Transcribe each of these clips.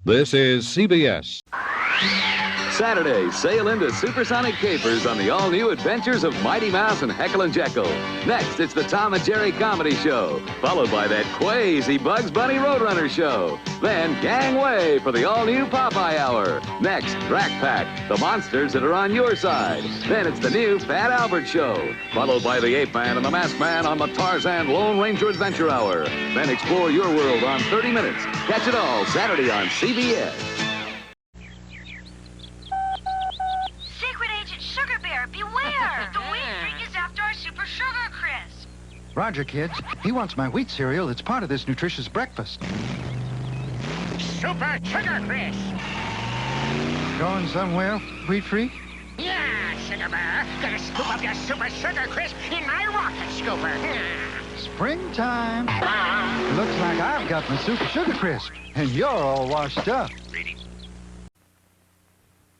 This is CBS. Saturday, sail into supersonic capers on the all-new adventures of Mighty Mouse and Heckle and Jeckle. Next, it's the Tom and Jerry Comedy Show, followed by that crazy Bugs Bunny Roadrunner Show. Then Gangway for the all-new Popeye Hour. Next, Drak Pack, the monsters that are on your side. Then it's the new Fat Albert Show, followed by the Ape Man and the Masked Man on the Tarzan Lone Ranger Adventure Hour. Then explore your world on 30 minutes. Catch it all Saturday on CBS. Beware! The wheat freak is after our super sugar crisp. Roger, kids. He wants my wheat cereal. It's part of this nutritious breakfast. Super sugar crisp. Going somewhere, wheat freak? Yeah, Sugar Bear. Gonna scoop up your super sugar crisp in my rocket scooper. Springtime. Looks like I've got my super sugar crisp, and you're all washed up.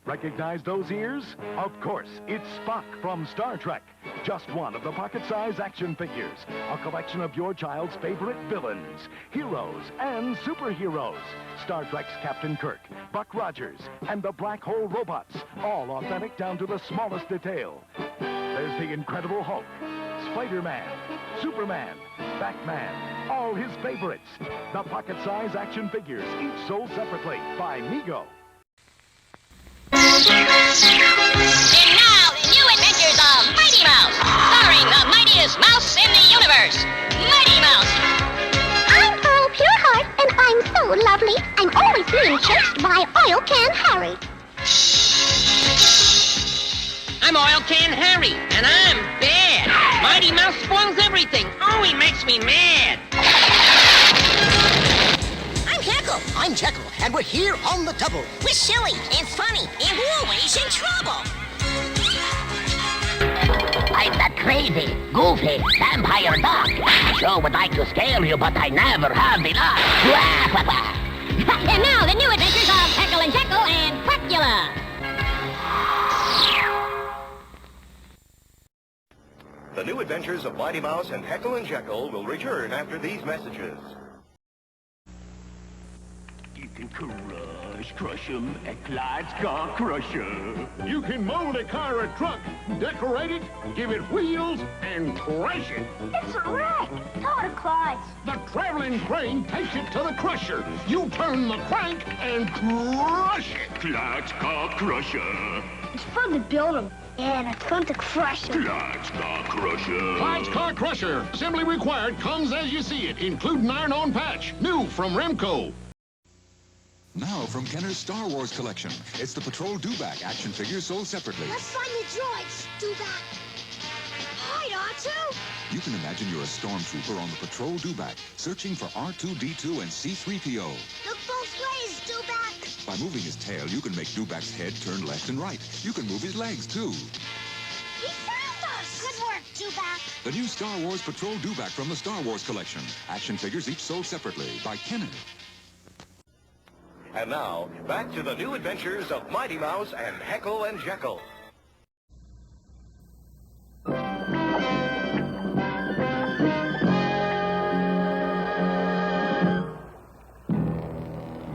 Recognize those ears? Of course, it's Spock from Star Trek. Just one of the pocket-size action figures. A collection of your child's favorite villains, heroes, and superheroes. Star Trek's Captain Kirk, Buck Rogers, and the Black Hole Robots. All authentic down to the smallest detail. There's the Incredible Hulk, Spider-Man, Superman, Batman. All his favorites. The pocket-size action figures, each sold separately by Mego. And now, the new adventures of Mighty Mouse, starring the mightiest mouse in the universe, Mighty Mouse. I'm Pearl Pureheart, and I'm so lovely. I'm always being chased by Oil Can Harry. I'm Oil Can Harry, and I'm bad. Mighty Mouse spoils everything. Oh, he makes me mad. I'm Heckle. I'm Jeckle, and we're here on the double. We're silly and funny and always in trouble. I'm that crazy, goofy vampire duck. I sure would like to scare you, but I never have the luck. And now, the new adventures of Heckle and Jeckle and Quackula. The new adventures of Mighty Mouse and Heckle and Jeckle will return after these messages. You can crush 'em at Clyde's Car Crusher. You can mold a car or truck, decorate it, give it wheels, and crush it. It's a wreck. Go to Clyde's. The traveling crane takes it to the crusher. You turn the crank and crush it. Clyde's Car Crusher. It's fun to build them, and it's fun to crush them. Clyde's Car Crusher. Clyde's Car Crusher. Assembly required, comes as you see it, including iron-on patch. New from Remco. Now from Kenner's Star Wars collection, it's the Patrol Dewback action figure sold separately. Let's find the droids. Do that. Hide, R2. You can imagine you're a stormtrooper on the Patrol Dewback, searching for R2-D2 and C-3PO. Look both ways, Dewback. By moving his tail, you can make Dewback's head turn left and right. You can move his legs, too. He found us. Good work, Dewback. The new Star Wars Patrol Dewback from the Star Wars collection. Action figures each sold separately by Kenner. And now, back to the new adventures of Mighty Mouse and Heckle and Jeckle.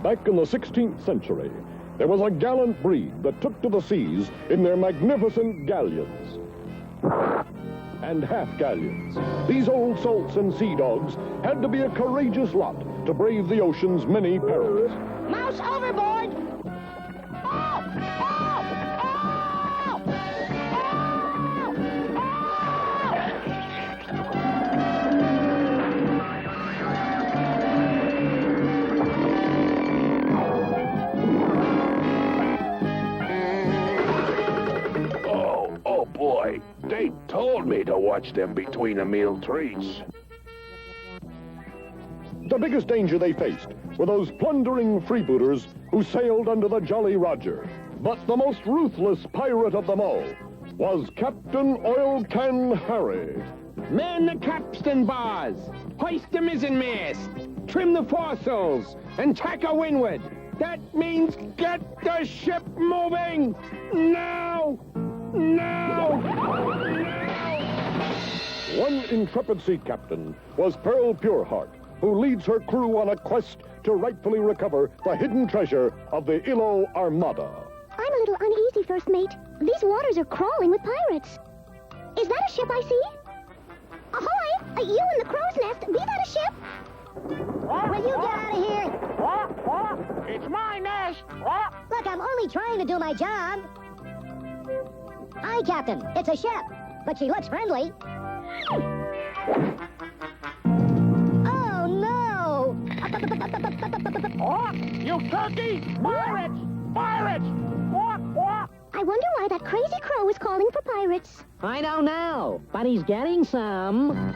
Back in the 16th century, there was a gallant breed that took to the seas in their magnificent galleons and half-galleons. These old salts and sea dogs had to be a courageous lot to brave the ocean's many perils. Mouse overboard! Help! Help! Help! Oh boy. They told me to watch them between the meal treats. The biggest danger they faced were those plundering freebooters who sailed under the Jolly Roger. But the most ruthless pirate of them all was Captain Oil Can Harry. Man the capstan bars, hoist the mizzenmast, trim the foresails, and tack a windward. That means get the ship moving! Now! Now! One intrepid sea captain was Pearl Pureheart, who leads her crew on a quest to rightfully recover the hidden treasure of the Ilo Armada. I'm a little uneasy, First Mate. These waters are crawling with pirates. Is that a ship I see? Ahoy! You in the crow's nest, be that a ship? Will you get out of here? It's my nest. Look, I'm only trying to do my job. Hi, Captain. It's a ship, but she looks friendly. Oh, no! You turkey! Pirates! Pirates! I wonder why that crazy crow is calling for pirates. I don't know, but he's getting some.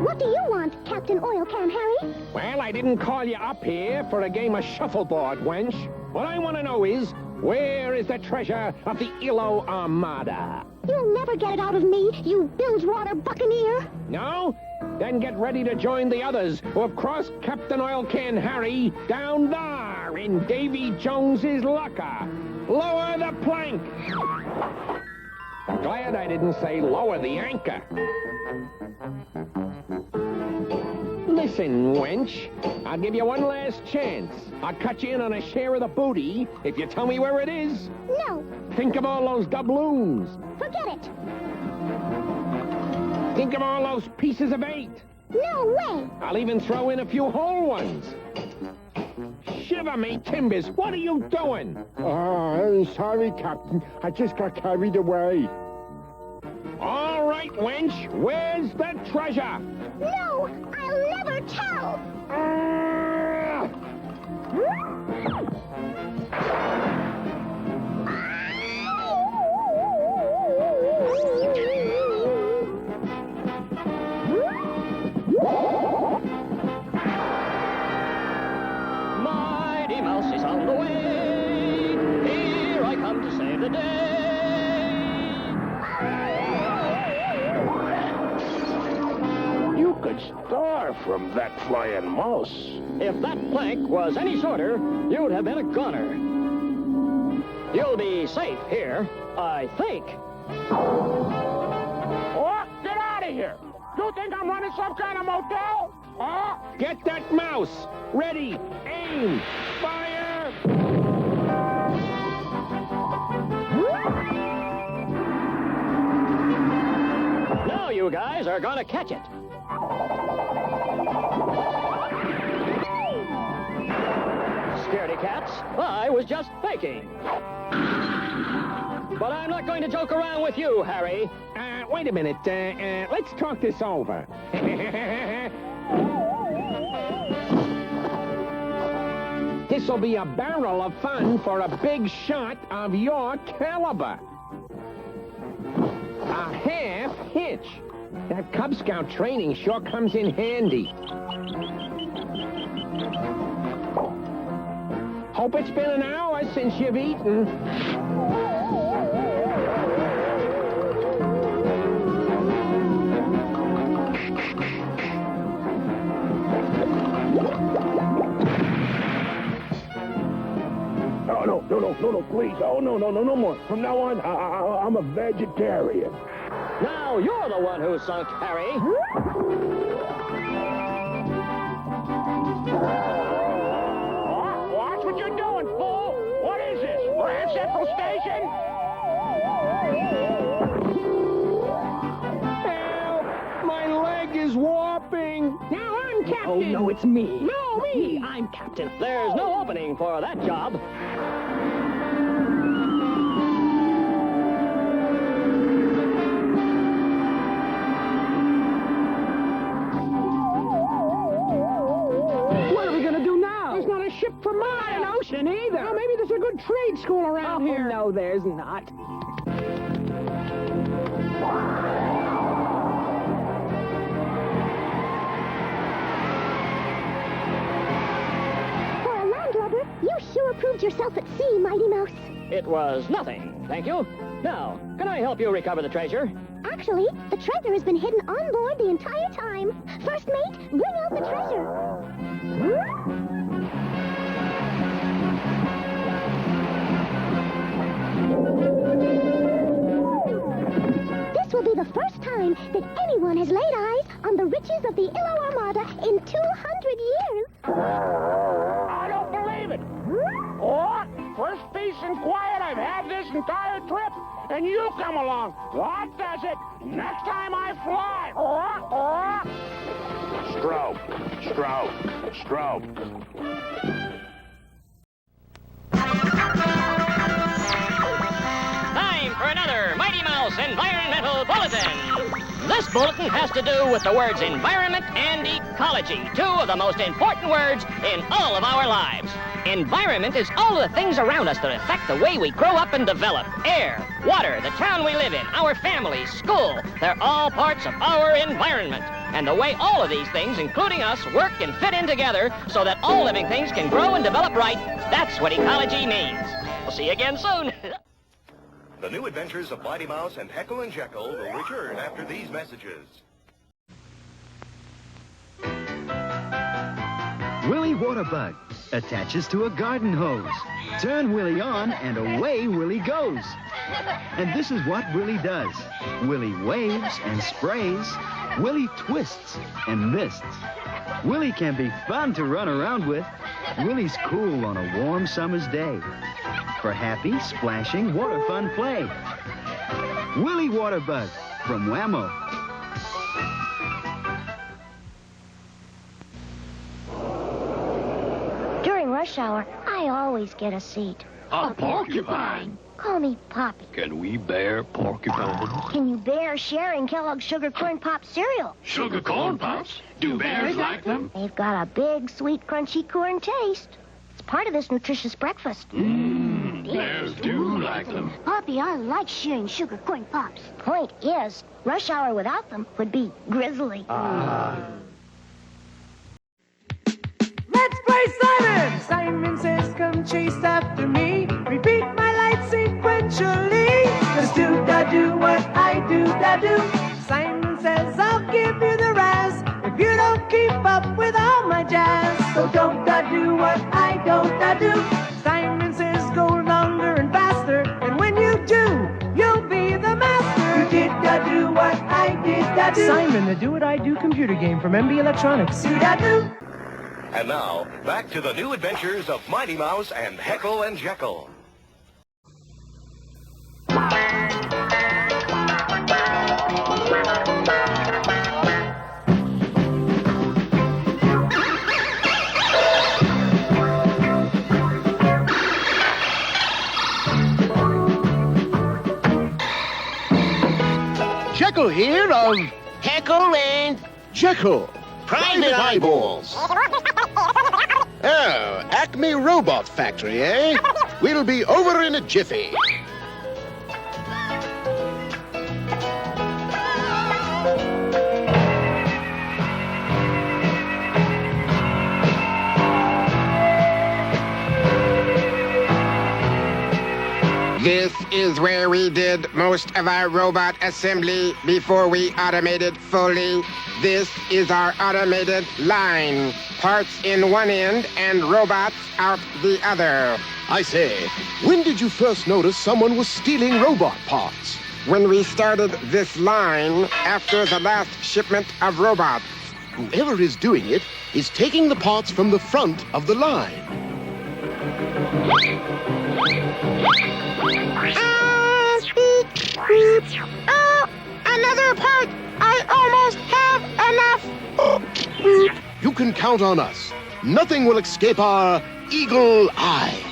What do you want, Captain Oil Can Harry? Well, I didn't call you up here for a game of shuffleboard, wench. What I want to know is, where is the treasure of the Ilo Armada? You'll never get it out of me, you Bilgewater buccaneer. No? Then get ready to join the others who have crossed Captain Oil Can Harry down there in Davy Jones's locker. Lower the plank. Glad I didn't say lower the anchor. Listen, wench, I'll give you one last chance. I'll cut you in on a share of the booty if you tell me where it is. No. Think of all those doubloons. Forget it. Think of all those pieces of 8. No way. I'll even throw in a few whole ones. Shiver me timbers, what are you doing? Oh, sorry, Captain. I just got carried away. All right, wench, where's the treasure? No, I'll never tell. Mighty Mouse is on the way. Here I come to save the day. You could starve from that flying mouse. If that plank was any shorter, you'd have been a goner. You'll be safe here, I think. Oh, get out of here! You think I'm running some kind of motel? Huh? Get that mouse. Ready, aim, fire! Now you guys are gonna catch it. Scaredy cats, I was just faking. But I'm not going to joke around with you, Harry. Wait a minute. Let's talk this over. This'll be a barrel of fun for a big shot of your caliber. A half hitch. That Cub Scout training sure comes in handy. Hope it's been an hour since you've eaten. No, please. Oh, no more. From now on, I'm a vegetarian. Now you're the one who sunk, Harry. Watch what you're doing, fool! What is this, Grand Central Station? Help! My leg is warping. Now I'm captain. Oh, no, it's me. No, me. I'm captain. There's no opening for that job. For mine, an ocean either. Well, maybe there's a good trade school around here. No, there's not. For a landlubber, you sure proved yourself at sea, Mighty Mouse. It was nothing, thank you. Now, can I help you recover the treasure? Actually, the treasure has been hidden on board the entire time. First mate, bring out the treasure. This will be the first time that anyone has laid eyes on the riches of the Illo Armada in 200 years. I don't believe it. What? First peace and quiet I've had this entire trip, and you come along. That does it. Next time I fly. Stroke, stroke, stroke. Time for another Mighty Mouse Environmental Bulletin. This bulletin has to do with the words environment and ecology, two of the most important words in all of our lives. Environment is all of the things around us that affect the way we grow up and develop. Air, water, the town we live in, our families, school, they're all parts of our environment. And the way all of these things, including us, work and fit in together so that all living things can grow and develop right, that's what ecology means. We'll see you again soon. The New Adventures of Mighty Mouse and Heckle and Jeckle will return after these messages. Willie Waterbug attaches to a garden hose. Turn Willie on and away Willie goes. And this is what Willie does. Willie waves and sprays. Willie twists and mists. Willie can be fun to run around with. Willie's cool on a warm summer's day. For happy, splashing, water fun play. Willie Waterbug from Whammo. During rush hour, I always get a seat. A porcupine. Call me Poppy. Can we bear porcupines? Can you bear sharing Kellogg's Sugar Corn Pop cereal? Sugar corn pops? Do bears like them? They've got a big, sweet, crunchy corn taste. It's part of this nutritious breakfast. Bears do like them. Poppy, I like sharing Sugar Corn Pops. Point is, rush hour without them would be grisly. Let's play Simon! Simon says, come chase after me. Repeat my lights sequentially. Just do-da-do what I do-da-do. Simon says, I'll give you the razz if you don't keep up with all my jazz. So don't-da-do what I don't-da-do. Simon says, go longer and faster. And when you do, you'll be the master. You did-da-do what I did-da-do. Simon, the Do What I Do computer game from MB Electronics. Do-da-do. And now, back to the New Adventures of Mighty Mouse and Heckle and Jeckle. Jeckle here of Heckle and Jeckle. Private Eyeballs. Oh, Acme Robot Factory, eh? We'll be over in a jiffy. This is where we did most of our robot assembly before we automated fully. This is our automated line. Parts in one end and robots out the other. I say, when did you first notice someone was stealing robot parts? When we started this line after the last shipment of robots. Whoever is doing it is taking the parts from the front of the line. Oh, another part! I almost have enough! You can count on us. Nothing will escape our eagle eyes.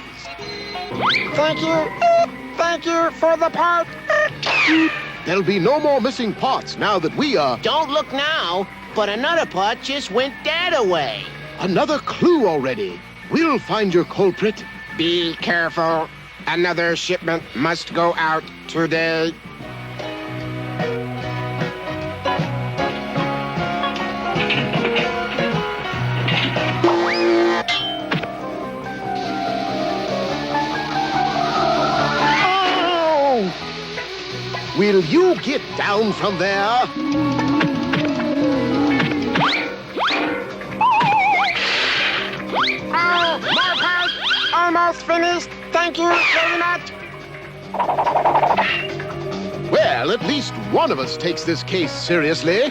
Thank you for the part. There'll be no more missing parts now that we are... Don't look now, but another part just went dead away. Another clue already. We'll find your culprit. Be careful. Another shipment must go out today. Will you get down from there? Oh, more part. Almost finished. Thank you very much. Well, at least one of us takes this case seriously.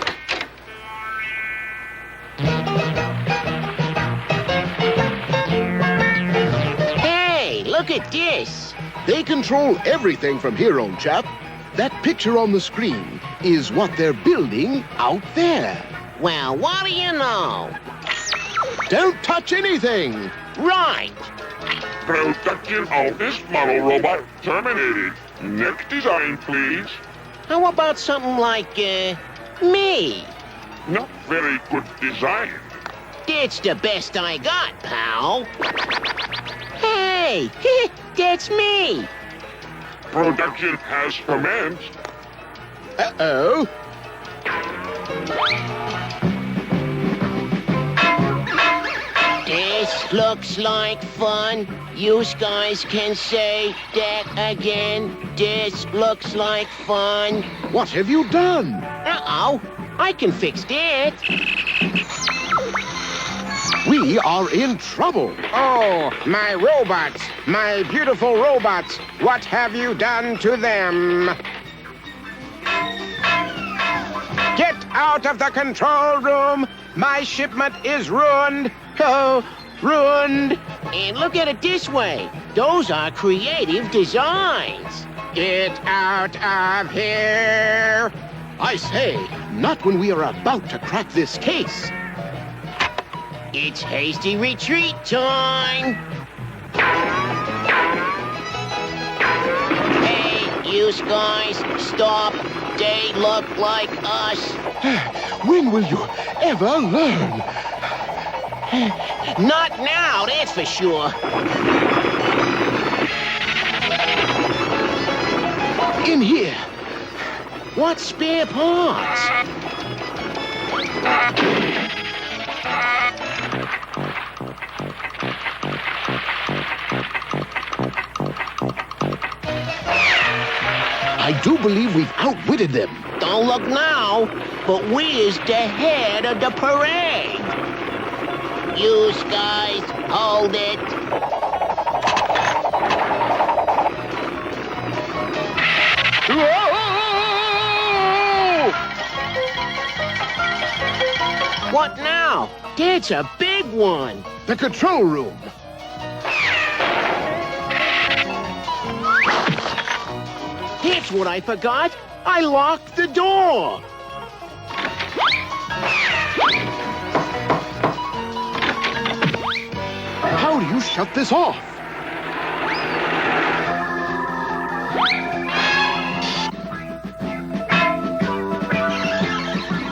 Hey, look at this. They control everything from here, old chap. That picture on the screen is what they're building out there. Well, what do you know? Don't touch anything. Right. Production of this model robot terminated. Next design, please. How about something like, me? Not very good design. That's the best I got, pal. Hey, that's me. Production has commenced. Uh-oh. This looks like fun. You guys can say that again. This looks like fun. What have you done? Uh-oh. I can fix that. We are in trouble. Oh, my robots, my beautiful robots, what have you done to them? Get out of the control room! My shipment is ruined! Oh, ruined! And look at it this way. Those are creative designs. Get out of here! I say, not when we are about to crack this case. It's hasty retreat time. Hey, you guys, stop. They look like us. When will you ever learn? Not now, that's for sure. In here. What spare parts? I do believe we've outwitted them. Don't look now, but we is the head of the parade. You guys, hold it. Whoa! What now? That's a big one. The control room. Here's what I forgot. I locked the door. How do you shut this off?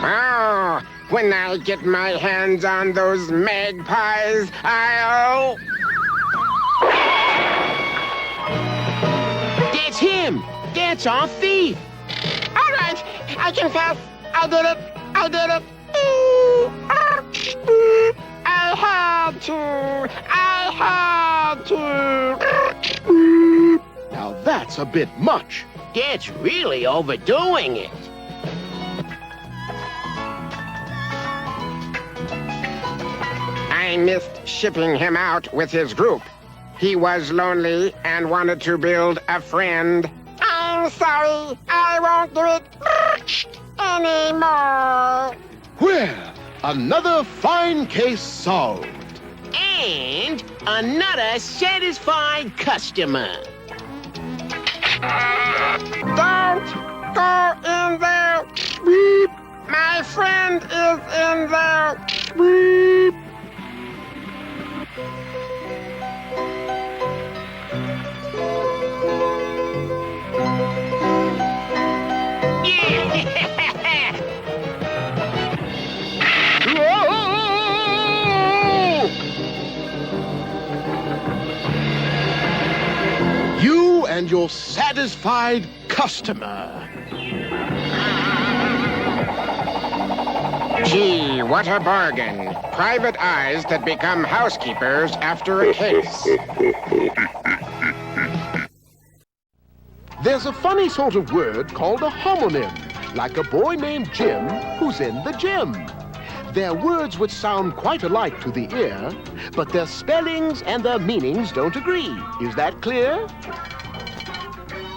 Oh, when I get my hands on those magpies, I'll... That's him. That's our thief. All right, I confess. I did it. I did it. I had to. Now that's a bit much. That's really overdoing it. I missed shipping him out with his group. He was lonely and wanted to build a friend. I'm sorry, I won't do it anymore. Well, another fine case solved. And another satisfied customer. Don't go in there. Beep. My friend is in there. Beep. You and your satisfied customer. Gee, what a bargain. Private eyes that become housekeepers after a case. There's a funny sort of word called a homonym, like a boy named Jim who's in the gym. They're words which sound quite alike to the ear, but their spellings and their meanings don't agree. Is that clear?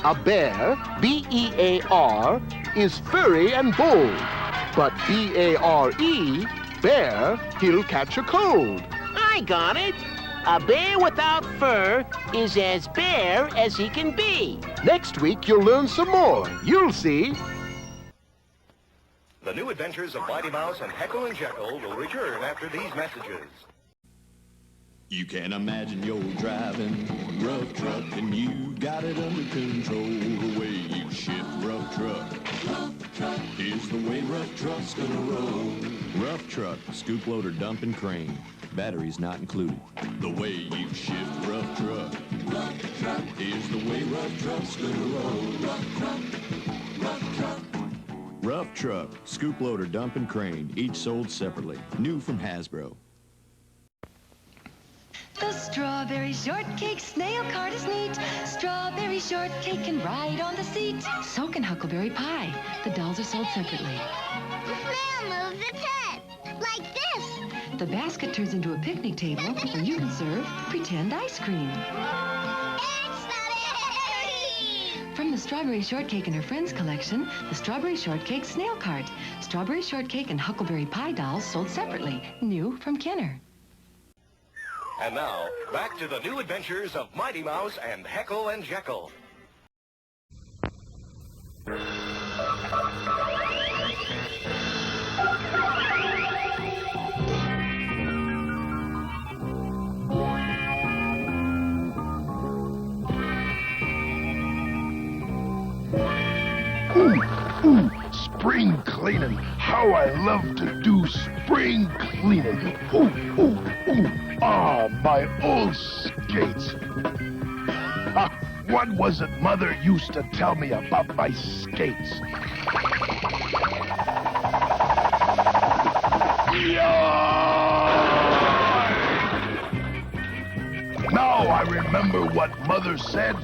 A bear, B-E-A-R, is furry and bold, but B-A-R-E, bear, he'll catch a cold. I got it. A bear without fur is as bare as he can be. Next week, you'll learn some more. You'll see. The New Adventures of Mighty Mouse and Heckle and Jeckle will return after these messages. You can imagine you're driving a rough truck and you got it under control. The way you shift rough truck. Rough truck is the way rough truck's gonna roll. Rough truck, scoop loader, dump and crane. Batteries not included. The way you shift rough truck. Rough truck is the way rough truck's gonna roll. Rough truck, rough truck. Rough truck, scoop loader, dump and crane, each sold separately. New from Hasbro. The strawberry shortcake snail cart is neat. Strawberry shortcake can ride on the seat. So can huckleberry pie. The dolls are sold separately. The snail moves its head, like this. The basket turns into a picnic table where you can serve pretend ice cream. From the Strawberry Shortcake and Her Friends collection, the Strawberry Shortcake Snail Cart. Strawberry Shortcake and Huckleberry Pie dolls sold separately. New from Kenner. And now, back to the New Adventures of Mighty Mouse and Heckle and Jeckle. Spring cleaning. How I love to do spring cleaning. Ooh, ooh, ooh. Ah, my old skates. What was it Mother used to tell me about my skates? Now I remember what Mother said.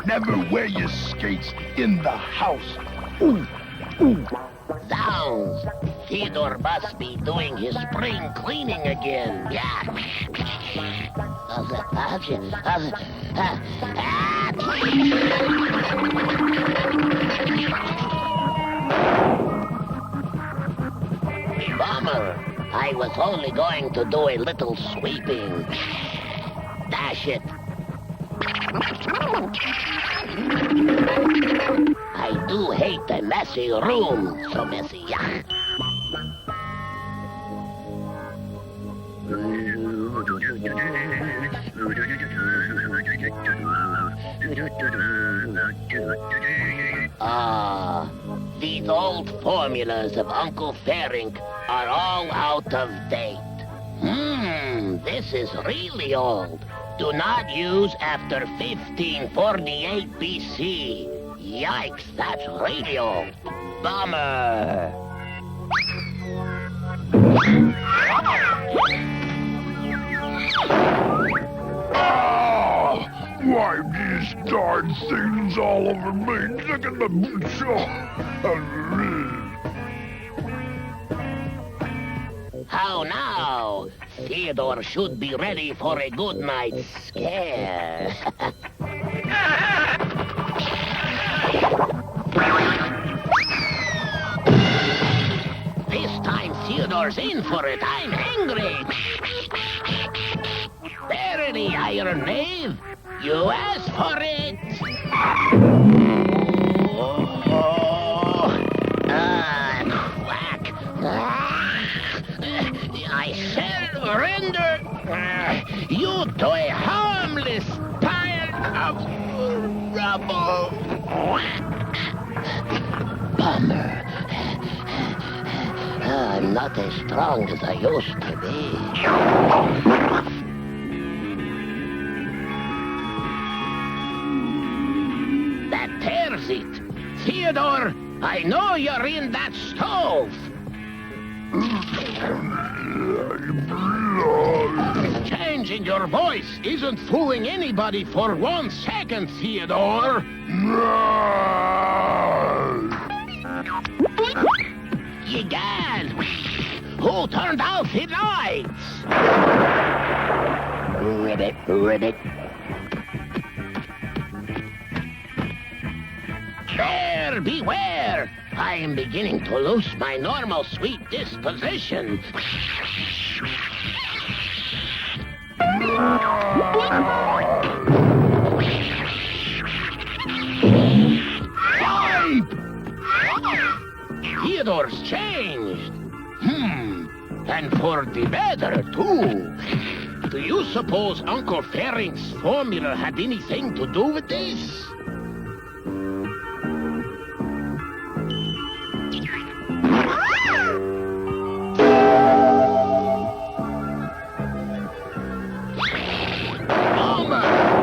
Never wear your skates in the house. Ooh, ooh. Zounds! Theodore must be doing his spring cleaning again. Yeah. Bummer. I was only going to do a little sweeping. Dash it. I do hate a messy room. So messy, yeah. These old formulas of Uncle Fairink are all out of date. This is really old. Do not use after 1548 BC. Yikes, that's really old. Bummer. Why, these darn things all over me. Look at the show. How now? Theodore should be ready for a good night's scare. This time Theodore's in for it. I'm angry. Verily, Iron Knave. You asked for it. Quack. I shall render you to a harmless pile of rubble. Bummer. I'm not as strong as I used to be. That tears it. Theodore, I know you're in that stove. Change change in your voice isn't fooling anybody for 1 second, Theodore. Egad! Who turned off the lights? Ribbit, ribbit. Bear, beware! I am beginning to lose my normal sweet disposition. Pipe! Theodore's changed. And for the better, too. Do you suppose Uncle Fearing's formula had anything to do with this?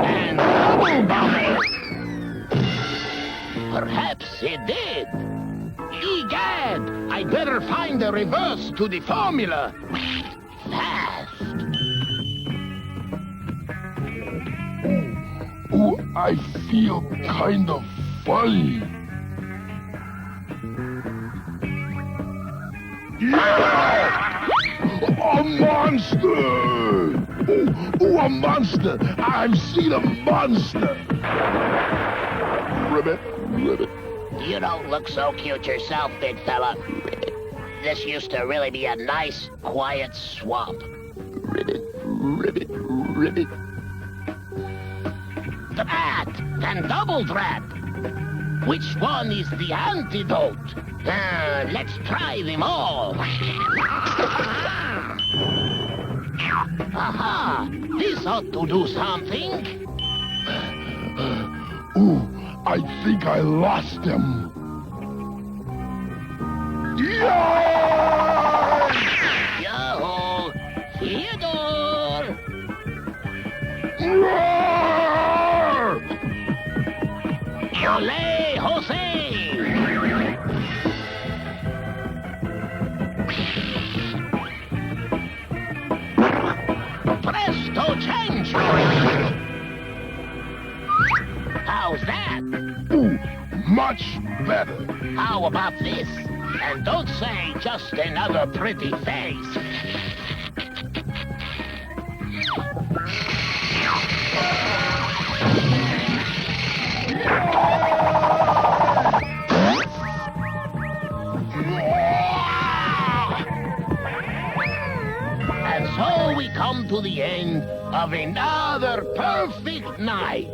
And double bomber. Perhaps it did. Egad, I'd better find the reverse to the formula. Fast. Oh, I feel kind of funny. Yeah! A monster! Oh, a monster! I've seen a monster! Ribbit, ribbit. You don't look so cute yourself, big fella. This used to really be a nice, quiet swamp. Ribbit, ribbit, ribbit. Drat and double drat. Which one is the antidote? Let's try them all. Aha! This ought to do something. Ooh, I think I lost him. Yeah! Yo-ho! Theodore! Roar! Ole, Jose! Presto change! How's that? Ooh, much better. How about this? And don't say just another pretty face. And so we come to the end of another perfect night.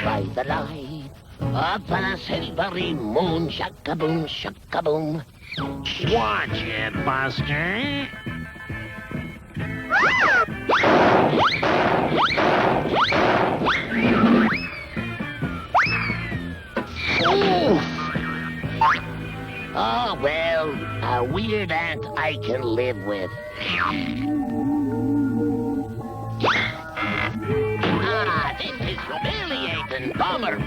By the light of a silvery moon, shaka-boom, shaka-boom. Watch it, Buster. Oof. Oh, well, a weird ant I can live with. Ah, this is humiliating, Bomber.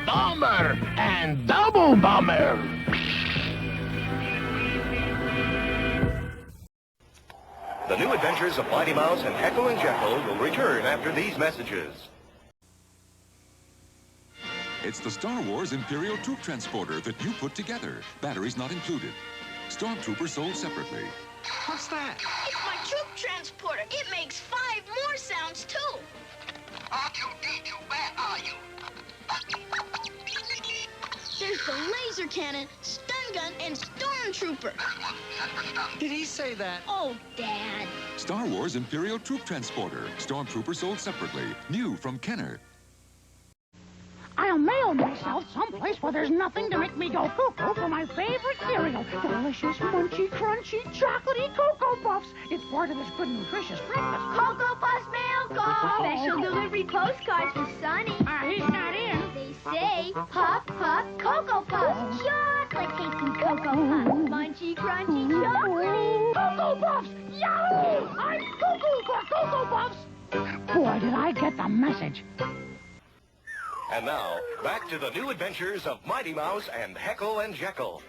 Bomber and double bomber. The New Adventures of Mighty Mouse and Heckle and Jeckle will return after these messages. It's the Star Wars Imperial Troop Transporter that you put together. Batteries not included. Stormtrooper sold separately. What's that? It's my troop transporter. It makes 5 more sounds, too. There's the laser cannon, stun gun, and stormtrooper. Did he say that? Oh, Dad. Star Wars Imperial Troop Transporter. Stormtrooper sold separately. New from Kenner. I'll mail myself someplace where there's nothing to make me go cuckoo for my favorite cereal. Delicious, munchy, crunchy, chocolatey Cocoa Puffs. It's part of this good, nutritious breakfast. Cocoa Puffs mail call. Special delivery postcards for Sonny. He's not in. They say Puff, Puff, Cocoa Puffs. Chocolate cakes and Cocoa Puffs. Munchy, crunchy, chocolatey. Cocoa Puffs! Yahoo! I'm cuckoo for Cocoa Puffs! Boy, did I get the message. And now, back to the new adventures of Mighty Mouse and Heckle and Jeckle.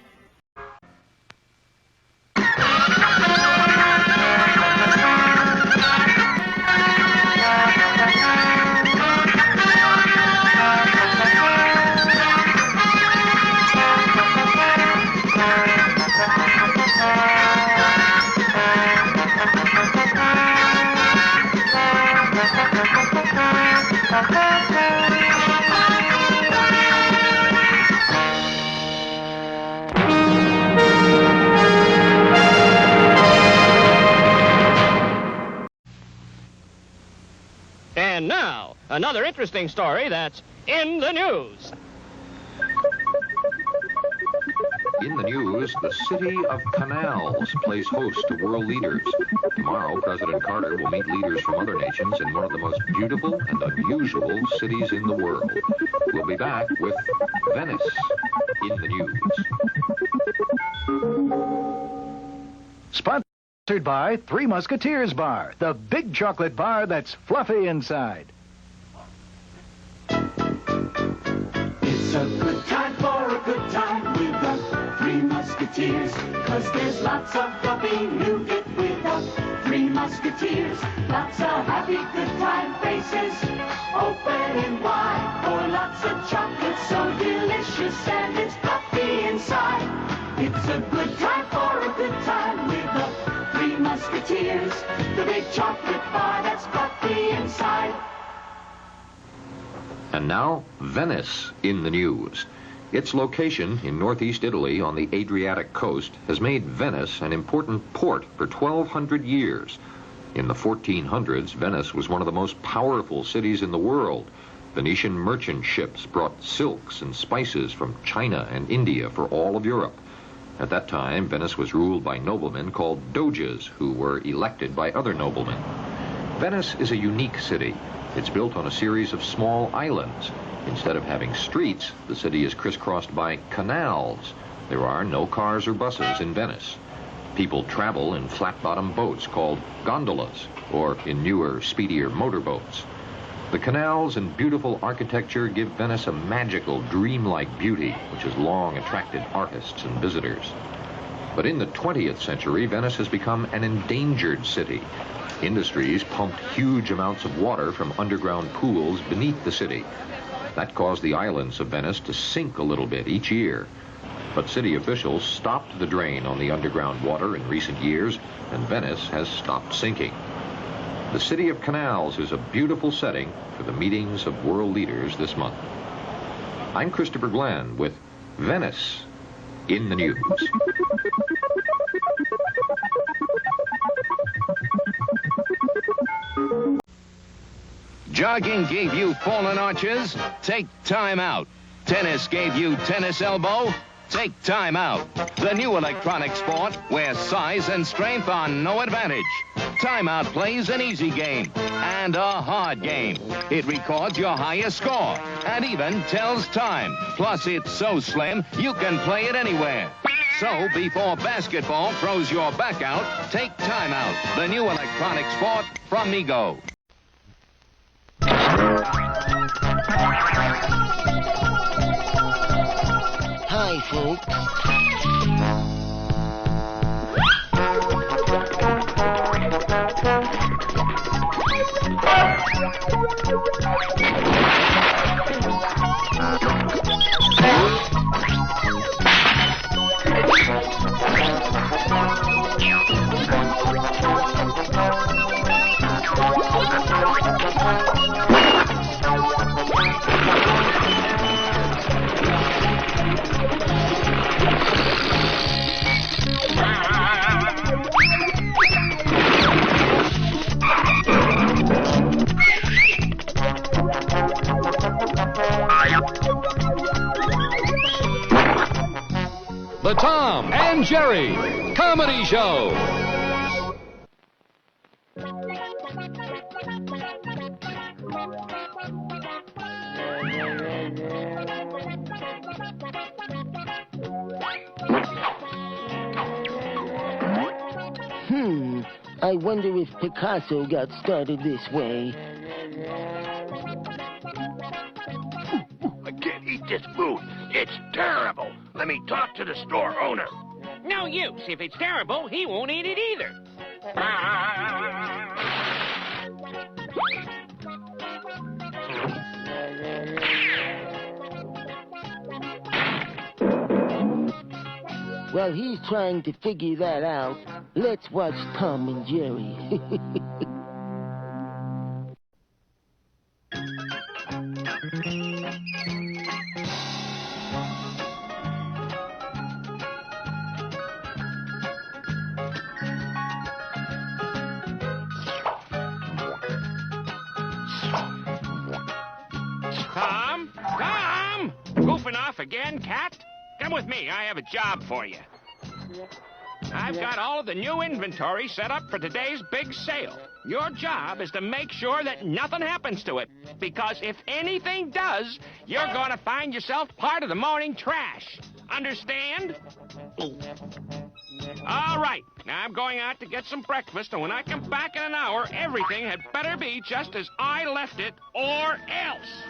And now, another interesting story that's in the news. In the news, the city of canals plays host to world leaders. Tomorrow, President Carter will meet leaders from other nations in one of the most beautiful and unusual cities in the world. We'll be back with Venice in the news. Sponsored by Three Musketeers Bar, the big chocolate bar that's fluffy inside. It's a good time for a good time with the Three Musketeers, 'cause there's lots of fluffy nougat with the Three Musketeers. Lots of happy good time faces, open and wide, for lots of chocolate so delicious and it's fluffy inside. It's a good time for a good time with the Three Musketeers, the big chocolate bar that's fluffy inside. And now, Venice in the news. Its location in northeast Italy on the Adriatic coast has made Venice an important port for 1,200 years. In the 1400s, Venice was one of the most powerful cities in the world. Venetian merchant ships brought silks and spices from China and India for all of Europe. At that time, Venice was ruled by noblemen called doges, who were elected by other noblemen. Venice is a unique city. It's built on a series of small islands. Instead of having streets, the city is crisscrossed by canals. There are no cars or buses in Venice. People travel in flat-bottom boats called gondolas, or in newer, speedier motorboats. The canals and beautiful architecture give Venice a magical, dreamlike beauty, which has long attracted artists and visitors. But in the 20th century, Venice has become an endangered city. Industries pumped huge amounts of water from underground pools beneath the city. That caused the islands of Venice to sink a little bit each year. But city officials stopped the drain on the underground water in recent years, and Venice has stopped sinking. The City of Canals is a beautiful setting for the meetings of world leaders this month. I'm Christopher Glenn with Venice in the news. Jogging gave you fallen arches? Take time out. Tennis gave you tennis elbow? Take time out. The new electronic sport where size and strength are no advantage. Timeout plays an easy game and a hard game. It records your highest score and even tells time. Plus, it's so slim, you can play it anywhere. So, before basketball throws your back out, take timeout. The new electronic sport from Mego. Hi, folks. The Tom and Jerry Comedy Show. I wonder if Picasso got started this way. terrible. Let me talk to the store owner. No use. If it's terrible, he won't eat it either. While he's trying to figure that out, let's watch Tom and Jerry. Tom? Tom! Goofing off again, cat? Come with me. I have a job for you. I've got all of the new inventory set up for today's big sale. Your job is to make sure that nothing happens to it. Because if anything does, you're going to find yourself part of the morning trash. Understand? All right. Now I'm going out to get some breakfast, and when I come back in an hour, everything had better be just as I left it, or else.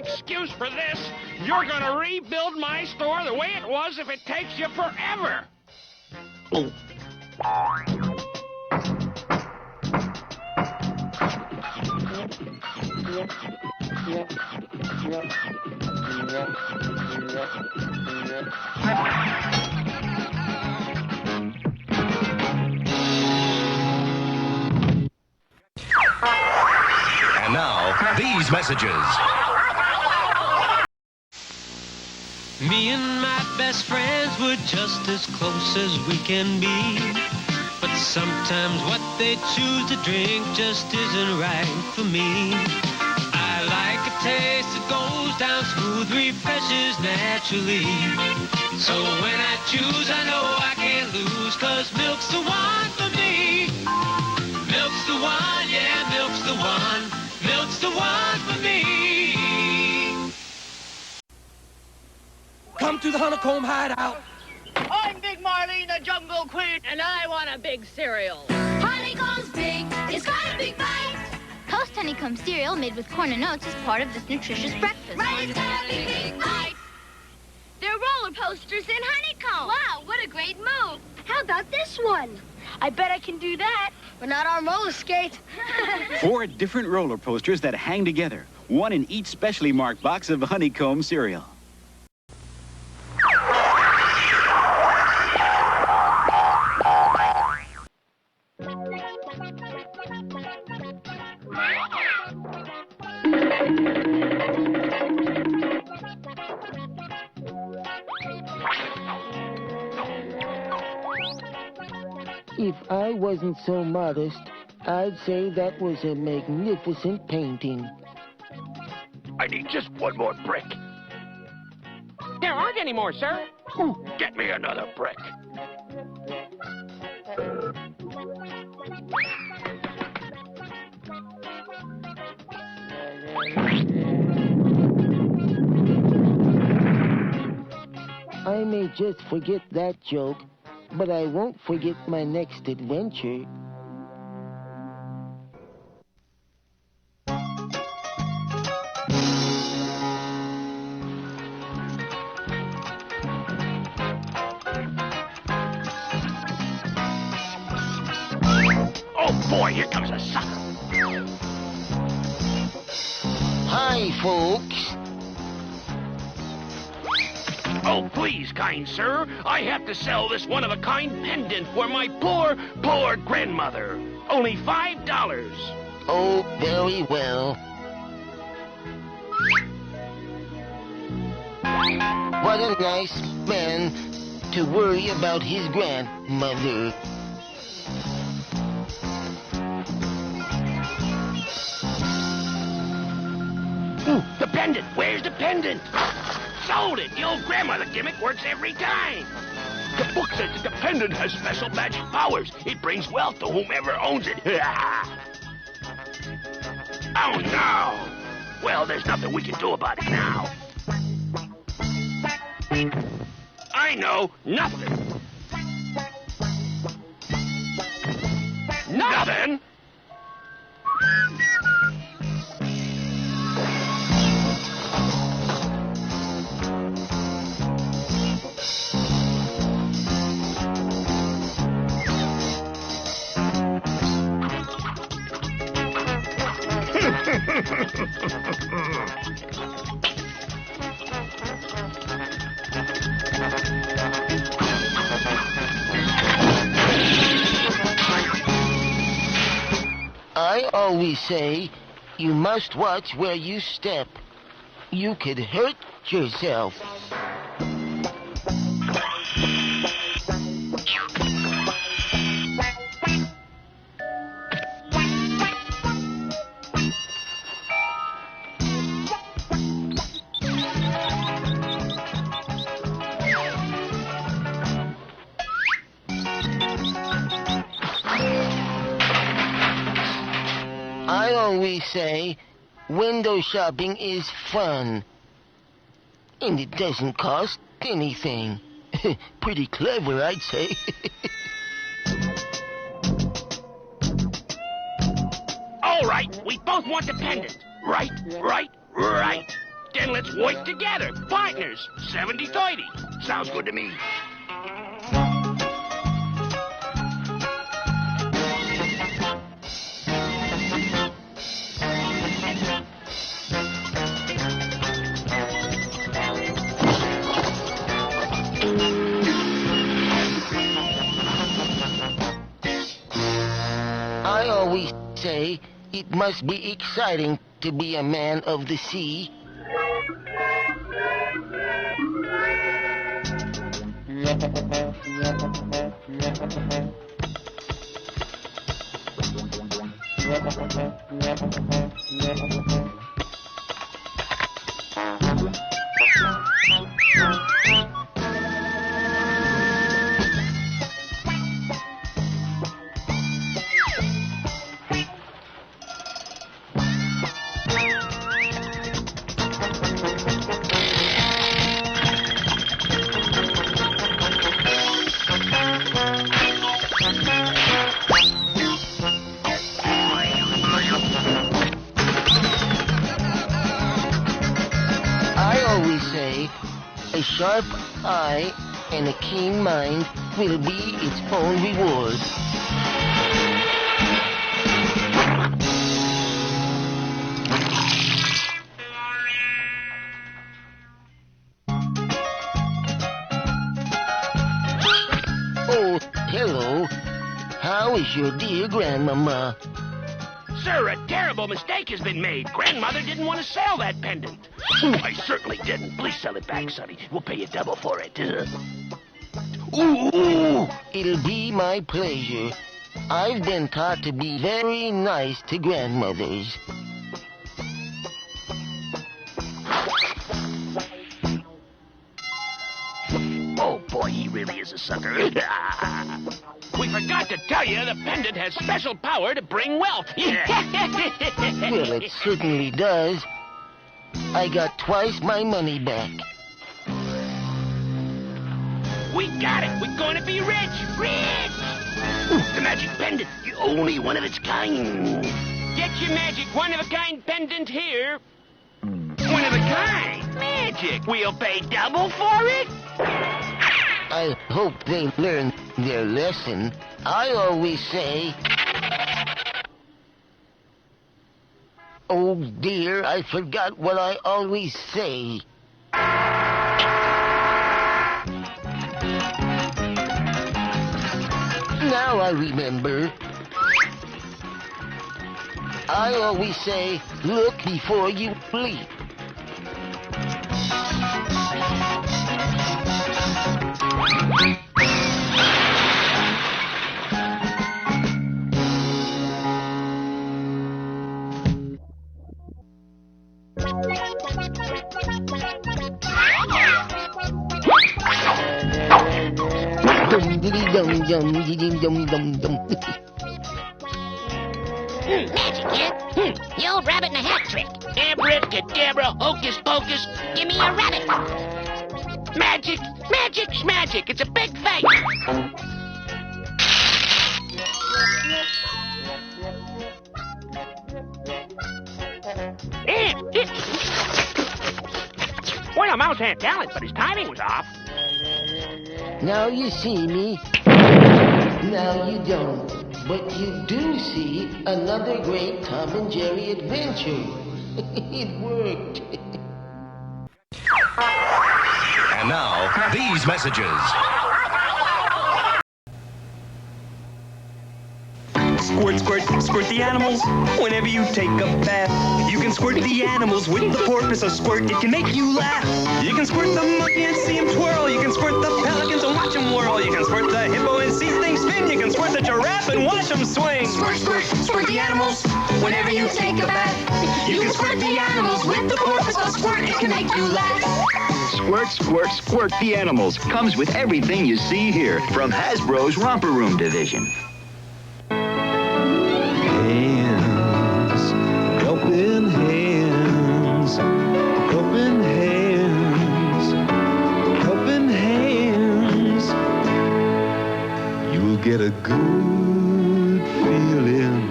excuse for this. You're gonna rebuild my store the way it was if it takes you forever. Oh. And now, these messages. Me and my best friends were just as close as we can be. But sometimes what they choose to drink just isn't right for me. I like a taste that goes down smooth, refreshes naturally. So when I choose, I know I can't lose, 'cause milk's the one for me. Milk's the one, yeah, milk's the one. Milk's the one for me. Come to the Honeycomb Hideout. I'm Big Marlene, the Jungle Queen, and I want a big cereal. Honeycomb's big. It's got a big bite. Toast honeycomb cereal made with corn and oats is part of this nutritious breakfast. Right, it's got a big, big bite. They're roller posters in honeycomb. Wow, what a great move. How about this one? I bet I can do that, but not on roller skates. 4 different roller posters that hang together, one in each specially marked box of honeycomb cereal. If I wasn't so modest, I'd say that was a magnificent painting. I need just one more brick. There aren't any more, sir. Get me another brick. I may just forget that joke, but I won't forget my next adventure. Oh boy, here comes a sucker. Hi, folks. Oh, please, kind sir. I have to sell this one-of-a-kind pendant for my poor, poor grandmother. Only $5. Oh, very well. What a nice man to worry about his grandmother. The pendant! Where's the pendant? Sold it! The old grandmother gimmick works every time. The book says that the pendant has special magic powers. It brings wealth to whomever owns it. Oh, no! Well, there's nothing we can do about it now. I know. Nothing. Nothing? I always say, you must watch where you step. You could hurt yourself. I always say, window shopping is fun. And it doesn't cost anything. Pretty clever, I'd say. All right, we both want the pendant. Right. Then let's work together. Partners, 70-30. Sounds good to me. I always say it must be exciting to be a man of the sea. A sharp eye and a keen mind will be its own reward. Oh, hello. How is your dear grandmama? Sir, a terrible mistake has been made. Grandmother didn't want to sell that pendant. I certainly didn't. Please sell it back, Sonny. We'll pay you double for it. Ooh, it'll be my pleasure. I've been taught to be very nice to grandmothers. Oh, boy, he really is a sucker. We forgot to tell you the pendant has special power to bring wealth. Well, it certainly does. I got twice my money back. We got it. We're going to be rich. Rich! Ooh, the magic pendant. The only one of its kind. Get your magic one-of-a-kind pendant here. One of a kind? Magic. We'll pay double for it? I hope they learn their lesson. I always say... Oh, dear, I forgot what I always say. Now I remember. I always say, look before you leap. Magic, kid. The old rabbit in a hat trick. Abracadabra, hocus pocus. Give me a rabbit. Magic, magic, magic. It's a big fake. Well, a mouse had talent, but his timing was off. Now you see me. Now you don't. But you do see another great Tom and Jerry adventure. It worked. And now, these messages. Squirt, squirt, squirt the animals whenever you take a bath. You can squirt the animals with the porpoise, a squirt, it can make you laugh. You can squirt the monkey and see him twirl. You can squirt the pelicans and watch him whirl. You can squirt the hippo and see things spin. You can squirt the giraffe and watch him swing. Squirt, squirt, squirt the animals whenever you take a bath. You can squirt the animals with the porpoise, a squirt, it can make you laugh. Squirt, squirt, squirt the animals. Comes with everything you see here from Hasbro's Romper Room division. Helping hands, helping hands, helping hands. You'll get a good feeling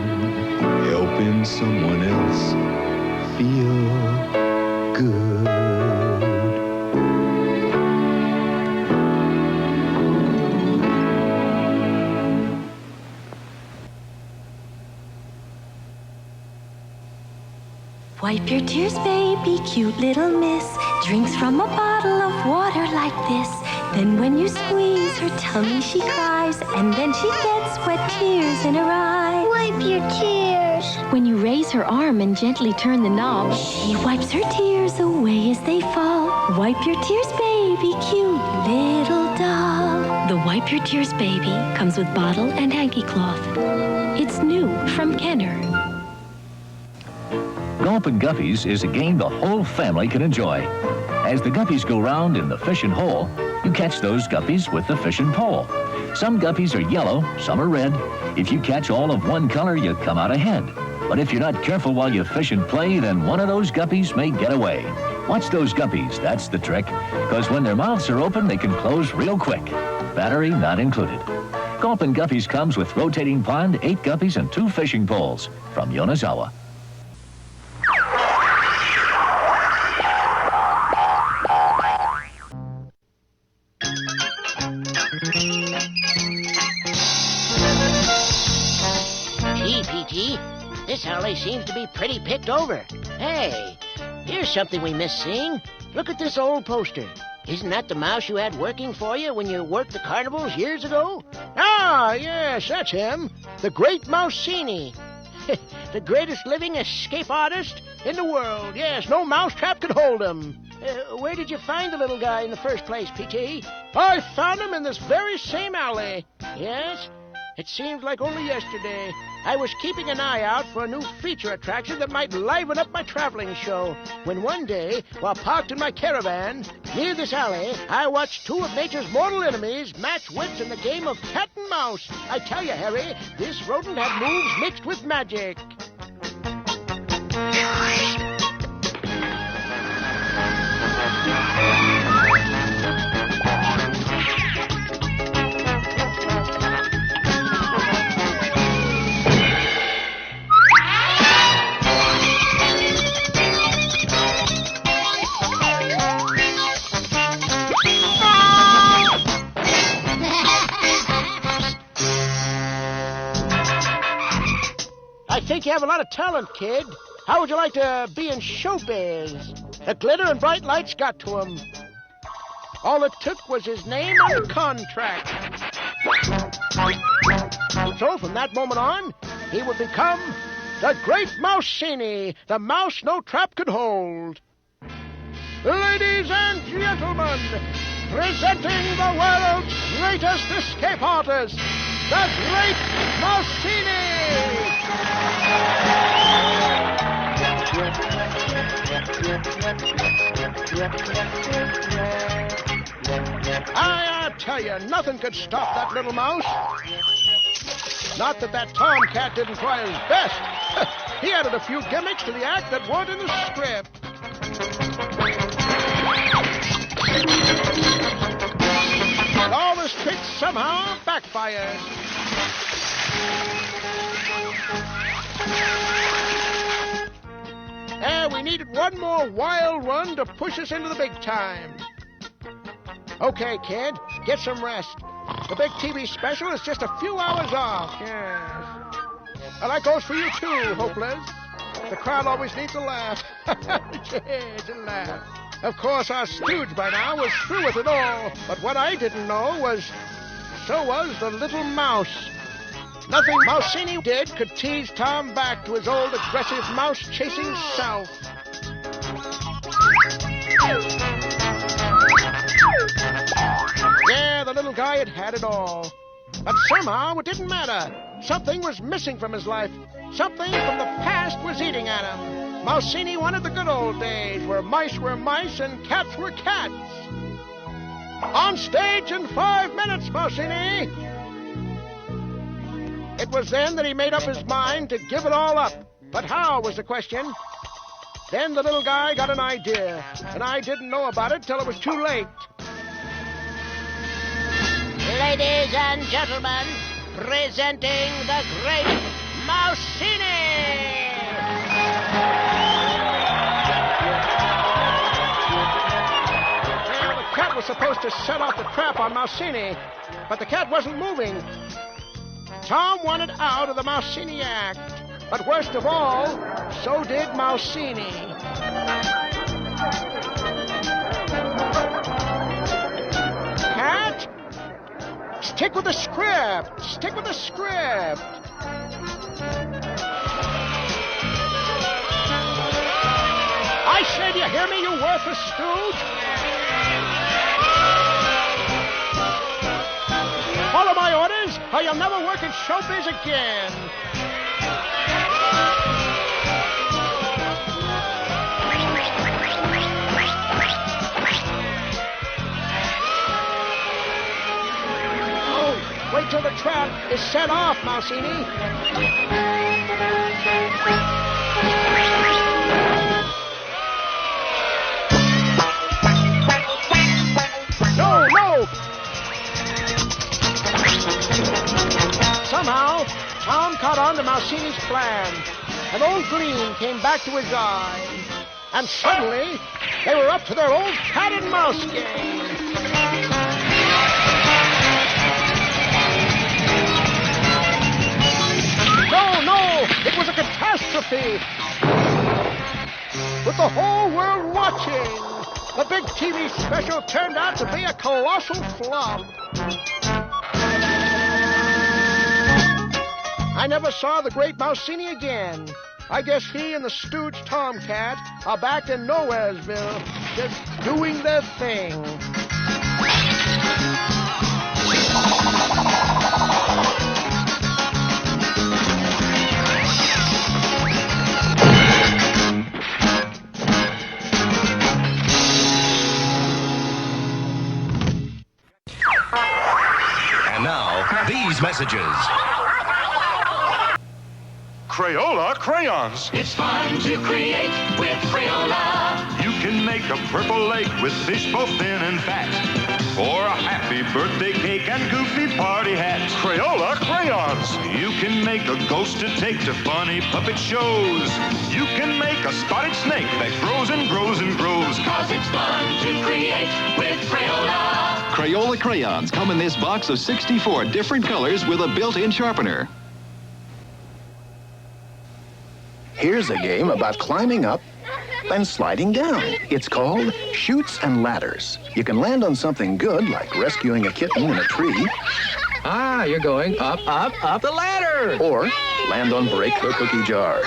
helping someone else feel good. Wipe your tears, baby, cute little miss. Drinks from a bottle of water like this. Then when you squeeze her tummy, she cries. And then she gets wet tears in her eyes. Wipe your tears. When you raise her arm and gently turn the knob, she wipes her tears away as they fall. Wipe your tears, baby, cute little doll. The Wipe Your Tears Baby comes with bottle and hanky cloth. It's new from Kenner. Golfing Guppies is a game the whole family can enjoy. As the guppies go round in the fishing hole, you catch those guppies with the fishing pole. Some guppies are yellow, some are red. If you catch all of one color, you come out ahead. But if you're not careful while you fish and play, then one of those guppies may get away. Watch those guppies, that's the trick. Because when their mouths are open, they can close real quick. Battery not included. Golfing Guppies comes with rotating pond, 8 guppies, and 2 fishing poles from Yonezawa. PT, this alley seems to be pretty picked over. Hey, here's something we missed seeing. Look at this old poster. Isn't that the mouse you had working for you when you worked the carnivals years ago? Ah, yes, that's him. The great Mousini. The greatest living escape artist in the world. Yes, no mousetrap could hold him. Where did you find the little guy in the first place, PT? I found him in this very same alley. Yes? It seems like only yesterday. I was keeping an eye out for a new feature attraction that might liven up my traveling show, when one day, while parked in my caravan near this alley, I watched 2 of nature's mortal enemies match wits in the game of cat and mouse. I tell you, Harry, this rodent had moves mixed with magic. I think you have a lot of talent, kid. How would you like to be in showbiz? The glitter and bright lights got to him. All it took was his name on the contract. So from that moment on, he would become the great Mousini, the mouse no trap could hold. Ladies and gentlemen, presenting the world's greatest escape artist, the great Mousini! I tell you, nothing could stop that little mouse. Not that that tomcat didn't try his best. He added a few gimmicks to the act that weren't in the script. But all his tricks somehow backfired. And we needed one more wild run to push us into the big time. Okay, kid, get some rest. The big TV special is just a few hours off. Yes. And that goes for you too, Hopeless. The crowd always needs a laugh. Yes, a laugh. Of course, our stooge by now was through with it all. But what I didn't know was, so was the little mouse. Nothing Mousini did could tease Tom back to his old aggressive mouse-chasing self. Yeah, the little guy had it all. But somehow it didn't matter. Something was missing from his life. Something from the past was eating at him. Mousini wanted the good old days, where mice were mice and cats were cats. On stage in 5 minutes, Mousini! It was then that he made up his mind to give it all up. But how was the question? Then the little guy got an idea, and I didn't know about it till it was too late. Ladies and gentlemen, presenting the great Mousini! was supposed to set off the trap on Mousini, but the cat wasn't moving. Tom wanted out of the Mousini act, but worst of all, so did Mousini. Cat, stick with the script. Stick with the script. I say, do you hear me, you worthless stooge? Follow my orders, or you'll never work in showbiz again. Oh, wait till the trap is set off, Mousini. No! Somehow, Tom caught on to Mousini's plan. An old gleam came back to his eye. And suddenly, they were up to their old cat and mouse game. No! It was a catastrophe! With the whole world watching, the big TV special turned out to be a colossal flop. I never saw the great Mousini again. I guess he and the stooge Tomcat are back in Nowheresville, just doing their thing. And now, these messages. Crayola crayons. It's fun to create with Crayola. You can make a purple lake with fish both thin and fat. Or a happy birthday cake and goofy party hats. Crayola crayons. You can make a ghost to take to funny puppet shows. You can make a spotted snake that grows and grows and grows. 'Cause it's fun to create with Crayola. Crayola crayons come in this box of 64 different colors with a built-in sharpener. Here's a game about climbing up and sliding down. It's called Chutes and Ladders. You can land on something good, like rescuing a kitten in a tree. Ah, you're going up, up, up the ladder. Or land on Break the Cookie Jar.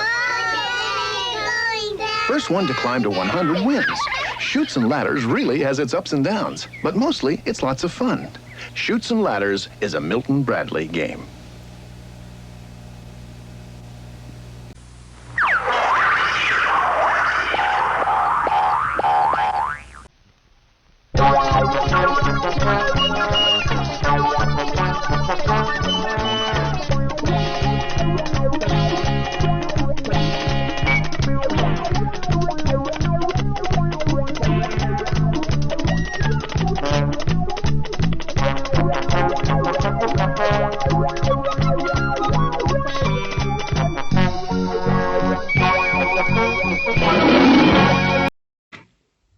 First one to climb to 100 wins. Chutes and Ladders really has its ups and downs, but mostly it's lots of fun. Chutes and Ladders is a Milton Bradley game.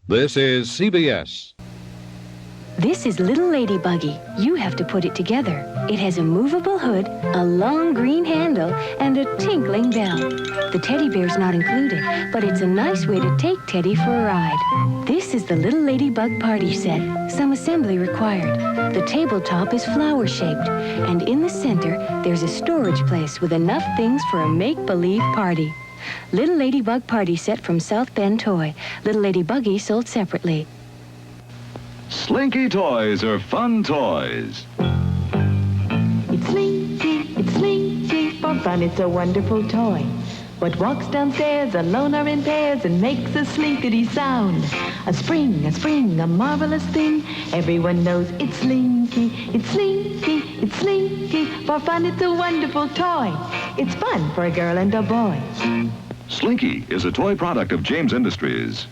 This is CBS. This is Little Lady Buggy. You have to put it together. It has a movable hood, a long green handle, and a tinkling bell. The teddy bear's not included, but it's a nice way to take Teddy for a ride. This is the Little Ladybug Party Set. Some assembly required. The tabletop is flower-shaped, and in the center, there's a storage place with enough things for a make-believe party. Little Ladybug Party Set from South Bend Toy. Little Lady Buggy sold separately. Slinky toys are fun toys. It's Slinky, for fun it's a wonderful toy. What walks downstairs alone or in pairs and makes a slinkity sound. A spring, a marvelous thing. Everyone knows it's Slinky, it's Slinky, for fun it's a wonderful toy. It's fun for a girl and a boy. Slinky is a toy product of James Industries.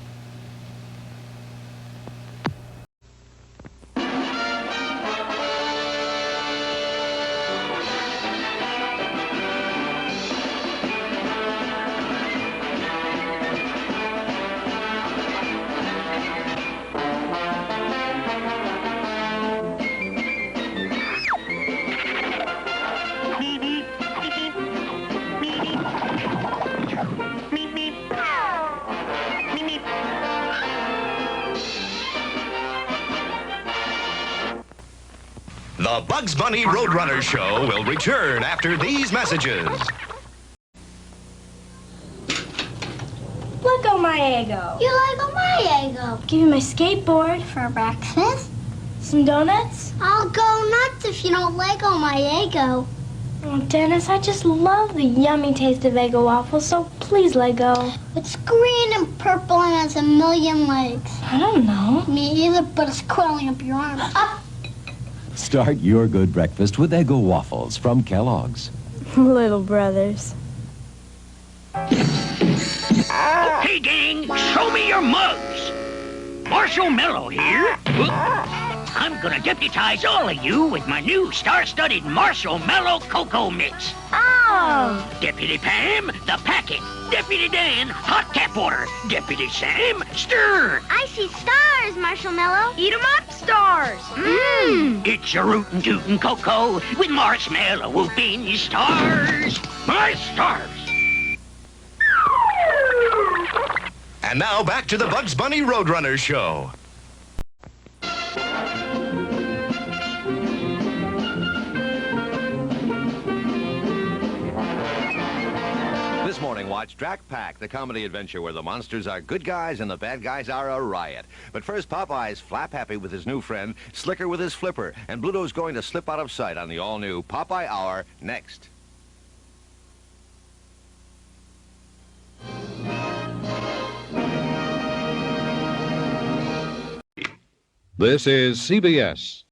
The Bugs Bunny Roadrunner Show will return after these messages. Lego my ego. You Lego my ego. Give you my skateboard. For breakfast? Some donuts. I'll go nuts if you don't Lego my ego. Oh, Dennis, I just love the yummy taste of Eggo waffles, so please Lego. It's green and purple and has a million legs. I don't know. Me either, but it's crawling up your arm. Up! Start your good breakfast with Eggo waffles from Kellogg's. Little brothers. Hey, gang, show me your mugs. Marshall Mello here. I'm gonna deputize all of you with my new star-studded Marshall Mello Cocoa Mix. Oh! Deputy Pam, the packet. Deputy Dan, hot tap water. Deputy Sam, stir. I see stars, Marshall Mello. Eat 'em up, stars! Mmm! It's your rootin' tootin' cocoa with marshmallow whooping stars. My stars. And now back to the Bugs Bunny Roadrunner Show. This morning, watch Drak Pack, the comedy adventure where the monsters are good guys and the bad guys are a riot. But first, Popeye's flap-happy with his new friend, Slicker with his flipper, and Bluto's going to slip out of sight on the all-new Popeye Hour next. This is CBS.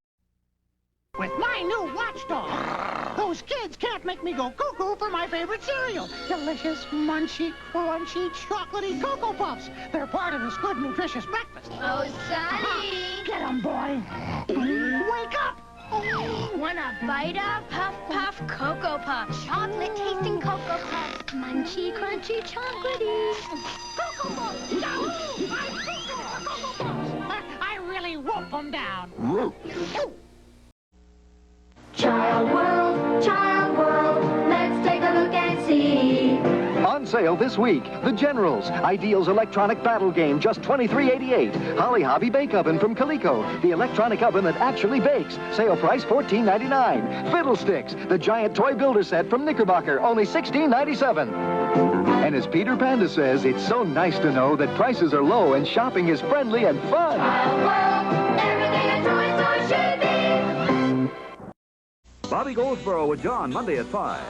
With my new watchdog, those kids can't make me go cuckoo for my favorite cereal. Delicious, munchy, crunchy, chocolatey Cocoa Puffs. They're part of this good, nutritious breakfast. Oh, Sonny! Get 'em, boy. Wake up! Wanna bite of Puff Puff Cocoa Puffs? Chocolate tasting Cocoa Puffs. Munchy, crunchy, chocolatey. Cocoa Puffs! No! I'm cuckoo for Cocoa Puffs! I really whoop 'em down. Child world, let's take a look and see. On sale this week, The Generals, Ideal's electronic battle game, just $23.88. Holly Hobby Bake Oven from Coleco, the electronic oven that actually bakes. Sale price $14.99. Fiddlesticks, the giant toy builder set from Knickerbocker, only $16.97. And as Peter Panda says, it's so nice to know that prices are low and shopping is friendly and fun. Child world, everything a toy store should be. Bobby Goldsboro with John, Monday at 5.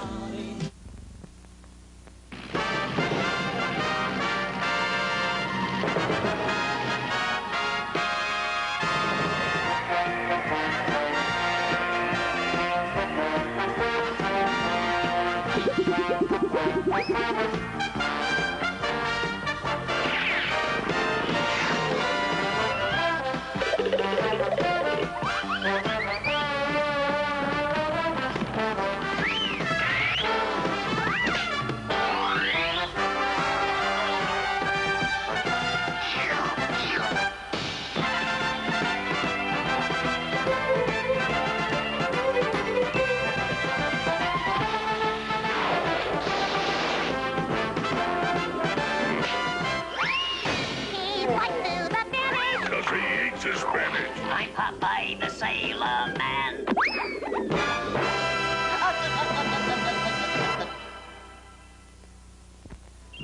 I'm Popeye the Sailor Man.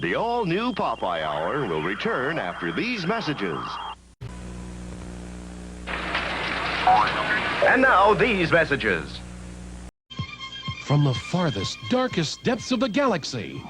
The all-new Popeye Hour will return after these messages. And now, these messages. From the farthest, darkest depths of the galaxy,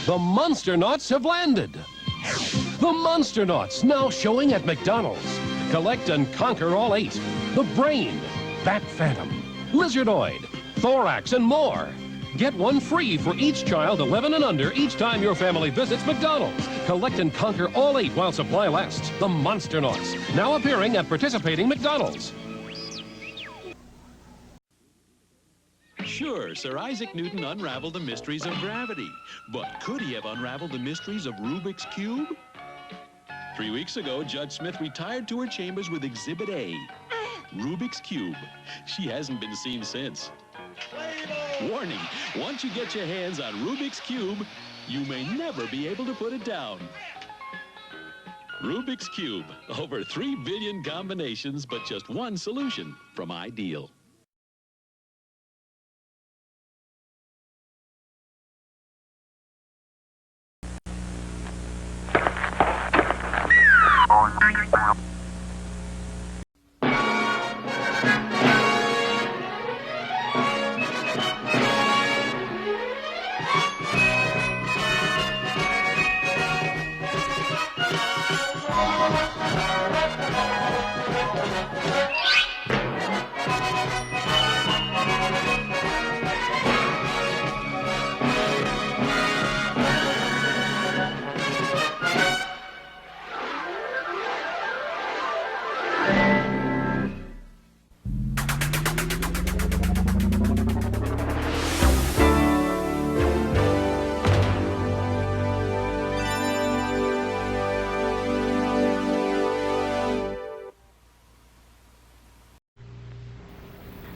the Monsternauts have landed. The Monsternauts, now showing at McDonald's. Collect and conquer all 8. The Brain, Bat Phantom, Lizardoid, Thorax, and more. Get one free for each child 11 and under each time your family visits McDonald's. Collect and conquer all 8 while supply lasts. The Monsternauts, now appearing at participating McDonald's. Sure, Sir Isaac Newton unraveled the mysteries of gravity. But could he have unraveled the mysteries of Rubik's Cube? 3 weeks ago, Judge Smith retired to her chambers with Exhibit A, Rubik's Cube. She hasn't been seen since. Warning, once you get your hands on Rubik's Cube, you may never be able to put it down. Rubik's Cube, over 3 billion combinations, but just one solution from Ideal.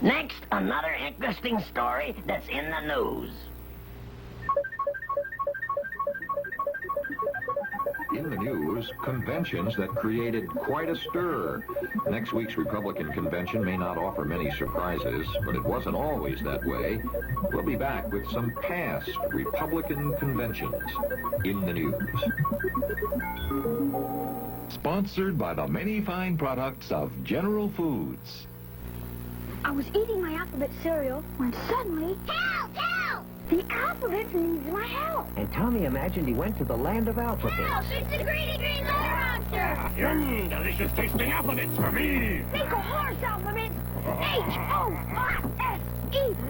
Next, another interesting story that's in the news. In the news, conventions that created quite a stir. Next week's Republican convention may not offer many surprises, but it wasn't always that way. We'll be back with some past Republican conventions in the news. Sponsored by the many fine products of General Foods. I was eating my alphabet cereal when suddenly... Help! Help! The alphabet needs my help. And Tommy imagined he went to the land of alphabet. Help! It's the greedy green letter monster! Yum, delicious tasting alphabets for me. Make a horse alphabet! H-O-R-S-E,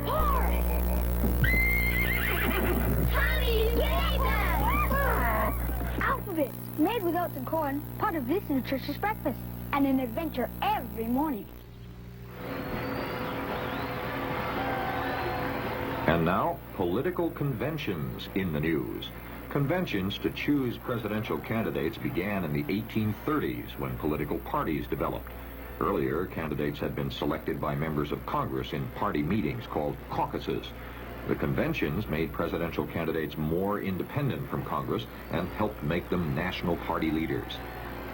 horse! Tommy, you gave that! Alphabet, made with oats and corn, part of this nutritious breakfast, and an adventure every morning. And now, political conventions in the news. Conventions to choose presidential candidates began in the 1830s when political parties developed. Earlier, candidates had been selected by members of Congress in party meetings called caucuses. The conventions made presidential candidates more independent from Congress and helped make them national party leaders.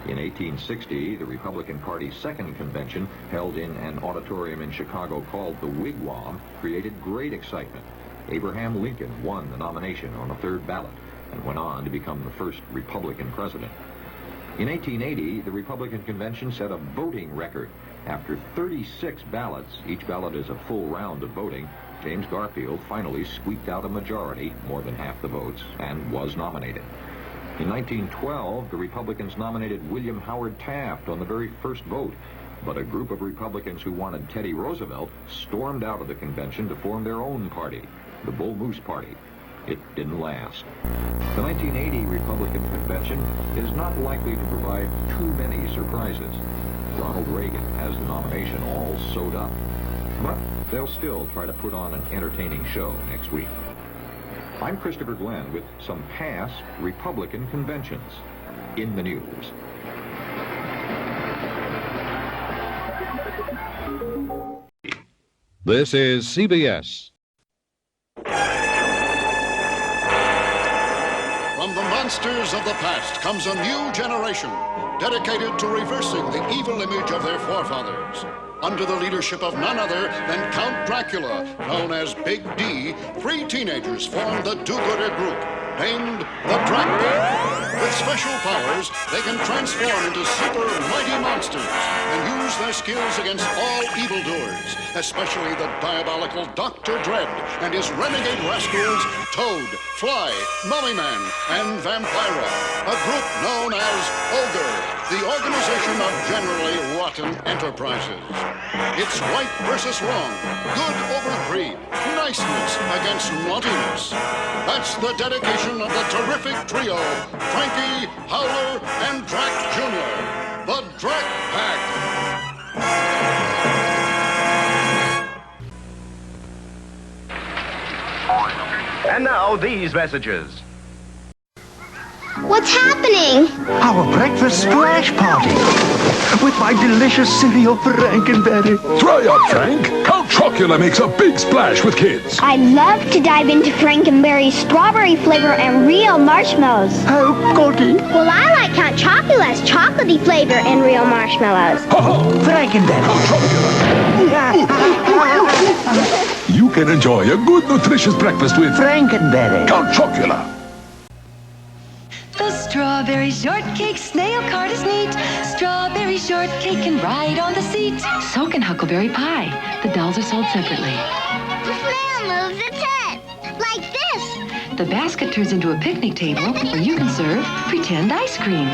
In 1860, the Republican Party's second convention, held in an auditorium in Chicago called the Wigwam, created great excitement. Abraham Lincoln won the nomination on the third ballot and went on to become the first Republican president. In 1880, the Republican convention set a voting record. After 36 ballots, each ballot is a full round of voting, James Garfield finally squeaked out a majority, more than half the votes, and was nominated. In 1912, the Republicans nominated William Howard Taft on the very first vote, but a group of Republicans who wanted Teddy Roosevelt stormed out of the convention to form their own party, the Bull Moose Party. It didn't last. The 1980 Republican convention is not likely to provide too many surprises. Ronald Reagan has the nomination all sewed up, but they'll still try to put on an entertaining show next week. I'm Christopher Glenn with some past Republican conventions in the news. This is CBS. From the monsters of the past comes a new generation dedicated to reversing the evil image of their forefathers. Under the leadership of none other than Count Dracula, known as Big D, 3 teenagers formed the do-gooder group, named the Drak Pack. With special powers, they can transform into super mighty monsters and use their skills against all evildoers, especially the diabolical Dr. Dread and his renegade rascals Toad, Fly, Mummy Man, and Vampira, a group known as Ogre, the organization of generally rotten enterprises. It's right versus wrong, good over greed, niceness against naughtiness. That's the dedication of the terrific trio, Frankie, Howler, and Drak Jr., the Drak Pack. And now, these messages. What's happening? Our breakfast splash party. With my delicious cereal, Frankenberry. Try up, Frank. Count Chocula makes a big splash with kids. I'd love to dive into Frankenberry's strawberry flavor and real marshmallows. Oh, goody. Well, I like Count Chocula's chocolatey flavor and real marshmallows. Frankenberry. You can enjoy a good, nutritious breakfast with Frankenberry. Count Chocula. The straw Strawberry shortcake snail cart is neat. Strawberry shortcake can ride on the seat. So can Huckleberry Pie. The dolls are sold separately. The snail moves its head, like this. The basket turns into a picnic table where you can serve pretend ice cream.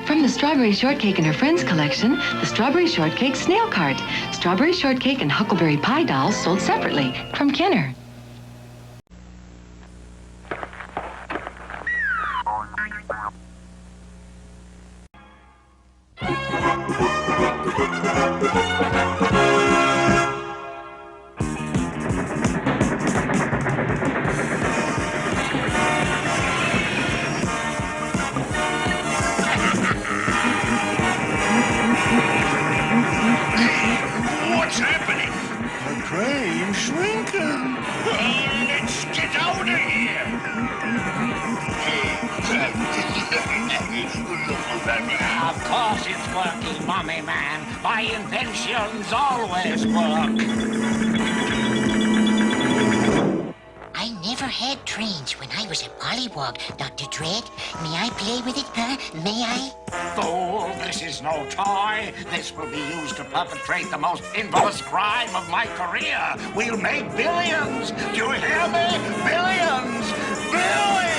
From the Strawberry Shortcake and Her Friends collection, the Strawberry Shortcake Snail Cart. Strawberry Shortcake and Huckleberry Pie dolls sold separately from Kenner. What's happening? The crane's shrinking. Let's get out of here. Of course it's working, Mommy Man. My inventions always work. I never had trains when I was a pollywog, Dr. Dread. May I play with it, huh? May I? Fool, this is no toy. This will be used to perpetrate the most infamous crime of my career. We'll make billions. Do you hear me? Billions! Billions!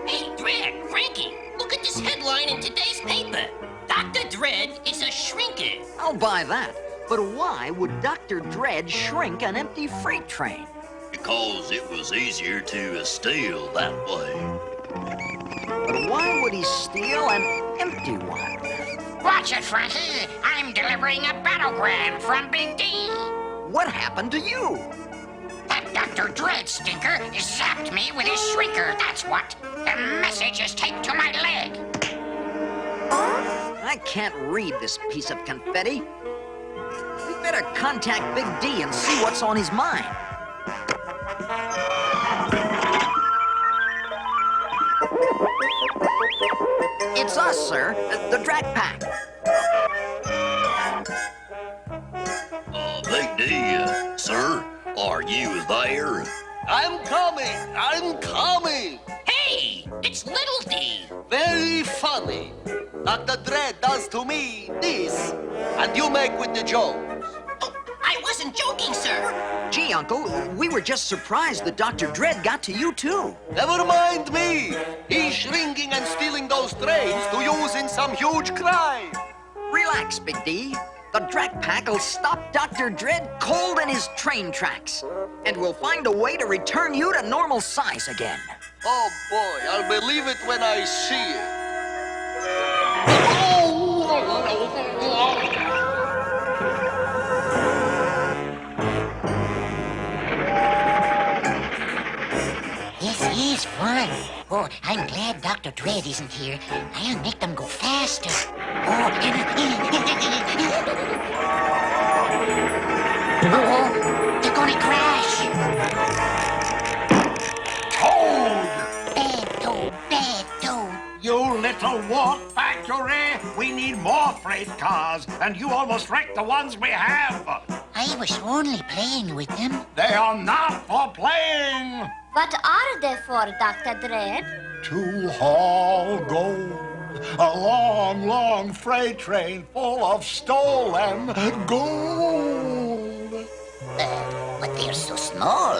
Hey, Dread, Frankie, look at this headline in today's paper. Dr. Dread is a shrinker. I'll buy that. But why would Dr. Dread shrink an empty freight train? Because it was easier to steal that way. But why would he steal an empty one? Watch it, Frankie. I'm delivering a battlegram from Big D. What happened to you? That Dr. Dread stinker zapped me with his shrinker, that's what. The message is taped to my leg. I can't read this piece of confetti. We better contact Big D and see what's on his mind. It's us, sir. The Drak Pack. Big D, sir, are you there? I'm coming! Hey, it's Little D. Very funny. Dr. Dread does to me this, and you make with the jokes. I wasn't joking, sir. Gee, Uncle, we were just surprised that Dr. Dread got to you, too. Never mind me. He's shrinking and stealing those trains to use in some huge crime. Relax, Big D. The Drak Pack will stop Dr. Dread cold in his train tracks. And we'll find a way to return you to normal size again. Oh, boy, I'll believe it when I see it. This is fun. Oh, I'm glad Dr. Dread isn't here. I'll make them go faster. Oh, they're gonna crash. Toad! Bad Toad, bad Toad. You little warp factory! We need more freight cars, and you almost wrecked the ones we have. I was only playing with them. They are not for playing. What are they for, Dr. Dread? To haul gold. A long, long freight train full of stolen gold. But they're so small.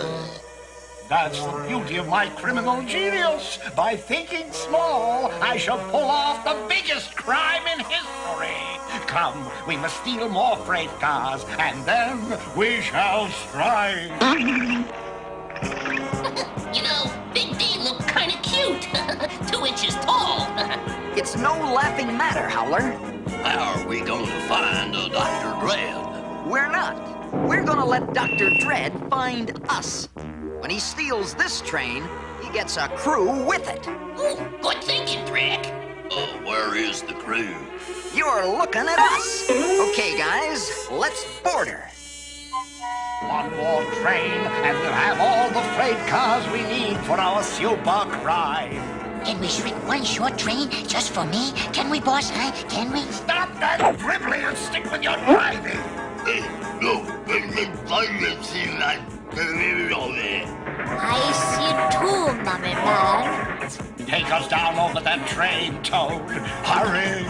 That's the beauty of my criminal genius. By thinking small, I shall pull off the biggest crime in history. Come, we must steal more freight cars, and then we shall strike. You know, Big D looked kind of cute. 2 inches tall. It's no laughing matter, Howler. How are we going to find Dr. Dread? We're not. We're gonna let Dr. Dread find us. When he steals this train, he gets a crew with it. Ooh, good thinking, Drak. Where is the crew? You're looking at us. Okay, guys, let's board her. One more train, and we'll have all the freight cars we need for our super crime. Can we shrink one short train just for me? Can we, boss? Huh? Can we? Stop that dribbling and stick with your driving. I see it too, Mummy Man. Take us down over that train, Toad. Hurry!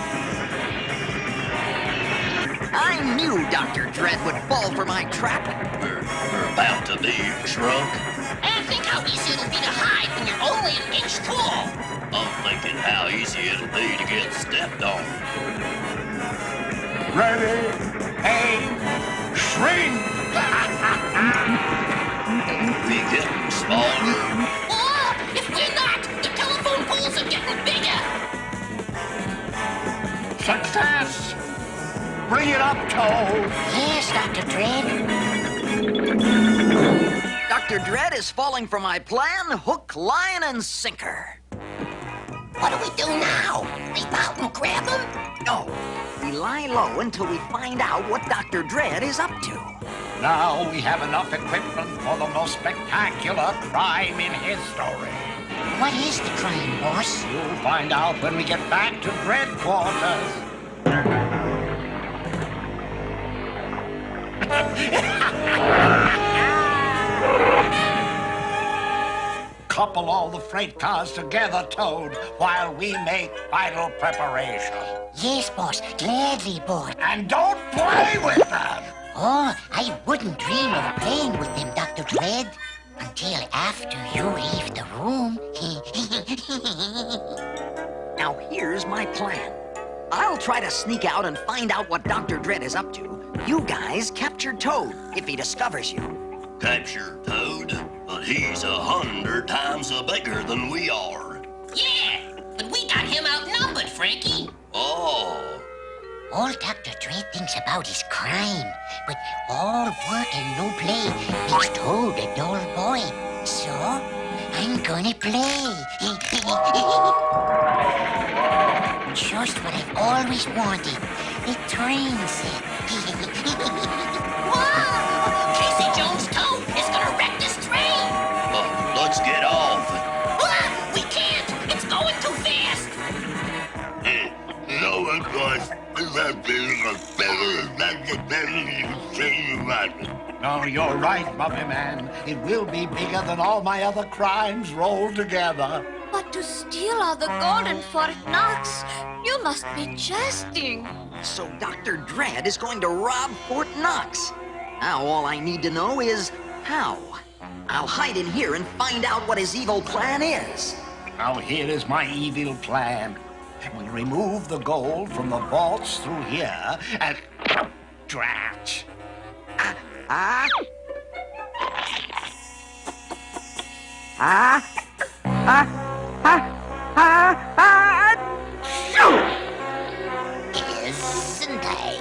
I knew Dr. Dread would fall for my trap. We're about to be shrunk. And think how easy it'll be to hide when you're only an inch tall. I'm thinking how easy it'll be to get stepped on. Ready, aim, shrink! We getting smaller. Oh, if we're not, the telephone poles are getting bigger. Success! Bring it up, Toad. Yes, Dr. Dread. Dr. Dread is falling for my plan, hook, line, and sinker. What do we do now? Leap out and grab him? No, we lie low until we find out what Dr. Dread is up to. Now we have enough equipment for the most spectacular crime in history. What is the crime, boss? You'll find out when we get back to Dread Quarters. Couple all the freight cars together, Toad, while we make final preparation. Yes, boss. Gladly, boss. And don't play with them! Oh, I wouldn't dream of playing with them, Dr. Dread. Until after you leave the room. Now here's my plan. I'll try to sneak out and find out what Dr. Dread is up to. You guys capture Toad if he discovers you. Capture Toad? But he's 100 times bigger than we are. Yeah, but we got him outnumbered, Frankie. Oh. All Dr. Dread thinks about is crime. But all work and no play makes Toad a dull boy. So, I'm gonna play. Just what I've always wanted. A train set. Whoa! Casey Jones' Toad is gonna wreck this train. Let's get off. We can't. It's going too fast. No one was. No, you're right, Mummy Man. It will be bigger than all my other crimes rolled together. But to steal all the gold in Fort Knox, you must be jesting. So Dr. Dread is going to rob Fort Knox. Now all I need to know is how. I'll hide in here and find out what his evil plan is. Now here is my evil plan. We'll remove the gold from the vaults through here and... Drat! Gesundheit.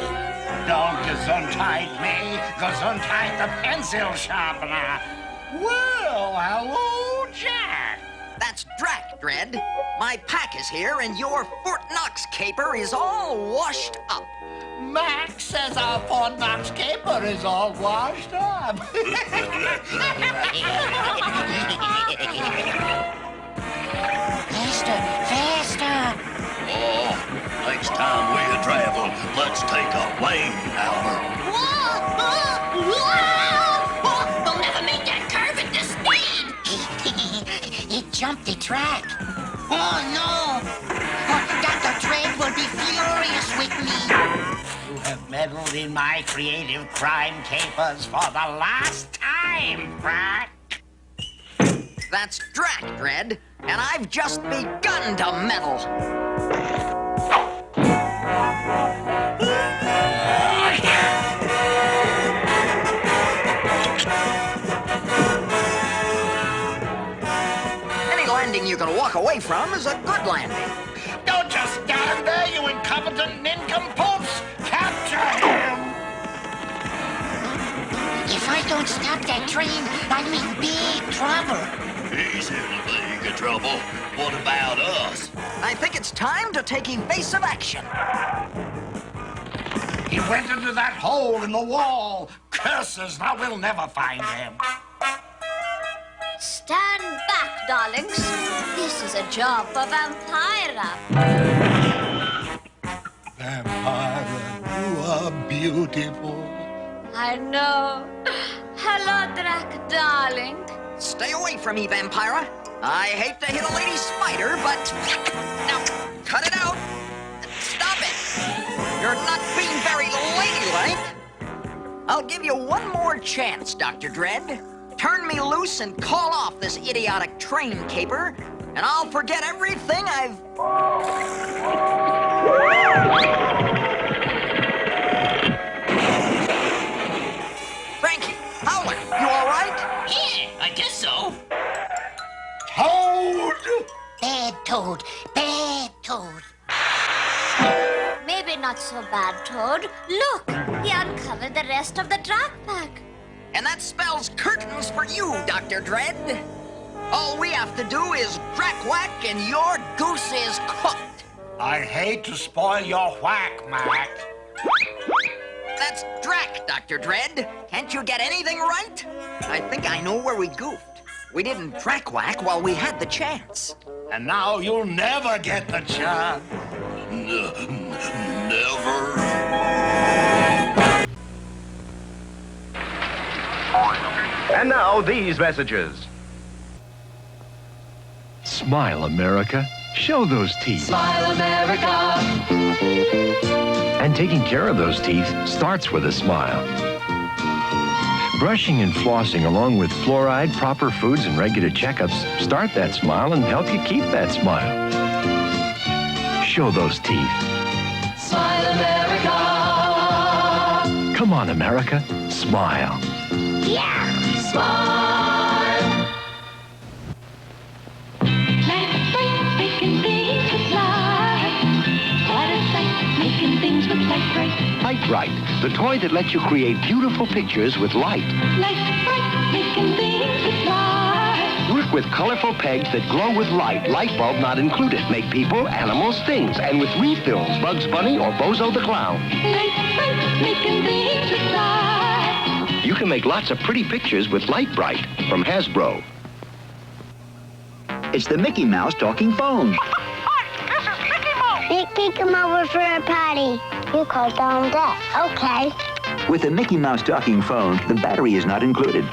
Don't gesundheit me. Gesundheit the pencil sharpener. Well, hello, Jack. That's Drak, Dread. My pack is here, and your Fort Knox caper is all washed up. Max says our Fort Knox caper is all washed up. Faster, faster. Oh, next time we travel, let's take a plane, Albert. We'll never make that curve at this speed. It jumped the track. Oh, no. Dr. Dread will be furious with me. You have meddled in my creative crime capers for the last time, Drak. That's Drak, Dread, and I've just begun to meddle. Any landing you can walk away from is a good landing. Don't just stand there, you incompetent nincompoops! Capture him! If I don't stop that train, I'm in big trouble. He's in big trouble. What about us? I think it's time to take evasive action. He went into that hole in the wall. Curses, now we'll never find him. Stand back, darlings. This is a job for Vampira. Vampira, you are beautiful. I know. Hello, Drak, darling. Stay away from me, Vampira. I hate to hit a lady spider, but... Now, cut it out. Stop it. You're not being very ladylike. I'll give you one more chance, Dr. Dread. Turn me loose and call off this idiotic train caper, and I'll forget everything I've... Frankie, Howler, you all right? Yeah, I guess so. Toad! Bad Toad. Bad Toad. Maybe not so bad, Toad. Look, he uncovered the rest of the Drak Pack. And that spells curtains for you, Dr. Dread. All we have to do is Drak whack and your goose is cooked. I hate to spoil your whack, Mac. That's Drak, Dr. Dread. Can't you get anything right? I think I know where we goofed. We didn't Drak whack while we had the chance. And now you'll never get the chance. Never. And now, these messages. Smile, America. Show those teeth. Smile, America. And taking care of those teeth starts with a smile. Brushing and flossing along with fluoride, proper foods, and regular checkups start that smile and help you keep that smile. Show those teeth. Smile, America. Come on, America. Smile. Yeah! Smile! Light bright, making things with light. What a sight, making things with light bright. Light Bright, the toy that lets you create beautiful pictures with light. Light bright, making things with light. Work with colorful pegs that glow with light, light bulb not included. Make people, animals, things. And with refills, Bugs Bunny or Bozo the Clown. Light bright, making things with light. You can make lots of pretty pictures with Light Bright from Hasbro. It's the Mickey Mouse talking phone. Mickey, come over for a party. You call down that. Okay. With the Mickey Mouse talking phone, the battery is not included.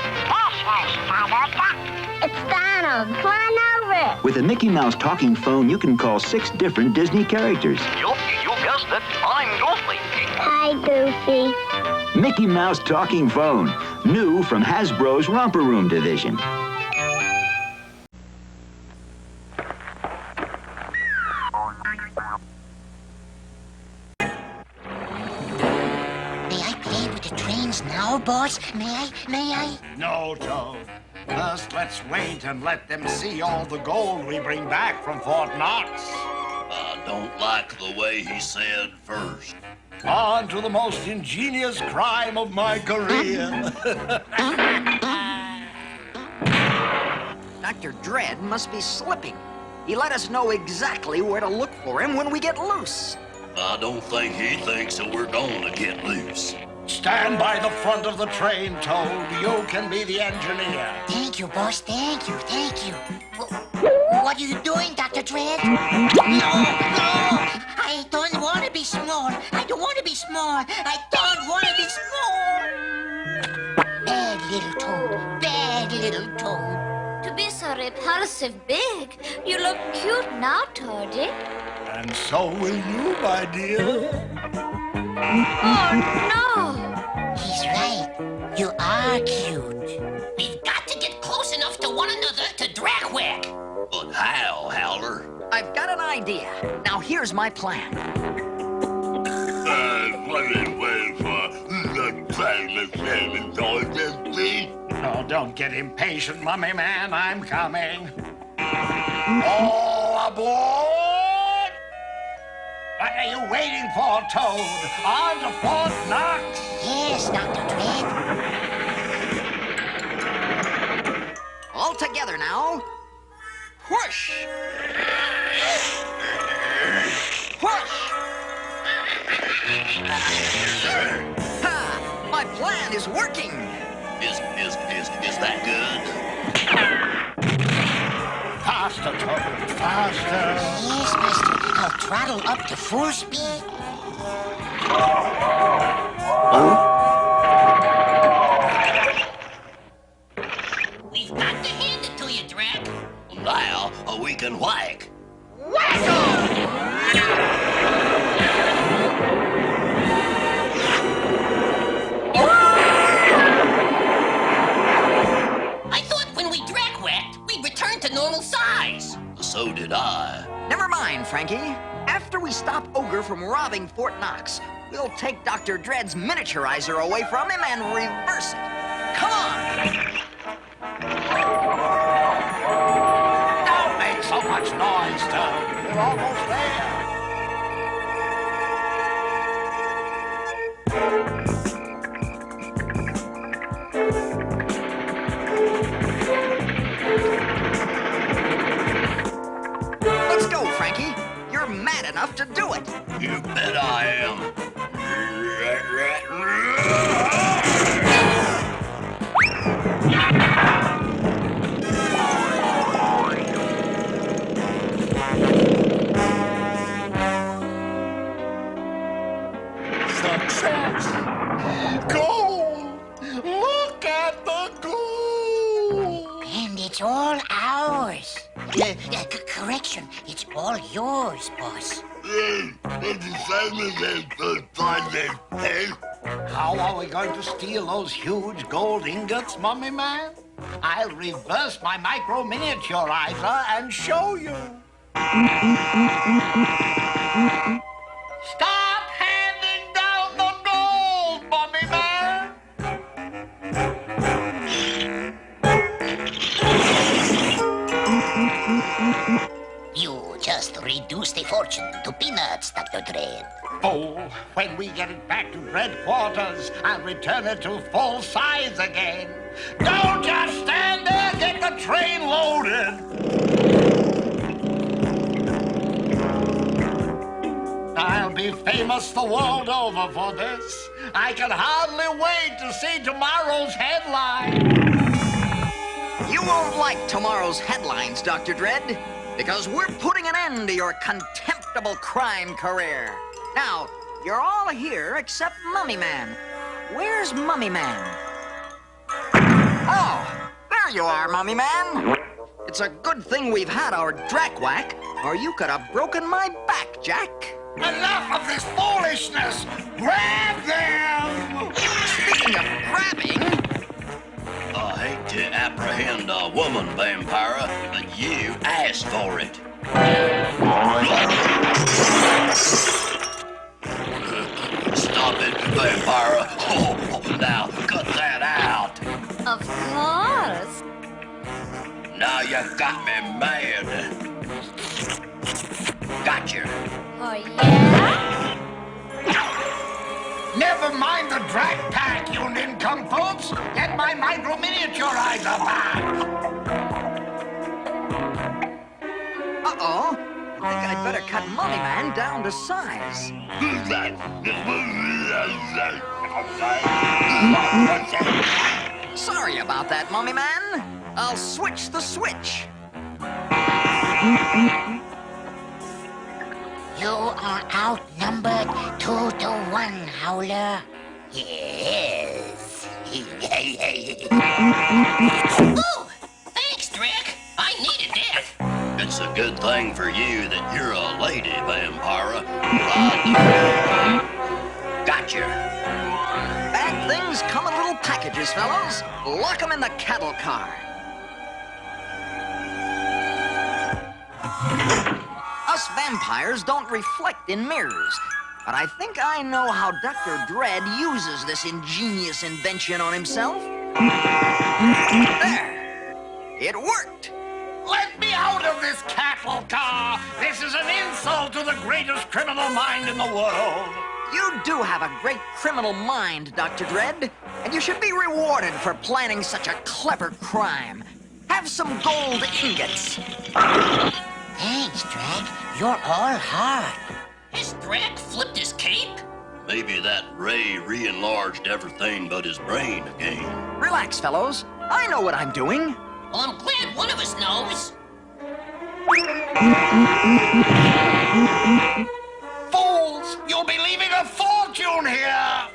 It's Donald. Come on over. With the Mickey Mouse talking phone, you can call 6 different Disney characters. You guessed it. I'm Goofy. Hi, Goofy. Mickey Mouse talking phone, new from Hasbro's Romper Room division. May I play with the trains now, boss? May I? No, Toad. First, let's wait and let them see all the gold we bring back from Fort Knox. I don't like the way he said first. On to the most ingenious crime of my career. Dr. Dread must be slipping. He let us know exactly where to look for him when we get loose. I don't think he thinks that we're gonna get loose. Stand by the front of the train, Toad. You can be the engineer. Thank you, boss. Thank you. What are you doing, Dr. Dread? No! I don't want to be small. I don't want to be small. I don't want to be small. Bad little Toad. Bad little Toad. To be so repulsive big, you look cute now, Toadie. And so will you, my dear. Oh, no! He's right. You are cute. We've got to get close enough to one another to Drak whack. But how, Howler? I've got an idea. Now here's my plan. Oh, don't get impatient, Mummy Man. I'm coming. All aboard! What are you waiting for, Toad? On to Fort Knox! Yes, Dr. Dread. All together now. Push! Push! Ha! My plan is working! Is that good? Faster, Toad, faster! Yes, Master. I'll throttle up to full speed. Oh? we can whack. I thought when we Drak whacked, we'd return to normal size. So did I. Never mind, Frankie. After we stop Ogre from robbing Fort Knox, we'll take Dr. Dread's miniaturizer away from him and reverse it. Come on! Don't make so much noise, Toad. We're almost there. Let's go, Frankie. You're mad enough to do it. You bet I am. Success! Gold! Look at the gold! And it's all ours. Correction, it's all yours, boss. How are we going to steal those huge gold ingots, Mummy Man? I'll reverse my micro-miniaturizer and show you. Stop handing down the gold, Mummy Man! You just reduced a fortune to peanuts, Dr. Dread. Fool, when we get it back to headquarters, I'll return it to full size again. Don't just stand there, get the train loaded. I'll be famous the world over for this. I can hardly wait to see tomorrow's headline. You won't like tomorrow's headlines, Dr. Dread, because we're putting an end to your contemptible crime career. Now, you're all here except Mummy Man. Where's Mummy Man? Oh, there you are, Mummy Man. It's a good thing we've had our Drak whack, or you could have broken my back, Jack. Enough of this foolishness! Grab them! Speaking of grabbing... I hate to apprehend a woman, Vampira, but you asked for it. Stop it, Vampira. Oh, now cut that out. Of course. Now you got me mad. Gotcha. Oh, yeah? Never mind the Drak Pack, you nincompoops! Get my micro-miniaturizer back! Uh-oh. I think I'd better cut Mummy Man down to size. Sorry about that, Mummy Man. I'll switch the switch. You are outnumbered 2-1, Howler. Yes. Oh, thanks, Drak. I needed that. It's a good thing for you that you're a lady, Vampira. Gotcha. Bad things come in little packages, fellows. Lock them in the cattle car. Us vampires don't reflect in mirrors, but I think I know how Dr. Dread uses this ingenious invention on himself. There! It worked! Let me out of this cattle car! This is an insult to the greatest criminal mind in the world! You do have a great criminal mind, Dr. Dread, and you should be rewarded for planning such a clever crime. Have some gold ingots. Thanks, Drak. You're all heart. Has Drak flipped his cape? Maybe that ray re-enlarged everything but his brain again. Relax, fellows. I know what I'm doing. Well, I'm glad one of us knows. Fools! You'll be leaving a fortune here!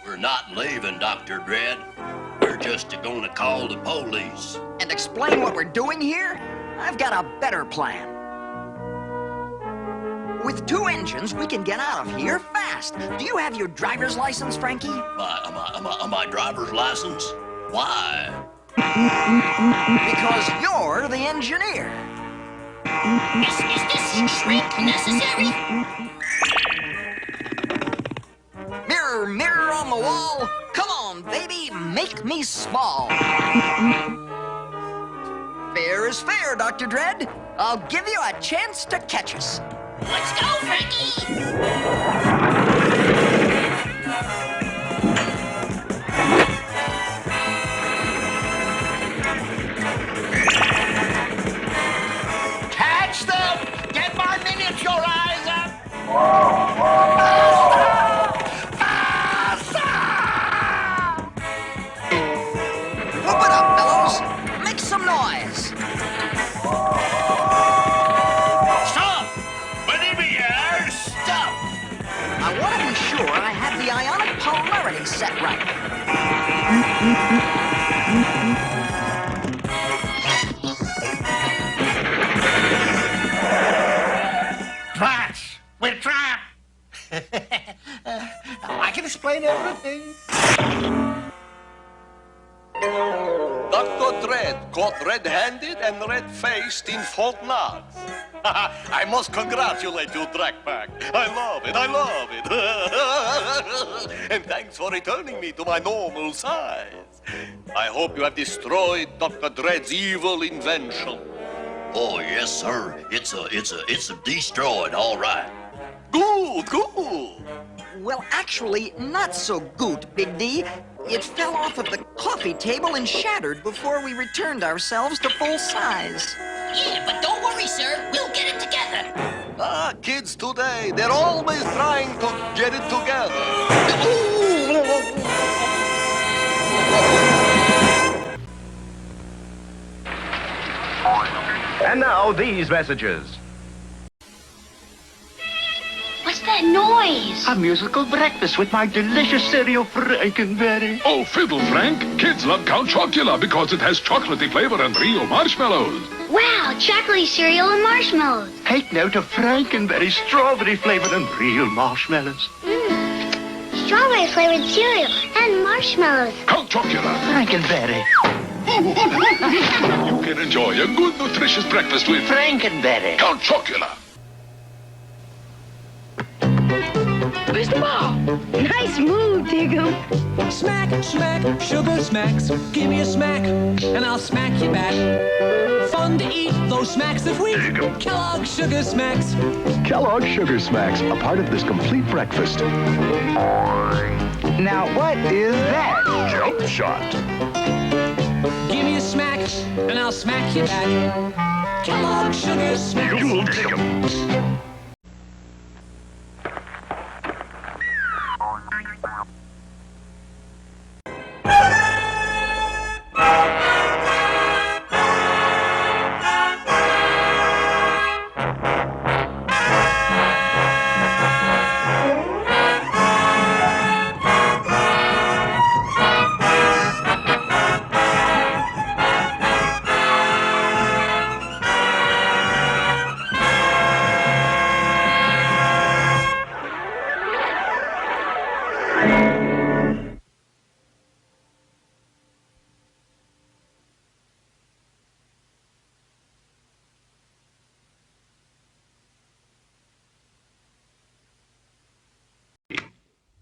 We're not leaving, Dr. Dread. We're just gonna call the police. And explain what we're doing here? I've got a better plan. With 2 engines, we can get out of here fast. Do you have your driver's license, Frankie? My driver's license? Why? Because you're the engineer. Is this shrink necessary? Mirror, mirror on the wall. Come on, baby, make me small. Fair is fair, Dr. Dredd. I'll give you a chance to catch us. Let's go, Frankie! Catch them! Get my miniaturizer! Whoop it up, fellows! Make some noise! Stop! Here, stop! I want to be sure I have the ionic polarity set right. Rats! We're trapped! I can explain everything. Dr. Dredd caught red-handed and red-faced in Fort Knox. I must congratulate you, Drak Pack. I love it, I love it. And thanks for returning me to my normal size. I hope you have destroyed Dr. Dredd's evil invention. Oh, yes, sir. It's destroyed, all right. Good, good. Well, actually, not so good, Big D. It fell off of the coffee table and shattered before we returned ourselves to full size. Yeah, but don't worry, sir. We'll get it together. Ah, kids today, they're always trying to get it together. And now, these messages. What's that noise? A musical breakfast with my delicious cereal, Frankenberry. Oh, fiddle, Frank. Kids love Count Chocula because it has chocolatey flavor and real marshmallows. Wow, chocolatey cereal and marshmallows. Take note of Frankenberry, strawberry flavor and real marshmallows. Strawberry flavored cereal and marshmallows. Count Chocula. Frankenberry. You can enjoy a good, nutritious breakfast with Frankenberry. Count Chocula. Where's the ball? Nice move, Tiggle. Smack, smack, sugar smacks. Give me a smack, and I'll smack you back. Fun to eat those smacks of wheat. Kellogg's Sugar Smacks. Kellogg's Sugar Smacks, a part of this complete breakfast. Now, what is that? Jump shot. Give me a smack, and I'll smack you back. Kellogg's Sugar Smacks. You'll dig 'em.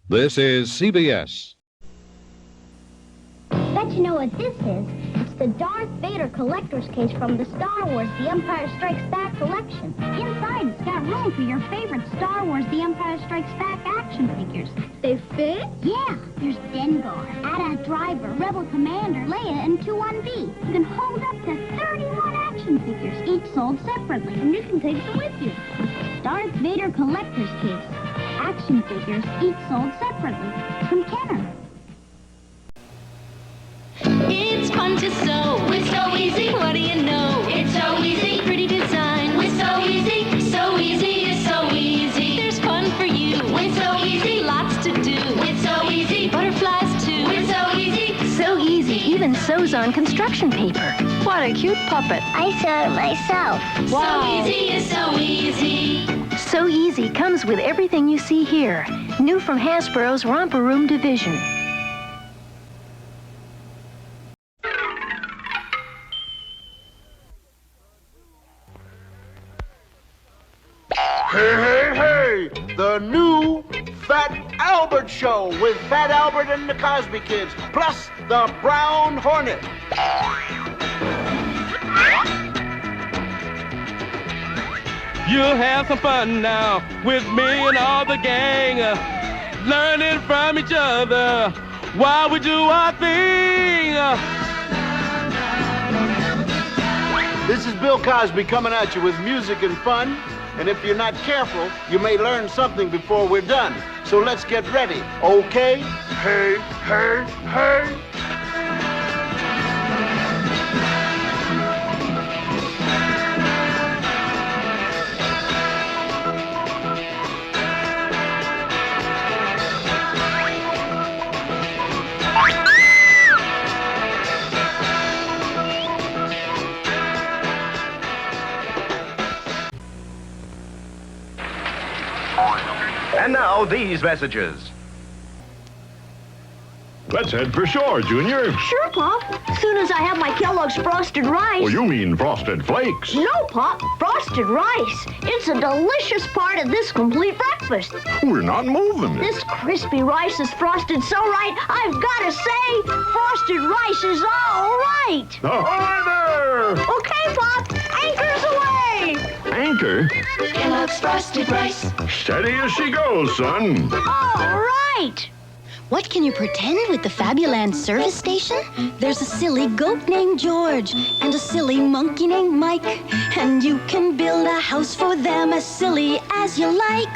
This is CBS. Bet you know what this is. It's the Darth Vader collector's case from the Star Wars The Empire Strikes Back collection. Inside, it's got room for your favorite Star Wars The Empire Strikes Back action figures. They fit? Yeah. There's Dengar, AT-AT Driver, Rebel Commander, Leia, and 2-1-B. You can hold up to 31 action figures, each sold separately, and you can take them with you. Darth Vader collector's case. Action figures, each sold separately. From Kenner. It's fun to sew. It's so easy. What do you know? It's so easy. Pretty design. It's so easy. So easy. It's so easy. There's fun for you. It's so easy. Lots to do. It's so easy. Butterflies too. It's so easy. So easy, even sews on construction paper. What a cute puppet. I saw it myself. Wow. So easy is so easy. So Easy comes with everything you see here. New from Hasbro's Romper Room division. Hey, hey, hey! The new Fat Albert Show with Fat Albert and the Cosby Kids, plus the Brown Hornet. You'll have some fun now with me and all the gang, learning from each other while we do our thing. This is Bill Cosby coming at you with music and fun. And if you're not careful, you may learn something before we're done. So let's get ready, okay? Hey, hey, hey! And now, these messages. Let's head for shore, Junior. Sure, Pop. As soon as I have my Kellogg's Frosted Rice. Oh, you mean Frosted Flakes. No, Pop. Frosted Rice. It's a delicious part of this complete breakfast. We're not moving. This crispy rice is frosted so right, I've got to say, Frosted Rice is all right. Ahoy there! Okay, Pop. Anchor's away. Anchor? Kellogg's Frosted Rice. Steady as she goes, son. All right. What can you pretend with the Fabuland service station? There's a silly goat named George and a silly monkey named Mike. And you can build a house for them as silly as you like.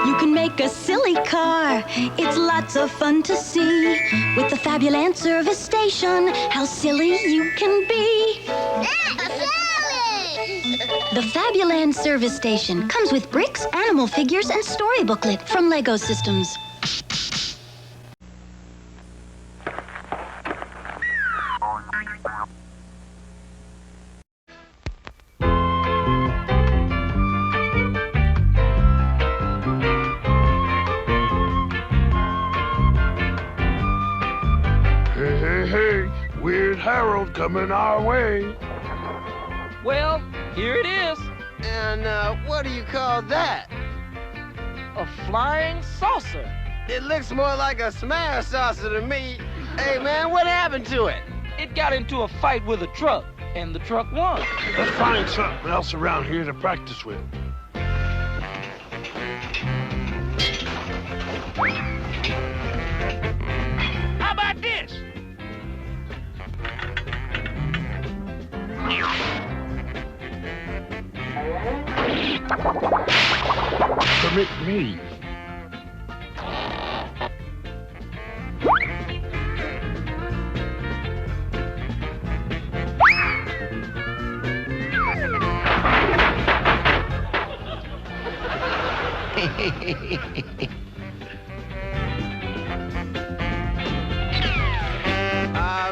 You can make a silly car. It's lots of fun to see. With the Fabuland service station, how silly you can be. The Fabuland service station comes with bricks, animal figures, and story booklet from Lego Systems. Hey, hey, hey! Weird Harold coming our way. Well, here it is. And what do you call that? A flying saucer. It looks more like a smash saucer to me. Hey, man, what happened to it? It got into a fight with a truck, and the truck won. Let's find something else around here to practice with. How about this? Permit me.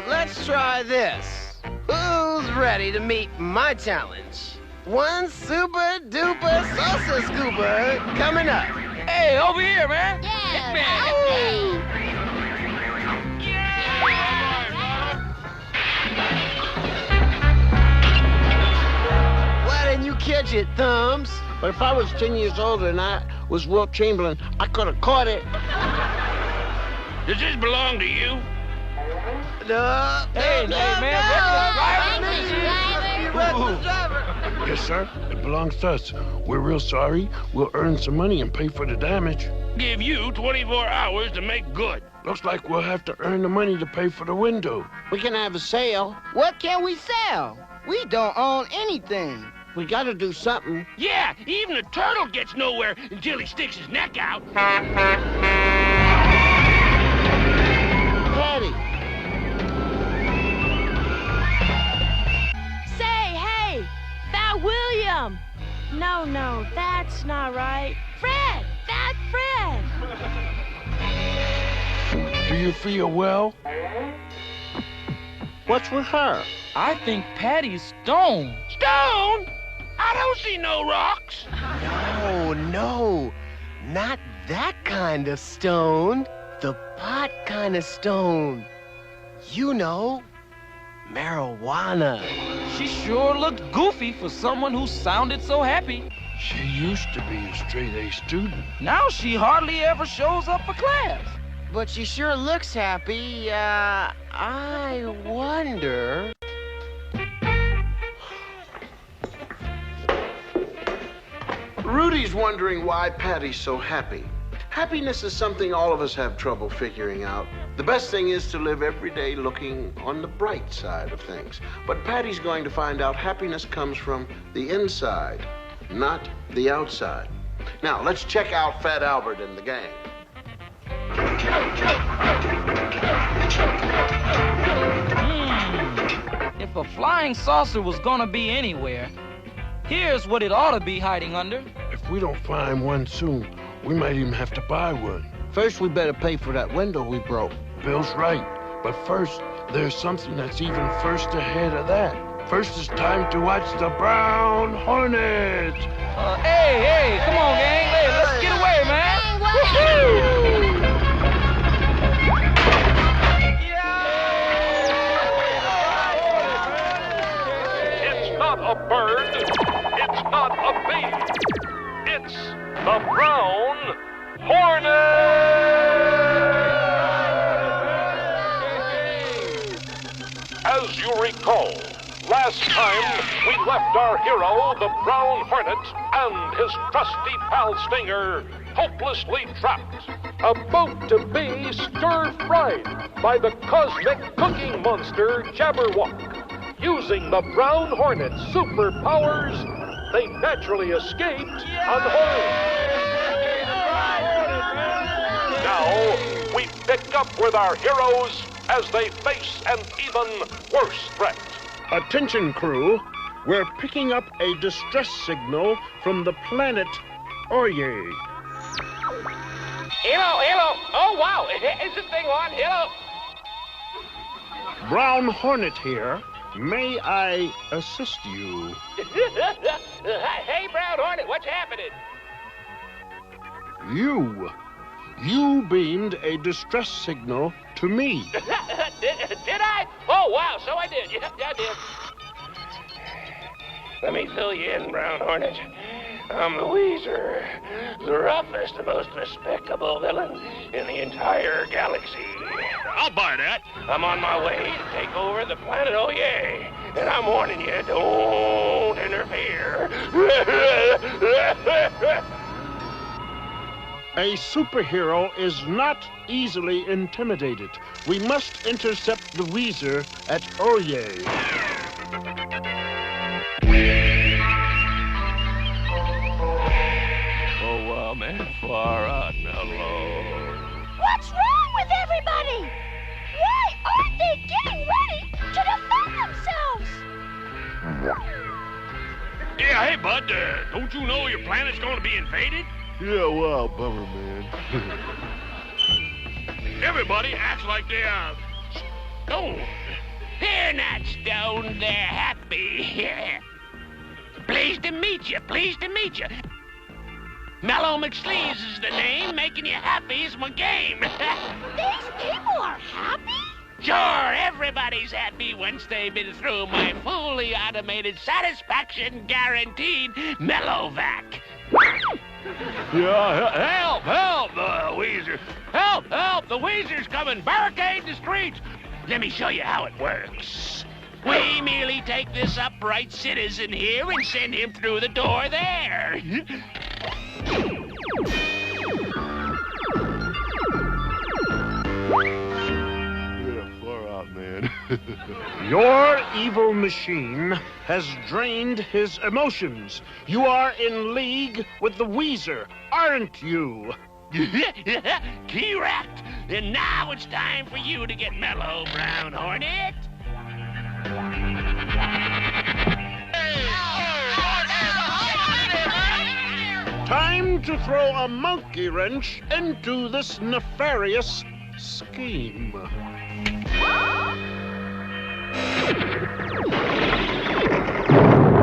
Let's try this. Who's ready to meet my challenge? One super duper salsa scooper coming up. Hey, over here, man. Yeah. Why didn't you catch it, Thumbs? But if I was 10 years older and I was Wilt Chamberlain, I could have caught it. Does this belong to you? Hey, man, Yes, sir. It belongs to us. We're real sorry. We'll earn some money and pay for the damage. Give you 24 hours to make good. Looks like we'll have to earn the money to pay for the window. We can have a sale. What can we sell? We don't own anything. We gotta do something. Yeah, even a turtle gets nowhere until he sticks his neck out. Patty. Say, hey, that William. No, that's not right. Fred, that Fred. Do you feel well? What's with her? I think Patty's stoned. Stone? I don't see no rocks. No, not that kind of stone. The pot kind of stone. You know, marijuana. She sure looked goofy for someone who sounded so happy. She used to be a straight-A student. Now she hardly ever shows up for class. But she sure looks happy. I wonder... Rudy's wondering why Patty's so happy. Happiness is something all of us have trouble figuring out. The best thing is to live every day looking on the bright side of things. But Patty's going to find out happiness comes from the inside, not the outside. Now, let's check out Fat Albert and the gang. If a flying saucer was gonna be anywhere, here's what it ought to be hiding under. If we don't find one soon, we might even have to buy one. First, we better pay for that window we broke. Bill's right. But first, there's something that's even first ahead of that. First, it's time to watch the Brown Hornet. Hey, come on, gang. Hey, let's get away, man. Woo-hoo! It's not a bird. It's not a bee. It's the Brown Hornet! As you recall, last time we left our hero, the Brown Hornet, and his trusty pal Stinger hopelessly trapped, about to be stir-fried by the cosmic cooking monster Jabberwock. Using the Brown Hornet's superpowers, they naturally escaped unharmed. Now, we pick up with our heroes as they face an even worse threat. Attention, crew. We're picking up a distress signal from the planet Oye. Hello. Oh, wow. Is this thing on? Hello. Brown Hornet here. May I assist you? Hey, Brown Hornet, what's happening? You beamed a distress signal to me. Did I? Oh, wow, so I did. Yeah, I did. Let me fill you in, Brown Hornet. I'm the Weezer, the roughest and most despicable villain in the entire galaxy. I'll buy that. I'm on my way to take over the planet Oye, and I'm warning you, don't interfere. A superhero is not easily intimidated. We must intercept the Weezer at Oye. Oh, wow, man, far out, Mellow. What's wrong with everybody? Why aren't they getting ready to defend themselves? Yeah, hey, bud, don't you know your planet's going to be invaded? Yeah, well, bummer, man. Everybody acts like they are stoned. They're not stoned, they're happy. Pleased to meet you, pleased to meet you. Mellow McSleeves is the name, making you happy is my game. These people are happy? Sure, everybody's happy once they've been through my fully automated satisfaction guaranteed Mellovac. Yeah, help, Weezer. Help, the Weezer's coming. Barricade the streets. Let me show you how it works. We merely take this upright citizen here and send him through the door there. Your evil machine has drained his emotions. You are in league with the Weezer, aren't you? Correct. And now it's time for you to get mellow, Brown Hornet. Time to throw a monkey wrench into this nefarious scheme.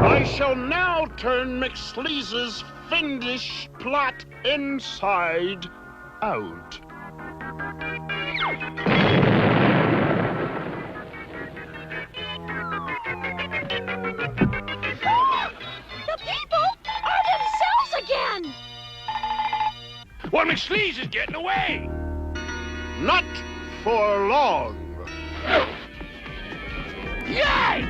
I shall now turn McSleaze's fiendish plot inside out. The people are themselves again! Well, McSleaze is getting away! Not for long. Yay!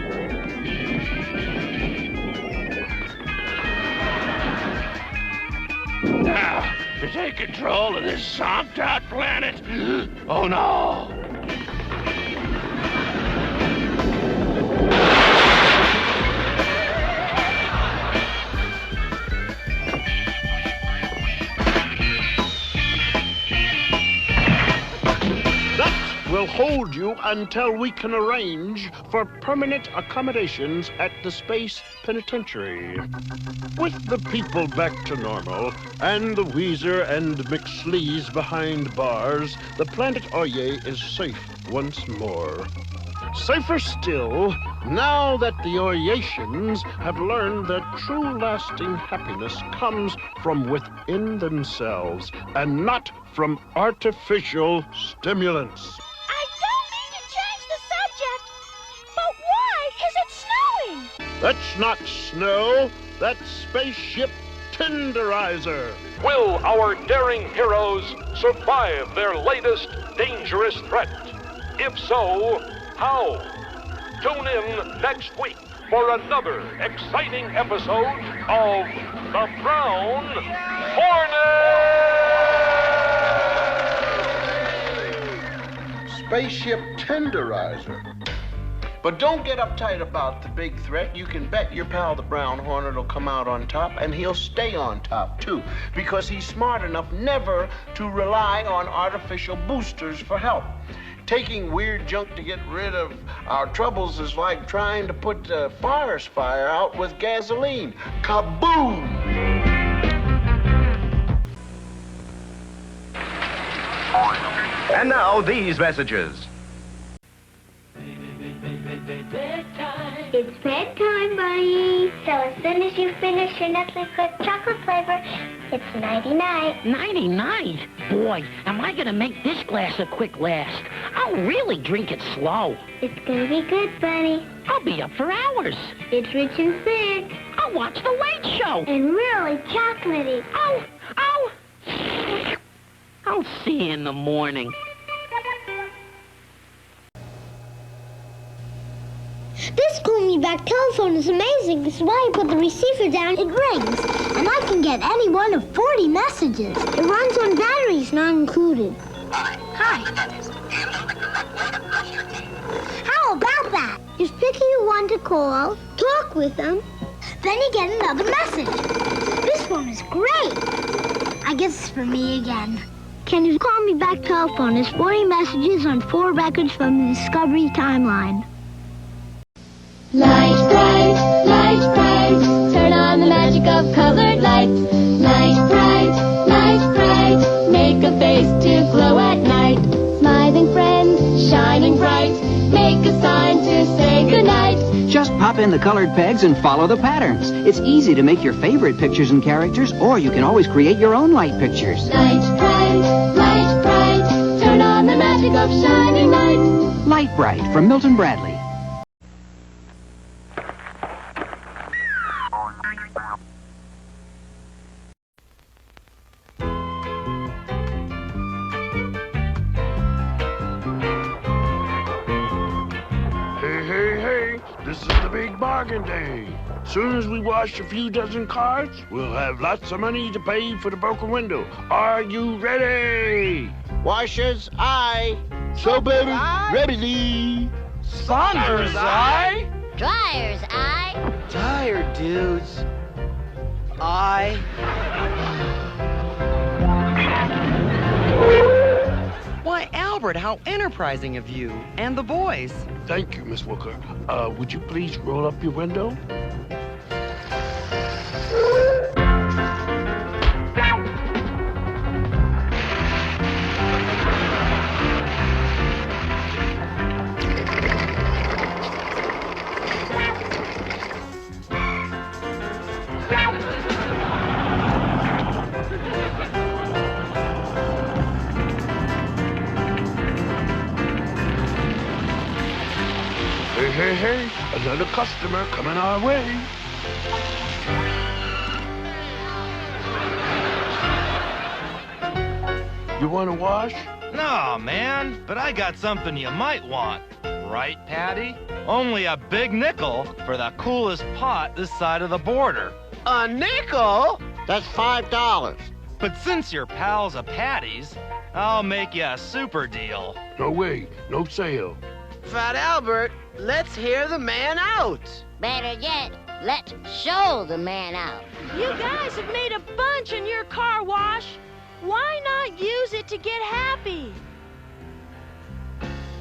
Now, to take control of this zonked-out planet. Oh, no! Will hold you until we can arrange for permanent accommodations at the Space Penitentiary. With the people back to normal, and the Weezer and McSleaze behind bars, the planet Oye is safe once more. Safer still, now that the Oyatians have learned that true lasting happiness comes from within themselves and not from artificial stimulants. That's not snow, that's spaceship tenderizer. Will our daring heroes survive their latest dangerous threat? If so, how? Tune in next week for another exciting episode of The Brown Hornet! Spaceship tenderizer. But don't get uptight about the big threat. You can bet your pal the Brown Hornet will come out on top, and he'll stay on top, too, because he's smart enough never to rely on artificial boosters for help. Taking weird junk to get rid of our troubles is like trying to put a forest fire out with gasoline. Kaboom! And now, these messages. It's bedtime, Bunny. So as soon as you finish your Nestle Quick chocolate flavor, it's nighty-night. Nighty-night? Boy, am I gonna make this glass a quick last. I'll really drink it slow. It's gonna be good, Bunny. I'll be up for hours. It's rich and thick. I'll watch the Late Show. And really chocolatey. Oh! I'll see you in the morning. This call-me-back telephone is amazing. This is why I put the receiver down. It rings, and I can get any one of 40 messages. It runs on batteries not included. Hi. How about that? Just pick who you want to call, talk with them, then you get another message. This one is great. I guess it's for me again. Kenny's call-me-back telephone is 40 messages on 4 records from the Discovery timeline. Light bright, turn on the magic of colored lights. Light bright, make a face to glow at night. Smiling friends, shining bright, make a sign to say goodnight. Just pop in the colored pegs and follow the patterns. It's easy to make your favorite pictures and characters, or you can always create your own light pictures. Light bright, turn on the magic of shining lights. Light Bright from Milton Bradley. Hey, this is the big bargain day. Soon as we wash a few dozen cars, we'll have lots of money to pay for the broken window. Are you ready? Washers, aye. So baby, ready. Saunders, aye. Dryers, aye. Tired dudes. Aye. Why, Albert, how enterprising of you and the boys. Thank you, Miss Walker. Would you please roll up your window? Hey, hey, hey, another customer coming our way. You want to wash? No, man, but I got something you might want. Right, Patty? Only a big nickel for the coolest pot this side of the border. A nickel? That's $5. But since you're pals of Patty's, I'll make you a super deal. No way, no sale. Fat Albert, let's hear the man out. Better yet, let's show the man out. You guys have made a bunch in your car wash. Why not use it to get happy?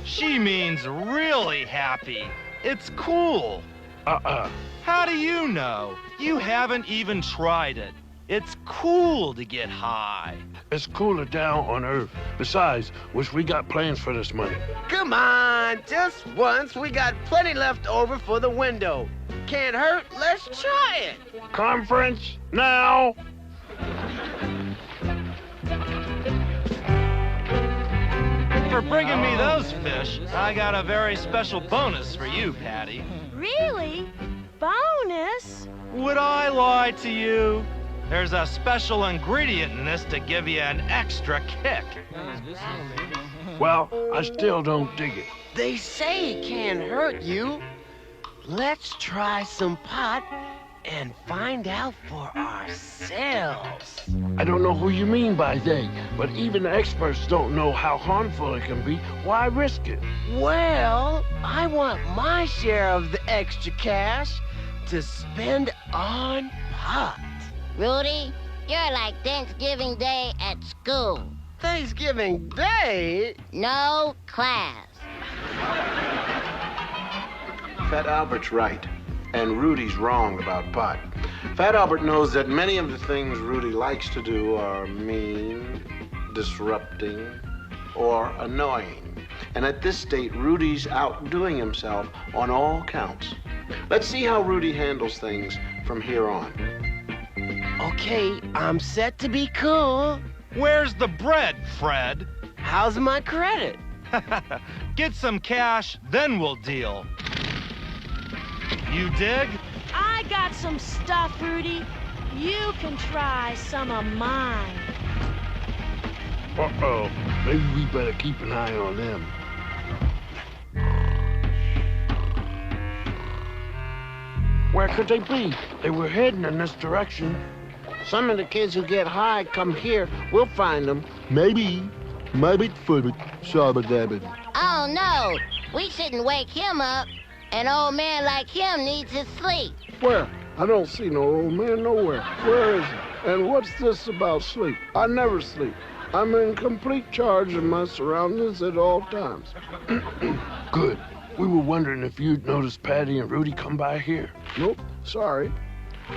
She means really happy. It's cool. How do you know? You haven't even tried it. It's cool to get high. It's cooler down on Earth. Besides, which we got plans for this money. Come on, just once. We got plenty left over for the window. Can't hurt, let's try it. Conference now. For bringing me those fish, I got a very special bonus for you, Patty. Really? Bonus? Would I lie to you? There's a special ingredient in this to give you an extra kick. Well, I still don't dig it. They say it can't hurt you. Let's try some pot and find out for ourselves. I don't know who you mean by they, but even the experts don't know how harmful it can be. Why risk it? Well, I want my share of the extra cash to spend on pot. Rudy, you're like Thanksgiving Day at school. Thanksgiving Day? No class. Fat Albert's right, and Rudy's wrong about pot. Fat Albert knows that many of the things Rudy likes to do are mean, disrupting, or annoying. And at this state, Rudy's outdoing himself on all counts. Let's see how Rudy handles things from here on. Okay, I'm set to be cool. Where's the bread, Fred? How's my credit? Get some cash, then we'll deal. You dig? I got some stuff, Rudy. You can try some of mine. Uh-oh, maybe we better keep an eye on them. Where could they be? They were heading in this direction. Some of the kids who get high come here. We'll find them. Maybe for it, Shabba-dabba. Oh, no. We shouldn't wake him up. An old man like him needs his sleep. Where? I don't see no old man nowhere. Where is he? And what's this about sleep? I never sleep. I'm in complete charge of my surroundings at all times. Good. We were wondering if you'd noticed Patty and Rudy come by here. Nope, sorry.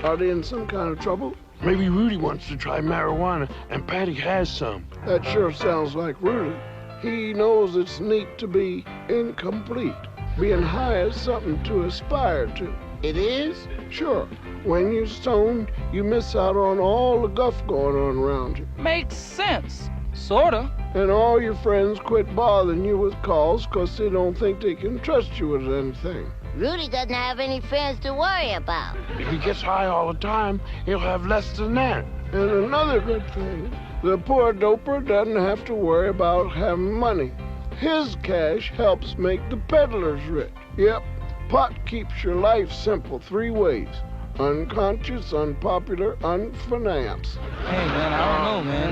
Are they in some kind of trouble? Maybe Rudy wants to try marijuana, and Patty has some. That sure sounds like Rudy. He knows it's neat to be incomplete. Being high is something to aspire to. It is? Sure. When you're stoned, you miss out on all the guff going on around you. Makes sense. Sorta. And all your friends quit bothering you with calls because they don't think they can trust you with anything. Rudy doesn't have any friends to worry about. If he gets high all the time, he'll have less than that. And another good thing, the poor doper doesn't have to worry about having money. His cash helps make the peddlers rich. Yep, pot keeps your life simple 3 ways. Unconscious, unpopular, unfinanced. Hey, man, I don't know, man.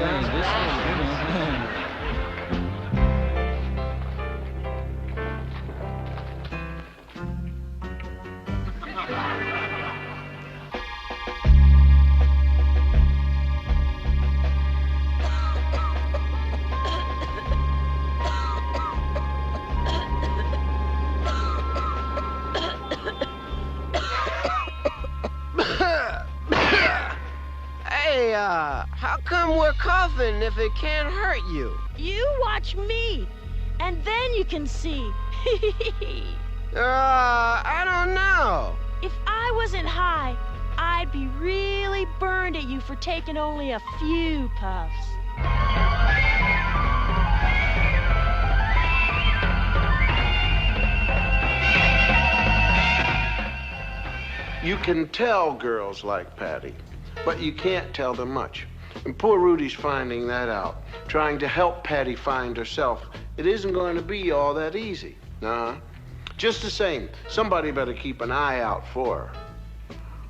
Hey, how come we're coughing if it can't hurt you? You watch me, and then you can see. I don't know. If I wasn't high, I'd be real really burned at you for taking only a few puffs. You can tell girls like Patty, but you can't tell them much. And poor Rudy's finding that out, trying to help Patty find herself. It isn't going to be all that easy. Nah. Just the same, somebody better keep an eye out for her.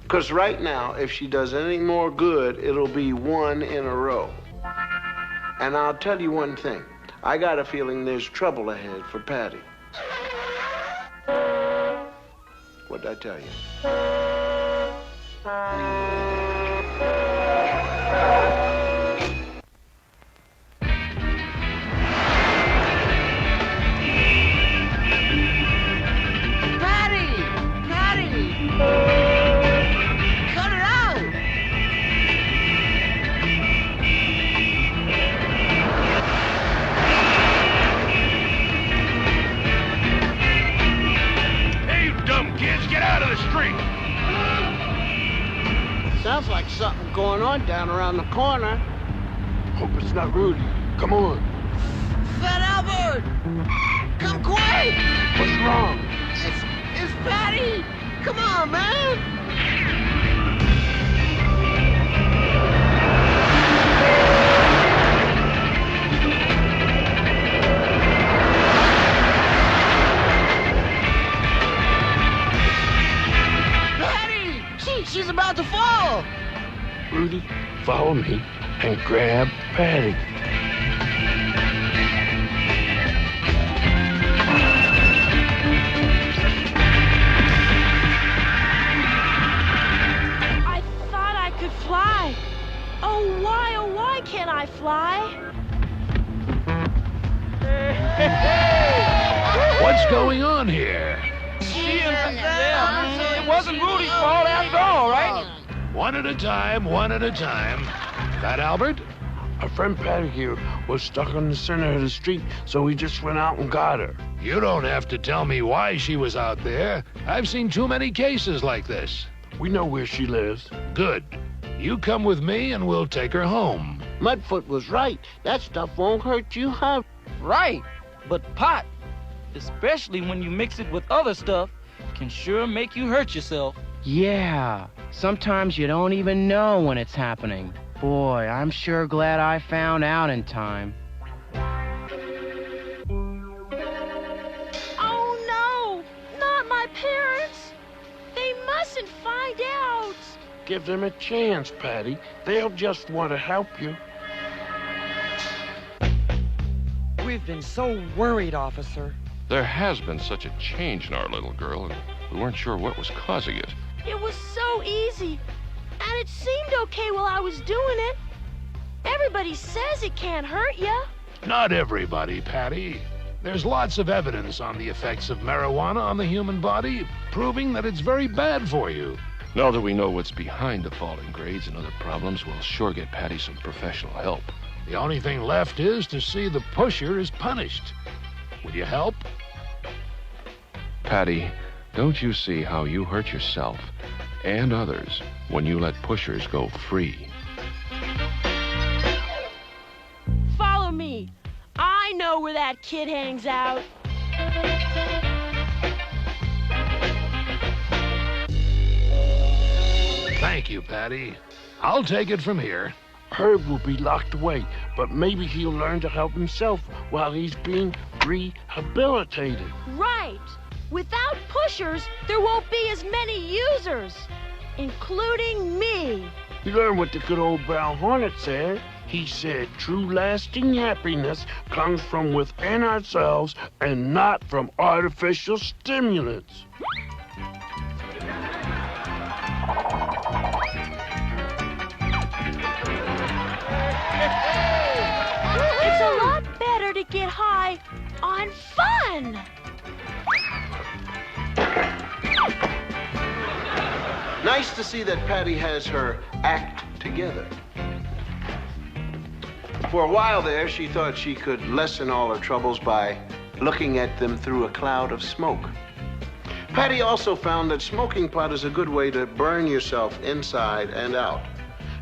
Because right now, if she does any more good, it'll be one in a row. And I'll tell you one thing. I got a feeling there's trouble ahead for Patty. What'd I tell you? Cut it out! Hey, you dumb kids, get out of the street! Sounds like something going on down around the corner. Hope it's not Rudy. Come on. Fat Albert! Come quick! What's wrong? It's Patty! Come on, man! Patty! She's about to fall! Rudy, follow me and grab Patty. Fly. Oh, why can't I fly? What's going on here? It wasn't Rudy's fault after all, right? One at a time, one at a time. Fat Albert? Our friend Patty here was stuck in the center of the street, so we just went out and got her. You don't have to tell me why she was out there. I've seen too many cases like this. We know where she lives. Good. You come with me and we'll take her home. Mudfoot was right. That stuff won't hurt you, huh? Right. But pot, especially when you mix it with other stuff, can sure make you hurt yourself. Yeah. Sometimes you don't even know when it's happening. Boy, I'm sure glad I found out in time. Oh, no! Not my parents! They mustn't find out! Give them a chance, Patty. They'll just want to help you. We've been so worried, officer. There has been such a change in our little girl, and we weren't sure what was causing it. It was so easy, and it seemed okay while I was doing it. Everybody says it can't hurt ya. Not everybody, Patty. There's lots of evidence on the effects of marijuana on the human body, proving that it's very bad for you. Now that we know what's behind the falling grades and other problems, we'll sure get Patty some professional help. The only thing left is to see the pusher is punished. Will you help? Patty, don't you see how you hurt yourself and others when you let pushers go free? Follow me. I know where that kid hangs out. Thank you, Patty. I'll take it from here. Herb will be locked away, but maybe he'll learn to help himself while he's being rehabilitated. Right. Without pushers, there won't be as many users, including me. You learn what the good old brown hornet said. He said true lasting happiness comes from within ourselves and not from artificial stimulants. It's a lot better to get high on fun. Nice to see that Patty has her act together. For a while there, she thought she could lessen all her troubles by looking at them through a cloud of smoke. Patty also found that smoking pot is a good way to burn yourself inside and out.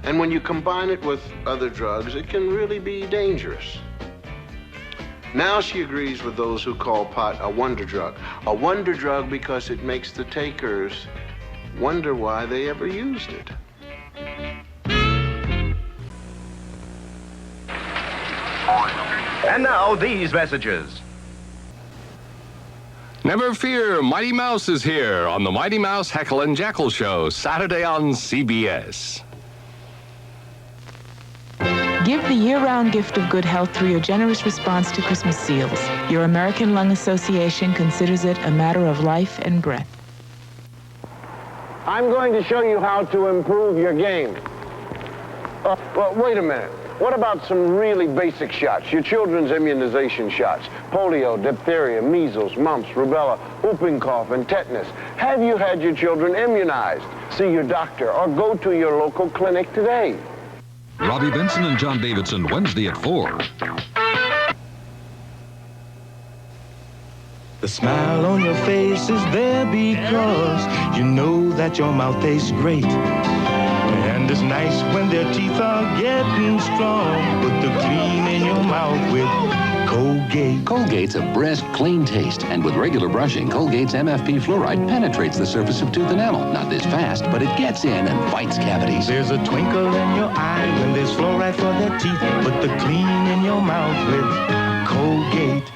And when you combine it with other drugs, it can really be dangerous. Now she agrees with those who call pot a wonder drug. A wonder drug because it makes the takers wonder why they ever used it. And now these messages. Never fear, Mighty Mouse is here on the Mighty Mouse, Heckle, and Jeckle Show, Saturday on CBS. Give the year-round gift of good health through your generous response to Christmas seals. Your American Lung Association considers it a matter of life and breath. I'm going to show you how to improve your game. Well, wait a minute. What about some really basic shots? Your children's immunization shots. Polio, diphtheria, measles, mumps, rubella, whooping cough, and tetanus. Have you had your children immunized? See your doctor or go to your local clinic today. Robbie Benson and John Davidson, Wednesday at 4. The smile on your face is there because you know that your mouth tastes great. And it's nice when their teeth are getting strong. Put the clean in your mouth with Colgate. Colgate's a brisk, clean taste. And with regular brushing, Colgate's MFP fluoride penetrates the surface of tooth enamel. Not this fast, but it gets in and fights cavities. There's a twinkle in your eye when there's fluoride for their teeth. Put the clean in your mouth with Colgate.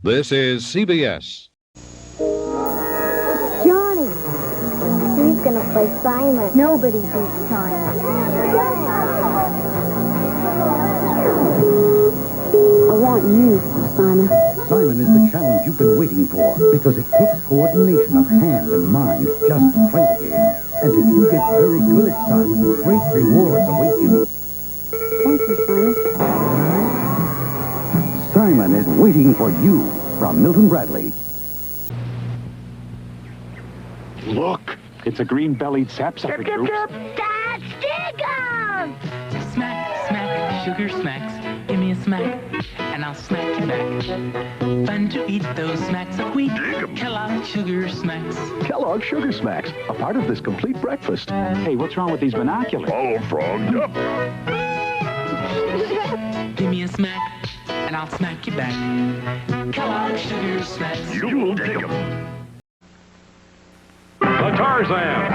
This is CBS. Johnny! He's gonna play Simon. Nobody beats Simon. I want you, Simon. Simon is the challenge you've been waiting for because it takes coordination of hand and mind just to play the game. And if you get very good at Simon, great rewards await you. Thank you, Simon. Simon is waiting for you from Milton Bradley. Look, it's a green-bellied sapsucker group. That's Digger! Smack, smack, sugar smacks. Give me a smack, and I'll smack you back. Fun to eat those smacks of wheat. Kellogg's Sugar Smacks. Kellogg's Sugar Smacks, a part of this complete breakfast. Hey, what's wrong with these binoculars? All frogged up. Give me a smack, and I'll smack you back. Kellogg's Sugar Smacks. You'll dig 'em. The Tarzan,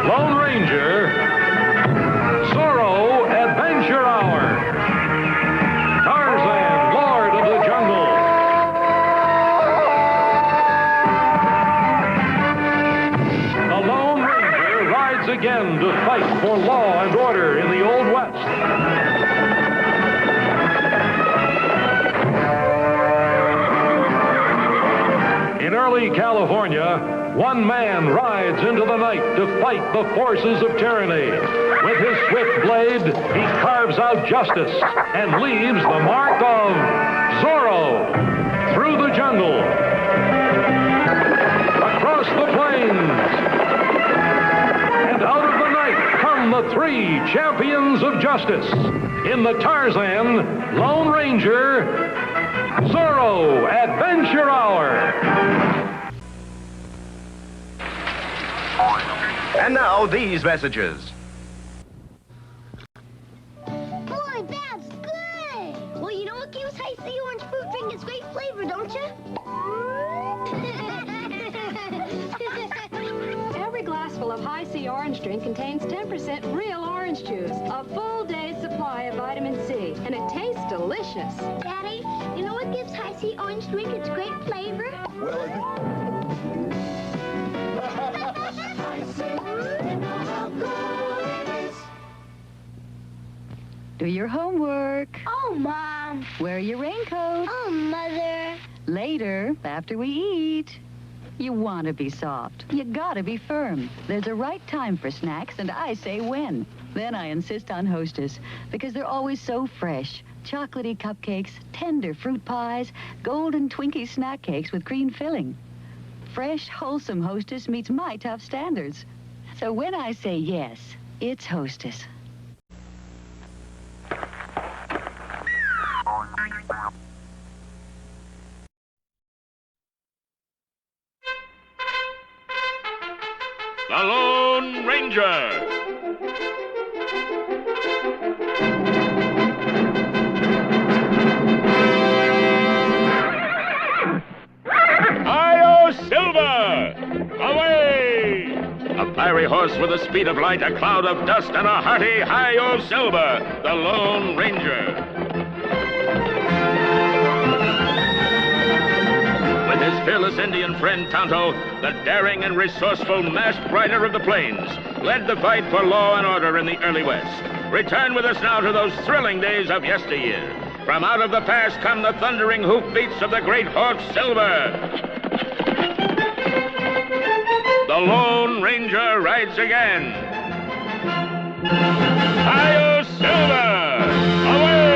Lone Ranger, Zorro Adventure Hour. Tarzan, Lord of the Jungle. The Lone Ranger rides again to fight for law and order in the Old West. In early California, one man rides into the night to fight the forces of tyranny. With his swift blade, he carves out justice and leaves the mark of Zorro through the jungle, across the plains, and out of the night come the three champions of justice in the Tarzan, Lone Ranger, Zorro Adventure Hour. And now these messages. Boy, that's good! Well, you know what gives Hi-C orange fruit drink its great flavor, don't you? Every glassful of Hi-C orange drink contains 10% real orange juice, a full day's supply of vitamin C, and it tastes delicious. Daddy, you know what gives Hi-C orange drink its great flavor? Do your homework. Oh, Mom. Wear your raincoat. Oh, Mother. Later, after we eat. You want to be soft. You gotta be firm. There's a right time for snacks, and I say when. Then I insist on Hostess, because they're always so fresh. Chocolatey cupcakes, tender fruit pies, golden Twinkie snack cakes with cream filling. Fresh, wholesome Hostess meets my tough standards. So when I say yes, it's Hostess. The Lone Ranger. Silver! Away! A fiery horse with the speed of light, a cloud of dust, and a hearty Hi-Yo Silver, the Lone Ranger. With his fearless Indian friend Tonto, the daring and resourceful masked rider of the plains, led the fight for law and order in the early West. Return with us now to those thrilling days of yesteryear. From out of the past come the thundering hoofbeats of the great horse Silver. The Lone Ranger rides again. Hi-Yo Silver! Away!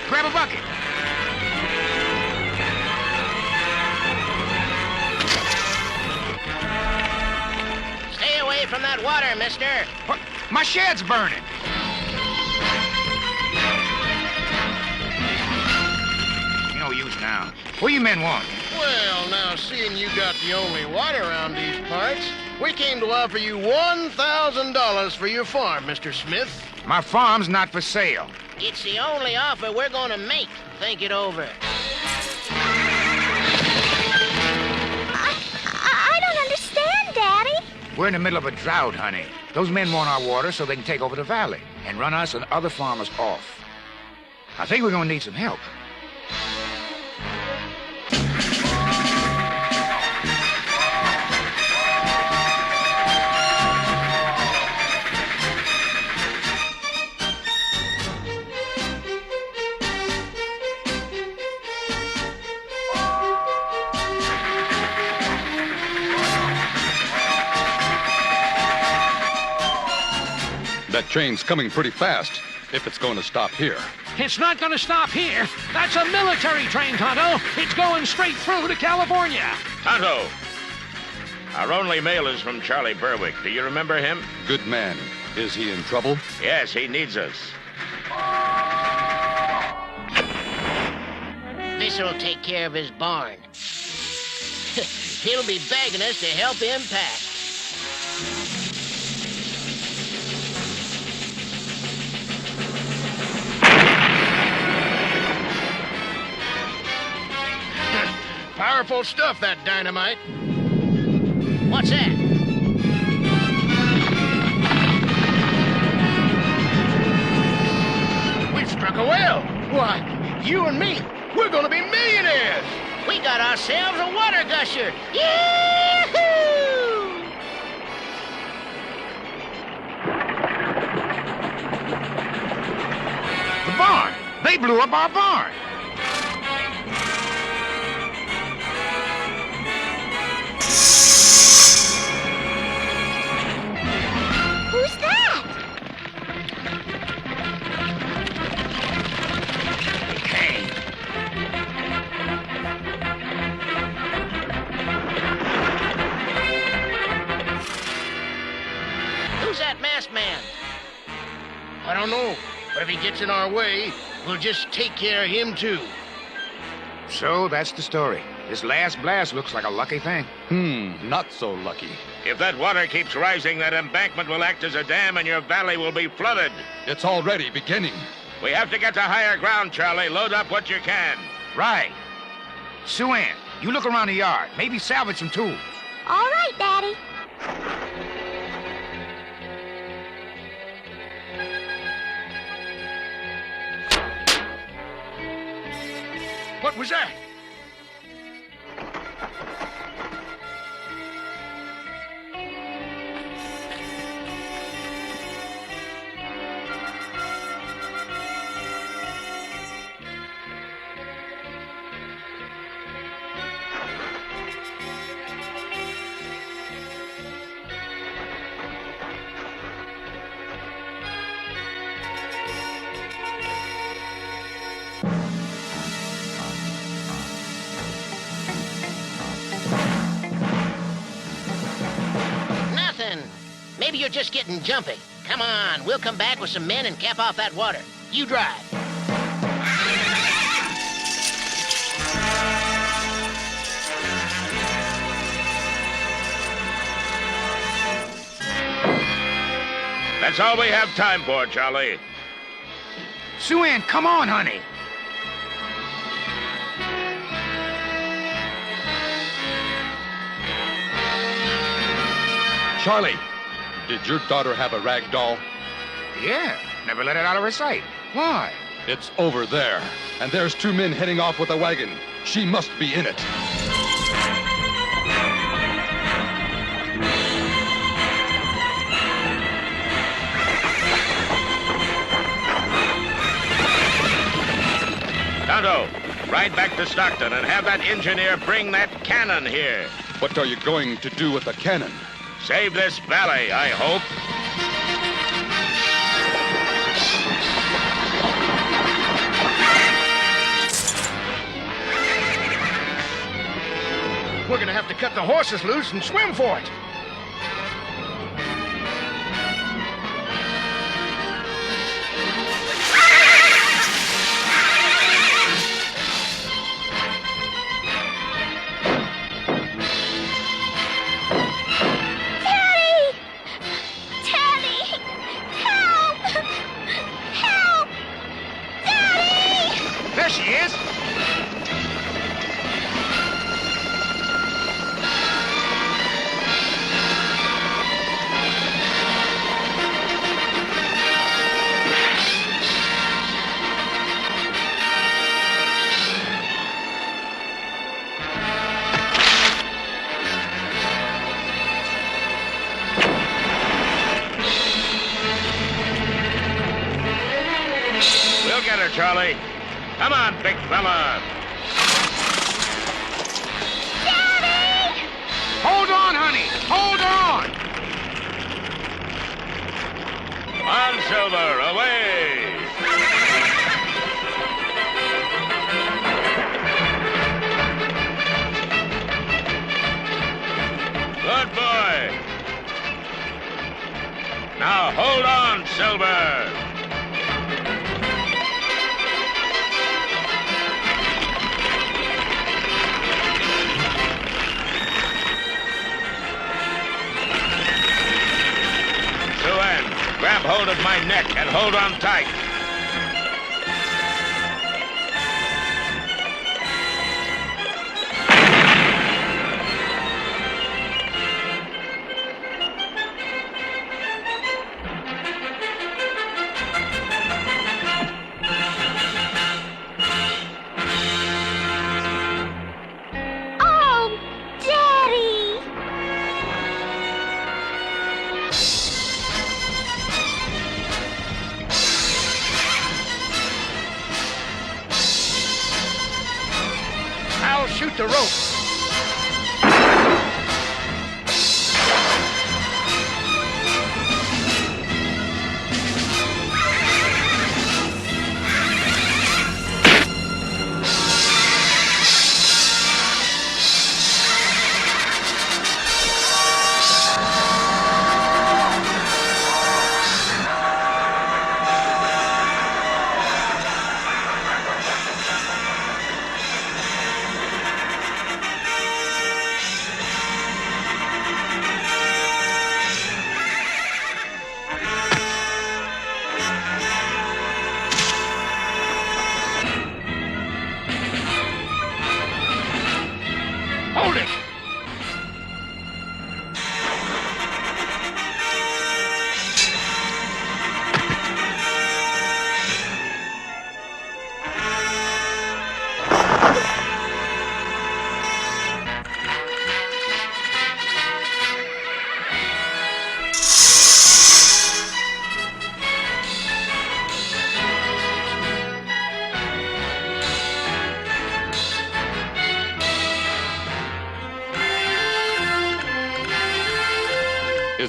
Grab a bucket. Stay away from that water, mister. What? My shed's burning. No use now. What do you men want? Well, now, seeing you got the only water around these parts, we came to offer you $1,000 for your farm, Mr. Smith. My farm's not for sale. It's the only offer we're going to make. Think it over. I don't understand, Daddy. We're in the middle of a drought, honey. Those men want our water so they can take over the valley and run us and other farmers off. I think we're going to need some help. That train's coming pretty fast, if it's going to stop here. It's not going to stop here. That's a military train, Tonto. It's going straight through to California. Tonto, our only mail is from Charlie Berwick. Do you remember him? Good man. Is he in trouble? Yes, he needs us. This'll take care of his barn. He'll be begging us to help him pack. Powerful stuff, that dynamite. What's that? We've struck a whale. Why, you and me, we're going to be millionaires. We got ourselves a water gusher. Yee-hoo! The barn! They blew up our barn! Who's that? Hey. Who's that masked man? I don't know, but if he gets in our way, We'll just take care of him, too. So that's the story. This last blast looks like a lucky thing. Not so lucky. If that water keeps rising, that embankment will act as a dam and your valley will be flooded. It's already beginning. We have to get to higher ground, Charlie. Load up what you can. Right. Sue Ann, you look around the yard. Maybe salvage some tools. All right, Daddy. What was that? Maybe you're just getting jumpy. Come on, we'll come back with some men and cap off that water. You drive. That's all we have time for, Charlie. Sue Ann, come on, honey. Charlie, did your daughter have a rag doll? Yeah, never let it out of her sight. Why? It's over there, and there's 2 men heading off with a wagon. She must be in it. Tonto, ride back to Stockton and have that engineer bring that cannon here. What are you going to do with the cannon? Save this valley, I hope. We're gonna have to cut the horses loose and swim for it. There she is! We'll get her, Charlie. Come on, big fella. Daddy! Hold on, honey! Hold on! On, Silver, away! Good boy. Now hold on, Silver. Grab hold of my neck and hold on tight. Oh, Daddy! I'll shoot the rope.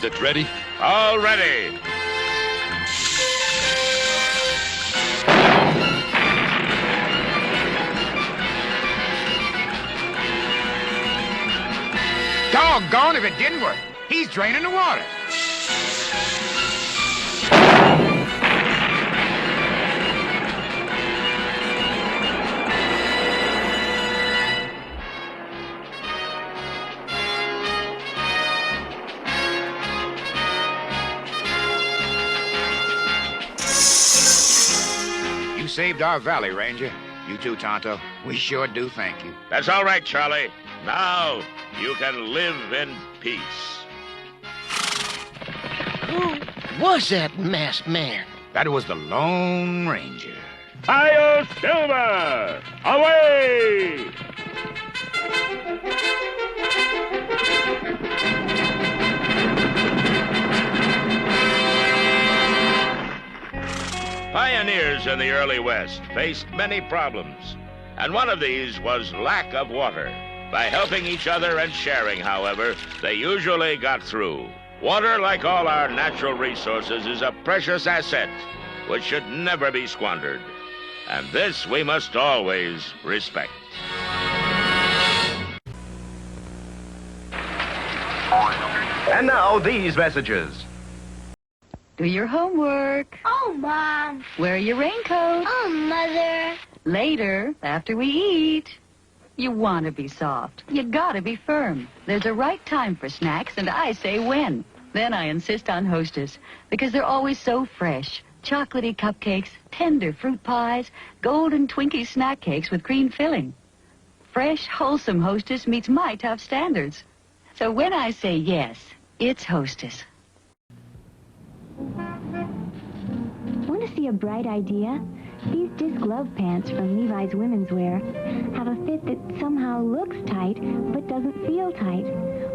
it ready? All ready. Doggone if it didn't work. He's draining the water. You saved our valley, Ranger. You too, Tonto. We sure do thank you. That's all right, Charlie. Now you can live in peace. Who was that masked man? That was the Lone Ranger. Hi-yo, Silver! Away! Pioneers in the early West faced many problems, and one of these was lack of water. By helping each other and sharing, however, they usually got through. Water, like all our natural resources, is a precious asset which should never be squandered. And this we must always respect. And now, these messages. Do your homework. Oh, Mom. Wear your raincoat. Oh, Mother. Later, after we eat. You want to be soft. You gotta be firm. There's a right time for snacks, and I say when. Then I insist on Hostess, because they're always so fresh. Chocolatey cupcakes, tender fruit pies, golden Twinkie snack cakes with cream filling. Fresh, wholesome Hostess meets my tough standards. So when I say yes, it's Hostess. Want to see a bright idea? These disc glove pants from Levi's Women's Wear have a fit that somehow looks tight but doesn't feel tight.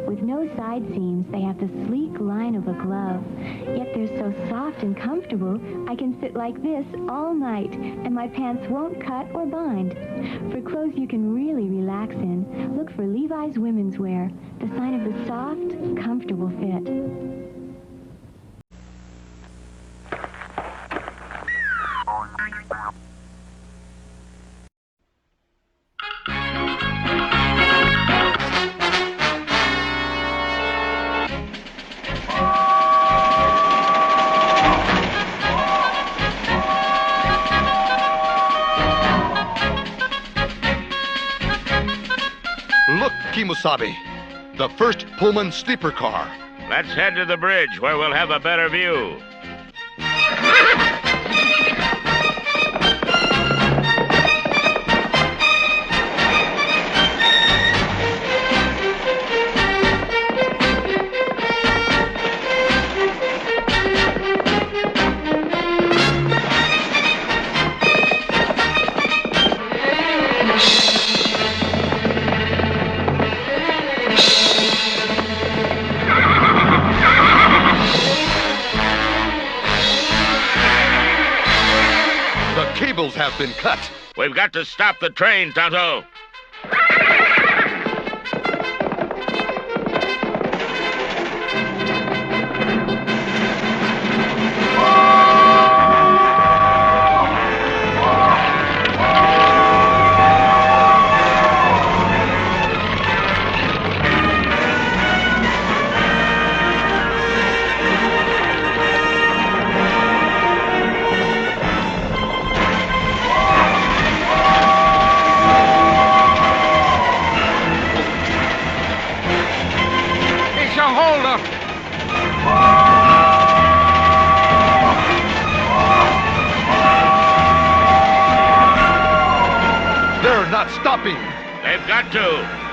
With no side seams, they have the sleek line of a glove. Yet they're so soft and comfortable, I can sit like this all night, and my pants won't cut or bind. For clothes you can really relax in, look for Levi's Women's Wear, the sign of the soft, comfortable fit. Look, Kimosabe, the first Pullman sleeper car. Let's head to the bridge where we'll have a better view. Cables have been cut. We've got to stop the train, Tonto. They're not stopping. They've got to.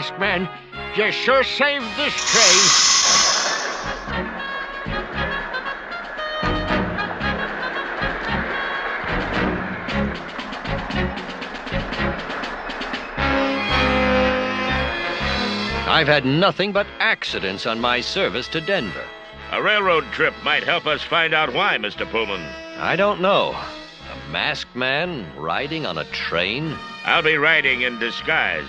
Masked Man. You sure saved this train. I've had nothing but accidents on my service to Denver. A railroad trip might help us find out why, Mr. Pullman. I don't know. A masked man riding on a train? I'll be riding in disguise.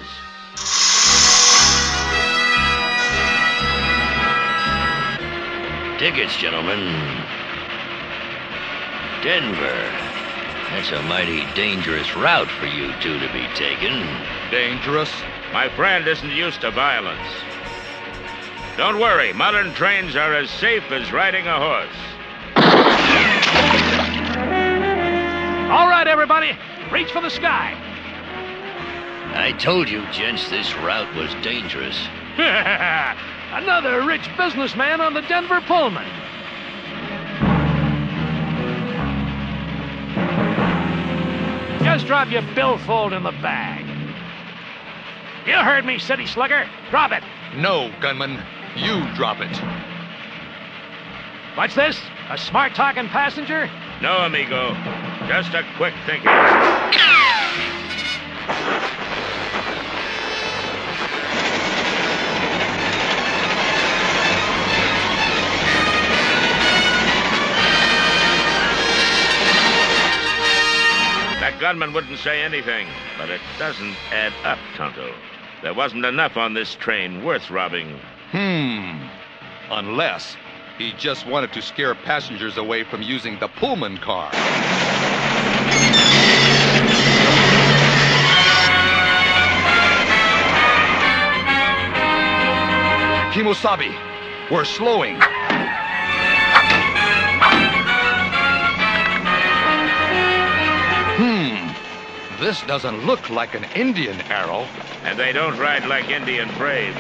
Tickets, gentlemen. Denver. That's a mighty dangerous route for you two to be taking. Dangerous? My friend isn't used to violence. Don't worry, modern trains are as safe as riding a horse. All right, everybody, reach for the sky. I told you, gents, this route was dangerous. Another rich businessman on the Denver Pullman. Just drop your billfold in the bag. You heard me, city slugger. Drop it. No, gunman. You drop it. What's this? A smart-talking passenger? No, amigo. Just a quick thinker. That gunman wouldn't say anything, but it doesn't add up, Tonto. There wasn't enough on this train worth robbing. Unless he just wanted to scare passengers away from using the Pullman car. Kimosabe, we're slowing. This doesn't look like an Indian arrow. And they don't ride like Indian braves.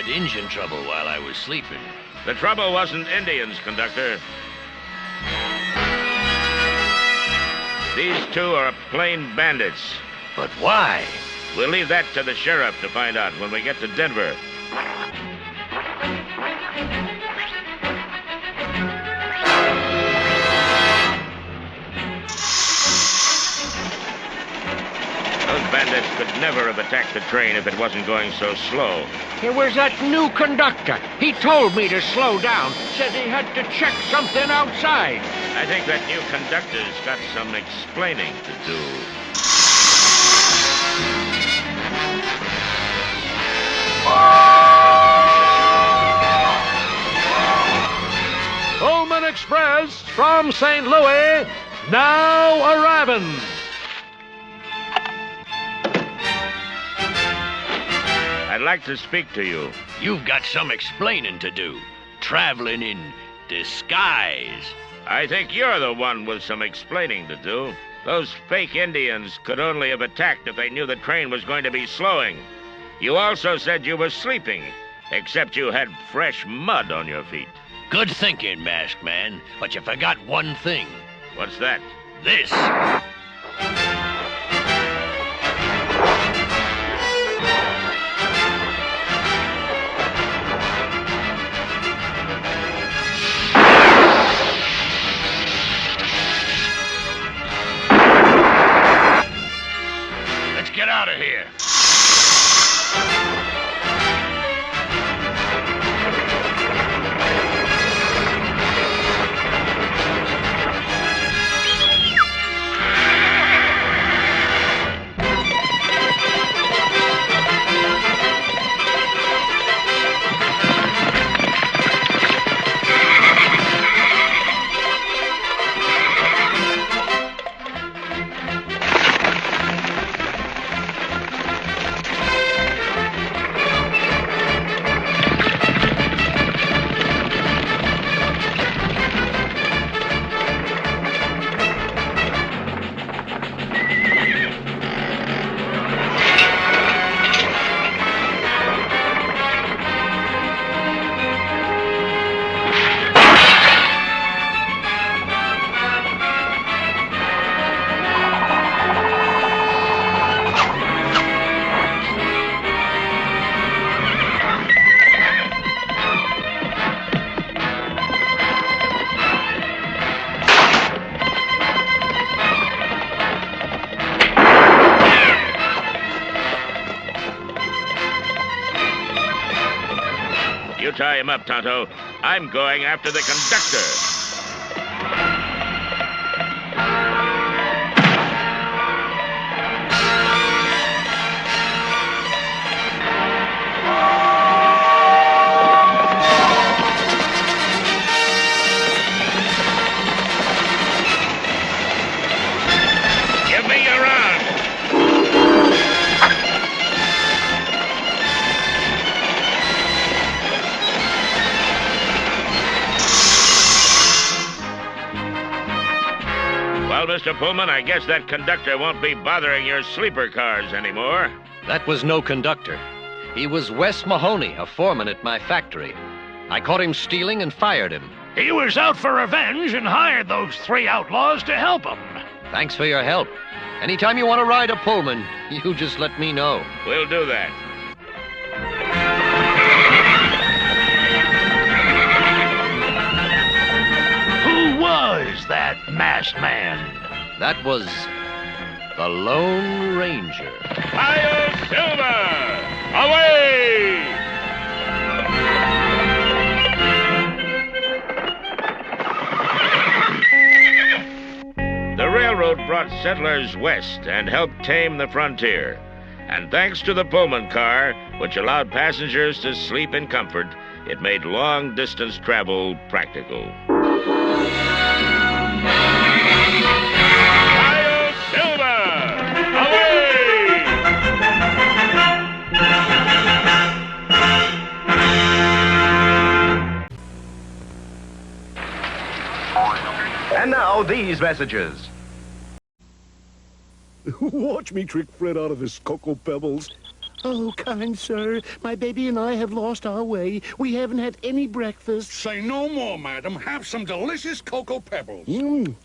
Engine trouble while I was sleeping. The trouble wasn't Indians, conductor. These two are plain bandits. But why? We'll leave that to the sheriff to find out when we get to Denver. Those bandits could never have attacked the train if it wasn't going so slow. It was that new conductor. He told me to slow down. Said he had to check something outside. I think that new conductor's got some explaining to do. Pullman Express from St. Louis, now arriving. I'd like to speak to you. You've got some explaining to do. Traveling in disguise. I think you're the one with some explaining to do. Those fake Indians could only have attacked if they knew the train was going to be slowing. You also said you were sleeping, except you had fresh mud on your feet. Good thinking, Masked Man, but you forgot one thing. What's that? This. Get out of here. You tie him up, Tonto. I'm going after the conductor. Give me your arm. Well, Mr. Pullman, I guess that conductor won't be bothering your sleeper cars anymore. That was no conductor. He was Wes Mahoney, a foreman at my factory. I caught him stealing and fired him. He was out for revenge and hired those 3 outlaws to help him. Thanks for your help. Anytime you want to ride a Pullman, you just let me know. We'll do that. Who was that masked man? That was the Lone Ranger. Fire Silver! Away! The railroad brought settlers west and helped tame the frontier. And thanks to the Pullman car, which allowed passengers to sleep in comfort, it made long-distance travel practical. Fire Silver! Away! And now, these messages. Watch me trick Fred out of his Cocoa Pebbles. Oh, kind sir, my baby and I have lost our way. We haven't had any breakfast. Say no more, madam. Have some delicious Cocoa Pebbles.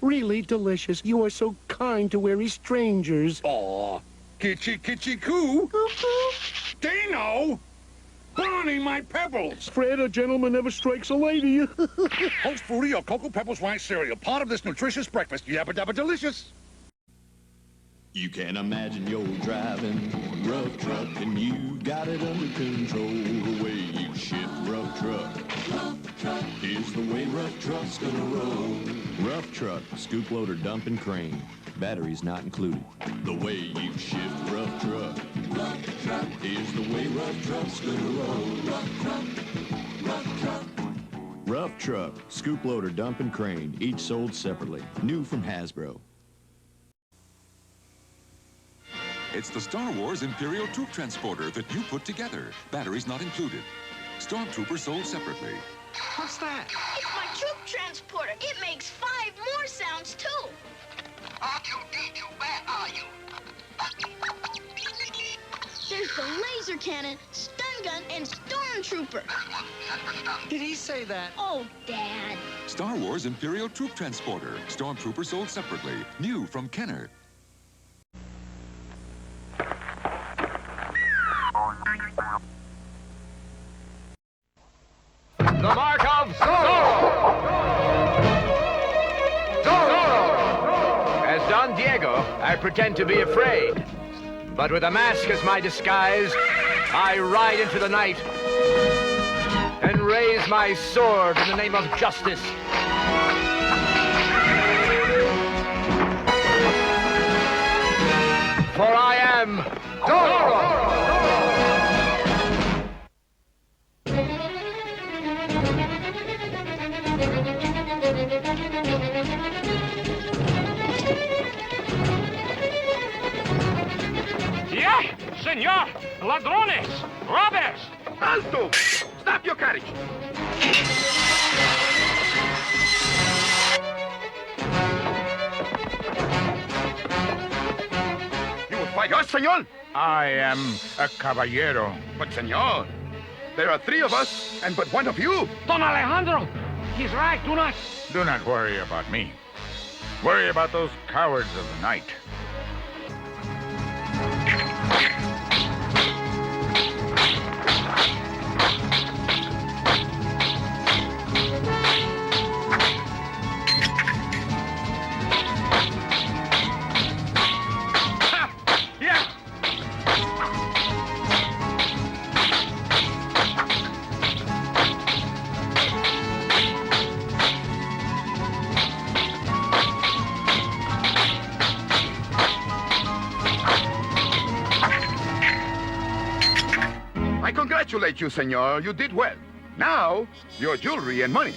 Really delicious. You are so kind to weary strangers. Aw, kitchy kitchy coo. Dino! Bonnie, my pebbles! Fred, a gentleman never strikes a lady. Host Fruity or Cocoa Pebbles Rice Cereal, part of this nutritious breakfast. Yabba dabba delicious. You can imagine you're driving rough truck and you got it under control. The way you shift rough truck. Rough truck is the way rough truck's gonna roll. Rough truck, scoop loader, dump and crane. Batteries not included. The way you shift rough truck. Rough truck is the way rough truck's gonna roll. Rough truck, rough truck. Rough truck, scoop loader, dump and crane, each sold separately. New from Hasbro. It's the Star Wars Imperial Troop Transporter that you put together. Batteries not included. Stormtrooper sold separately. What's that? It's my troop transporter. It makes 5 more sounds, too. There's the laser cannon, stun gun, and stormtrooper. Did he say that? Oh, Dad. Star Wars Imperial Troop Transporter. Stormtrooper sold separately. New from Kenner. The mark of Zorro! Zorro! As Don Diego, I pretend to be afraid. But with a mask as my disguise, I ride into the night and raise my sword in the name of justice. For I am Zorro! Yeah, senor! Ladrones! Robbers! Alto! Stop your carriage! You will fight us, senor? I am a caballero. But, senor, there are 3 of us and but 1 of you. Don Alejandro! He's right, Do not worry about me. Worry about those cowards of the night. I congratulate you, senor. You did well. Now, your jewelry and money.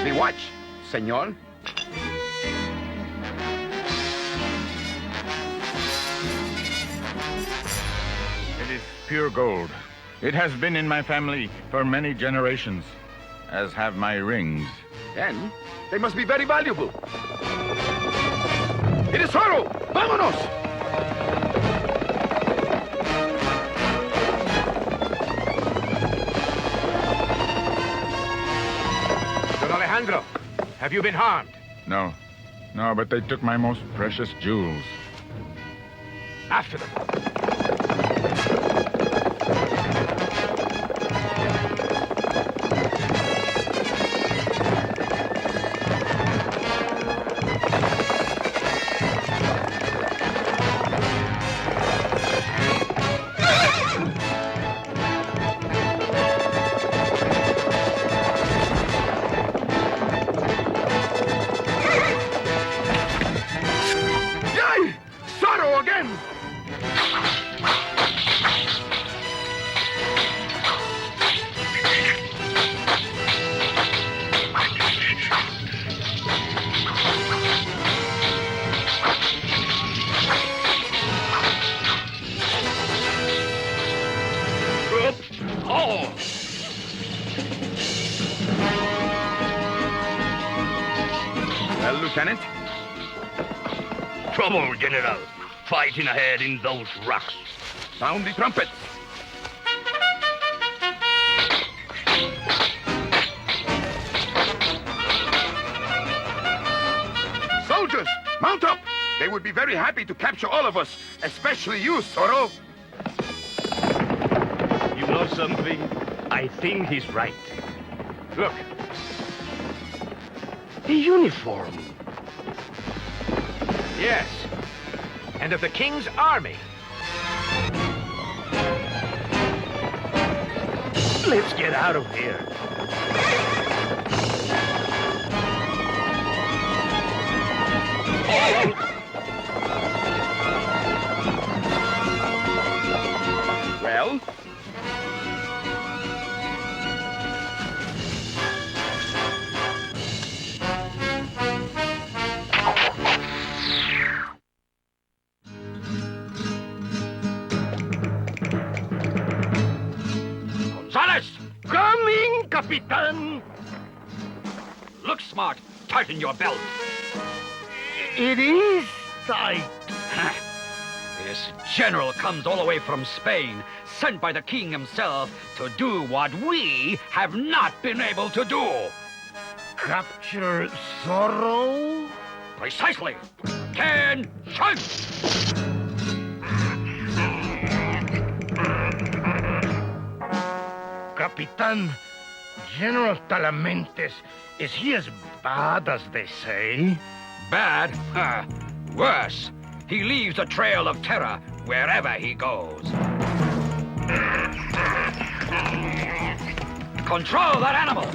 The watch, senor. It is pure gold. It has been in my family for many generations, as have my rings. Then, they must be very valuable. It is Zorro! Vámonos! Don Alejandro, have you been harmed? No, but they took my most precious jewels. After them. Well, Lieutenant? Trouble, General. Fighting ahead in those rocks. Sound the trumpets. Soldiers, mount up. They would be very happy to capture all of us, especially you, Zorro. You know something? I think he's right. Look. The uniform. Yes. And of the King's army. Let's get out of here. Well? Coming, Capitan! Look smart. Tighten your belt. It is tight. This general comes all the way from Spain, sent by the king himself to do what we have not been able to do. Capture Zorro? Precisely. 10 shots! Capitan, General Talamentes, is he as bad as they say? Bad? Worse. He leaves a trail of terror wherever he goes. Control that animal!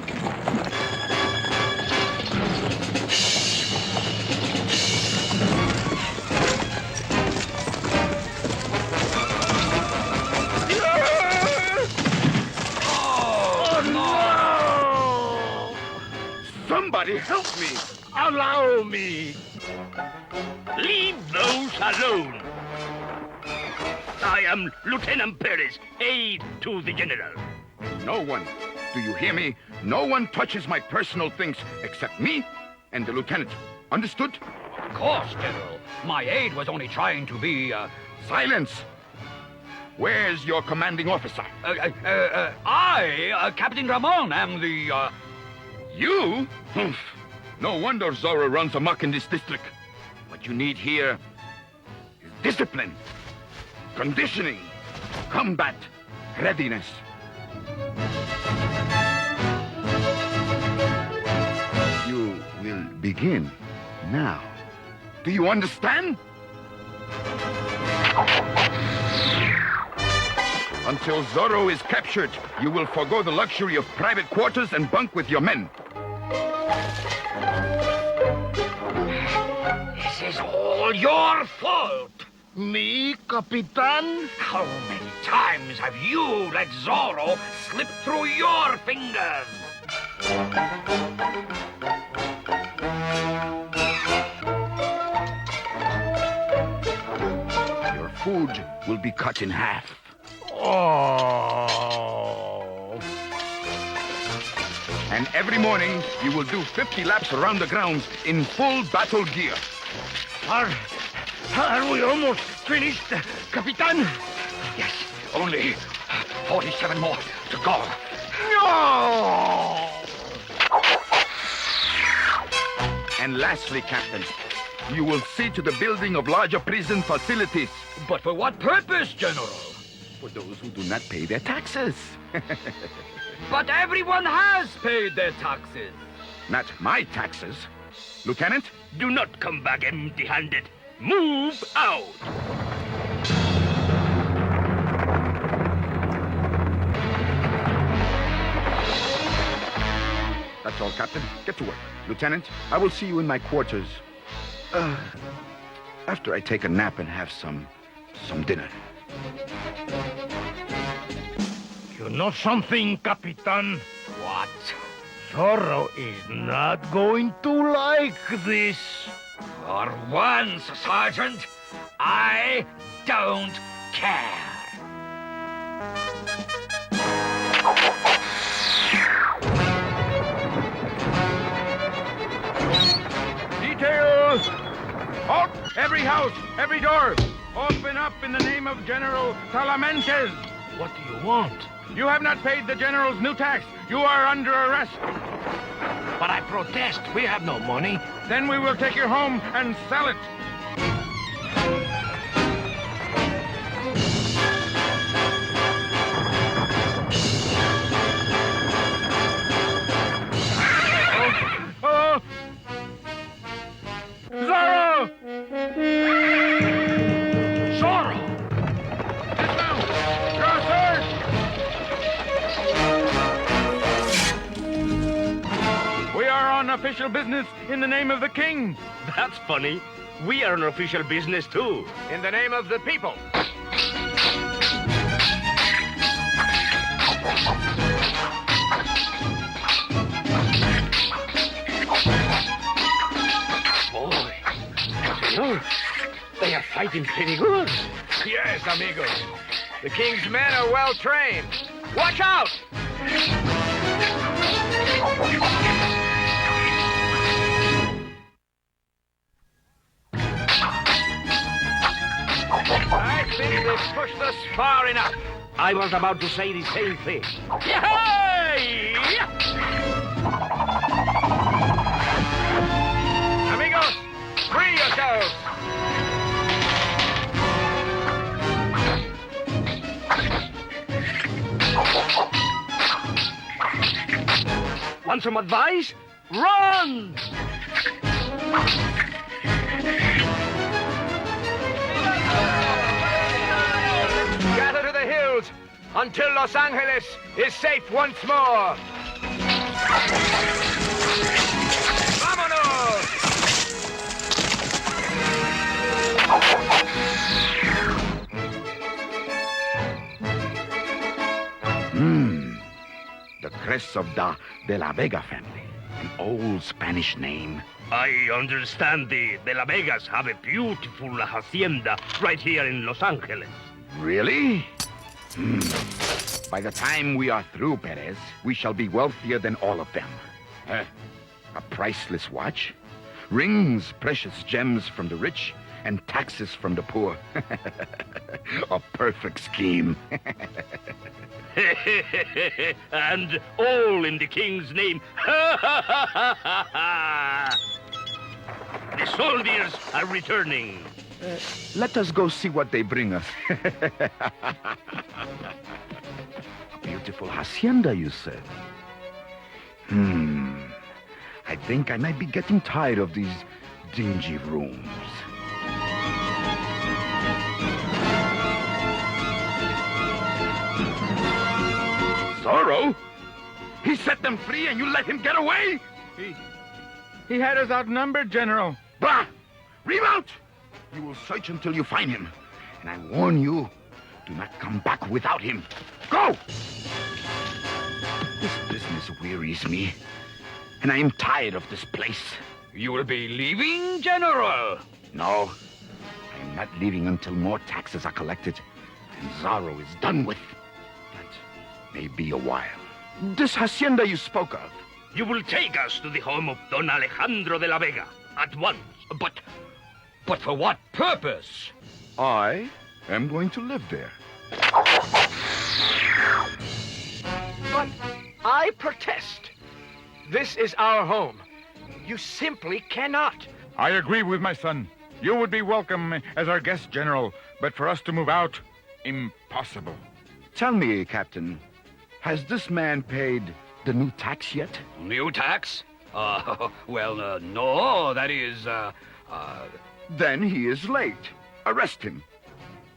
Somebody help me! Allow me! Leave those alone! I am Lieutenant Perez, aide to the General. No one, do you hear me? No one touches my personal things except me and the lieutenant. Understood? Of course, General. My aide was only trying to be, Silence! Where's your commanding officer? I, Captain Ramon, am the, You? Humph. No wonder Zorro runs amok in this district. What you need here is discipline, conditioning, combat, readiness. You will begin now. Do you understand? Until Zorro is captured, you will forgo the luxury of private quarters and bunk with your men. This is all your fault. Me, Capitan? How many times have you let Zorro slip through your fingers? Your food will be cut in half. Oh. And every morning, you will do 50 laps around the grounds in full battle gear. Are we almost finished, Capitan? Yes, only 47 more to go. No! And lastly, Captain, you will see to the building of larger prison facilities. But for what purpose, General? For those who do not pay their taxes. But everyone has paid their taxes. Not my taxes. Lieutenant? Do not come back empty-handed. Move out! That's all, Captain. Get to work. Lieutenant, I will see you in my quarters. After I take a nap and have some dinner. You know something, Capitan? What? Zorro is not going to like this. For once, Sergeant, I don't care. Details! Halt! Every house, every door! Open up in the name of General Salamentes! What do you want? You have not paid the General's new tax. You are under arrest. But I protest. We have no money. Then we will take your home and sell it. Oh! Zorro! Zorro! Dismount! Draw sword! We are on official business in the name of the king. That's funny. We are on official business, too. In the name of the people. Boy, Senor, they are fighting pretty good. Yes, amigos. The king's men are well trained. Watch out! I think they've pushed us far enough. I was about to say the same thing. Yay! Amigos, free yourselves! Want some advice? Run! Gather to the hills until Los Angeles is safe once more. Vámonos! The crest of the De La Vega family. An old Spanish name. I understand the De La Vegas have a beautiful hacienda right here in Los Angeles. Really? By the time we are through, Perez, we shall be wealthier than all of them. A priceless watch, rings, precious gems from the rich, and taxes from the poor. A perfect scheme. And all in the king's name. The soldiers are returning. Let us go see what they bring us. A beautiful hacienda, you said. I think I might be getting tired of these dingy rooms. Zorro? He set them free and you let him get away? He had us outnumbered, General. Bah! Remount! You will search until you find him. And I warn you, do not come back without him. Go! This business wearies me, and I am tired of this place. You will be leaving, General? No, I am not leaving until more taxes are collected and Zorro is done with. That may be a while. This hacienda you spoke of. You will take us to the home of Don Alejandro de la Vega at once. But for what purpose? I am going to live there. But I protest. This is our home. You simply cannot. I agree with my son. You would be welcome as our guest, General, but for us to move out, impossible. Tell me, Captain, has this man paid the new tax yet? New tax? Well, no, that is, Then he is late. Arrest him.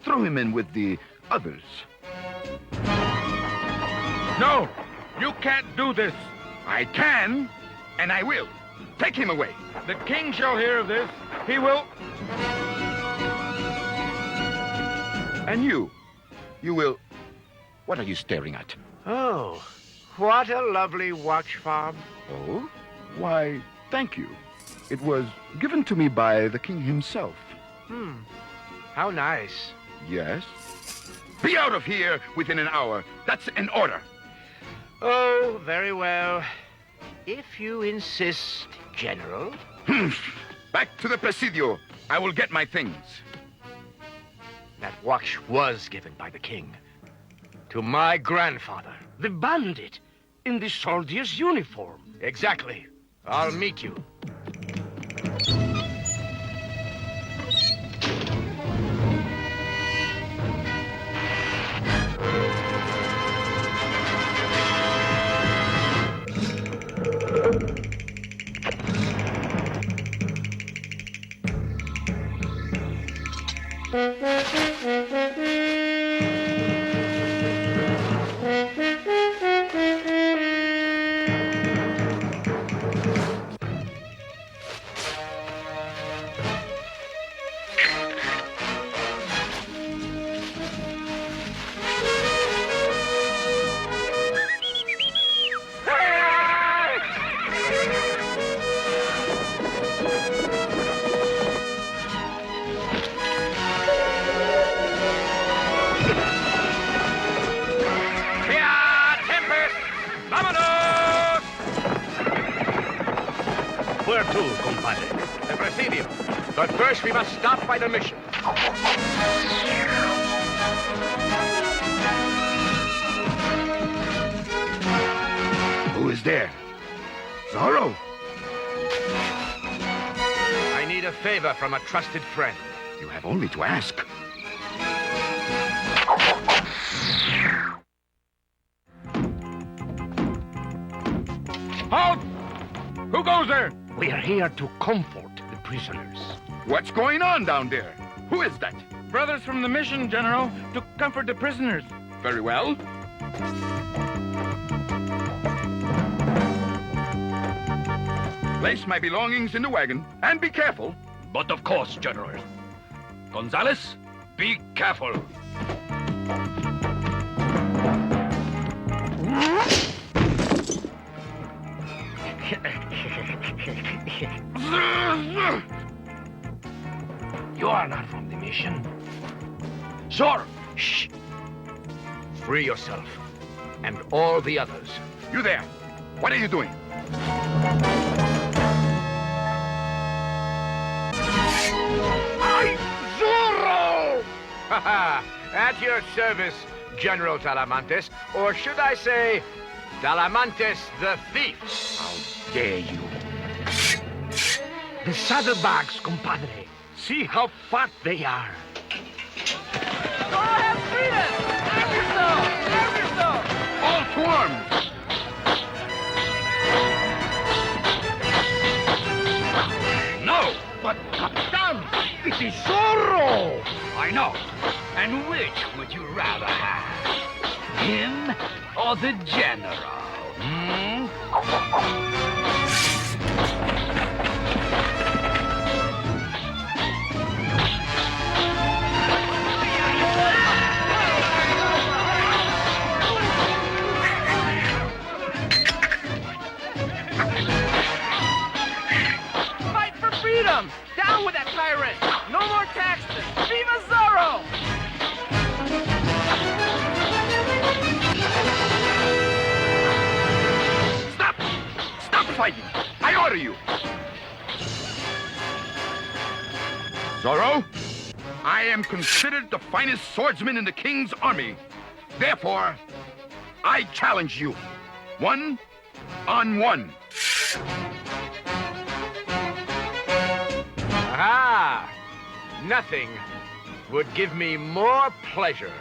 Throw him in with the others. No! You can't do this! I can, and I will. Take him away. The king shall hear of this. He will... And you will... What are you staring at? Oh, what a lovely watch fob. Oh? Why, thank you. It was given to me by the king himself. How nice. Yes? Be out of here within an hour. That's an order. Oh, very well. If you insist, General. Back to the Presidio. I will get my things. That watch was given by the king to my grandfather. The bandit in the soldier's uniform. Exactly. I'll meet you. Where to, compadre? The Presidio. But first we must stop by the mission. Who is there? Zorro? I need a favor from a trusted friend. You have only to ask. Halt! Who goes there? We are here to comfort the prisoners. What's going on down there? Who is that? Brothers from the mission, General, to comfort the prisoners. Very well. Place my belongings in the wagon, and be careful. But of course, General. Gonzales, be careful. You are not from the mission. Zorro! Shh! Free yourself. And all the others. You there! What are you doing? Zorro! At your service, General Talamantes. Or should I say, Talamantes the thief. How dare you? The saddlebags, compadre. See how fat they are. Go ahead, freedom! Have yourself! Have yourself! All to arms! No! But, Captain, it is Zorro! I know. And which would you rather have? Him or the General? Zorro, I am considered the finest swordsman in the king's army. Therefore, I challenge you. 1-on-1. Aha! Nothing would give me more pleasure.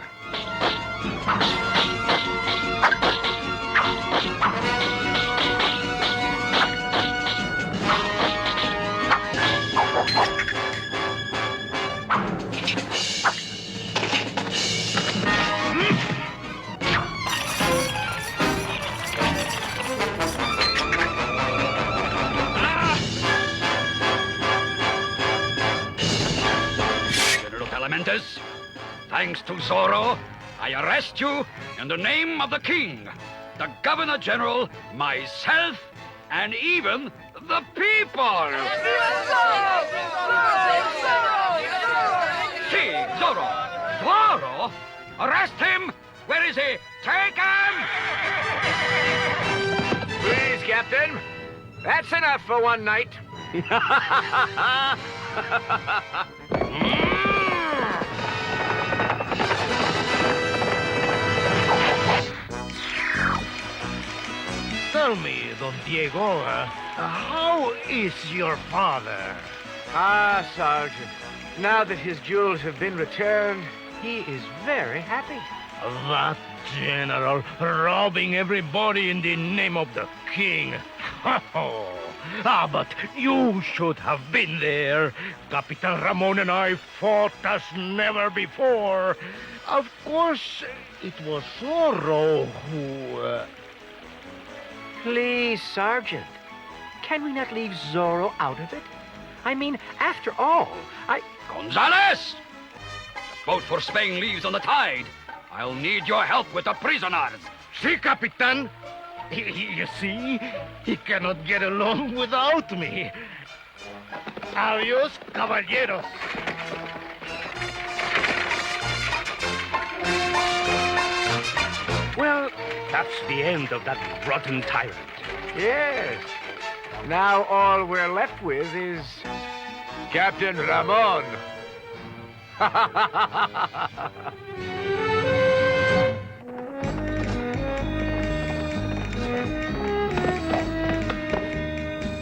Thanks to Zorro, I arrest you in the name of the king, the Governor General, myself, and even the people. See, Zorro. Zorro? Arrest him? Where is he? Take him! Please, Captain. That's enough for one night. Tell me, Don Diego, how is your father? Ah, Sergeant. Now that his jewels have been returned, he is very happy. That general robbing everybody in the name of the king. But you should have been there. Capitan Ramon and I fought as never before. Of course, it was Zorro who... Please, Sergeant. Can we not leave Zorro out of it? I mean, after all, Gonzales! The boat for Spain leaves on the tide. I'll need your help with the prisoners. Si, Capitan. You see, he cannot get along without me. Adios, caballeros. Well, that's the end of that rotten tyrant. Yes. Now all we're left with is Captain Ramon.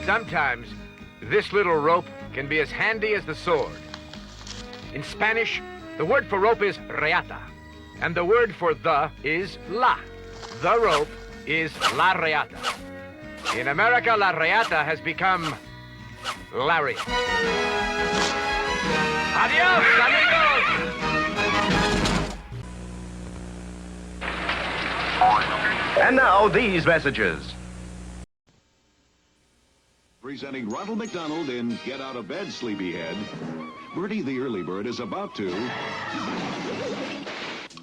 Sometimes this little rope can be as handy as the sword. In Spanish, the word for rope is reata, and the word for the is la. The rope is la reata. In America, la reata has become lariat. Adios, amigos! And now, these messages. Presenting Ronald McDonald in Get Out of Bed, Sleepyhead. Bertie the early bird is about to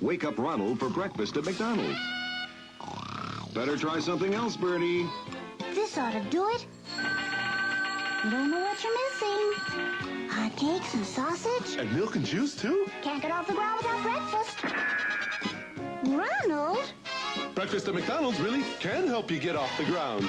wake up Ronald for breakfast at McDonald's. Better try something else, Bertie. This ought to do it. You don't know what you're missing. Hot cakes and sausage. And milk and juice, too? Can't get off the ground without breakfast. Ronald? Breakfast at McDonald's really can help you get off the ground.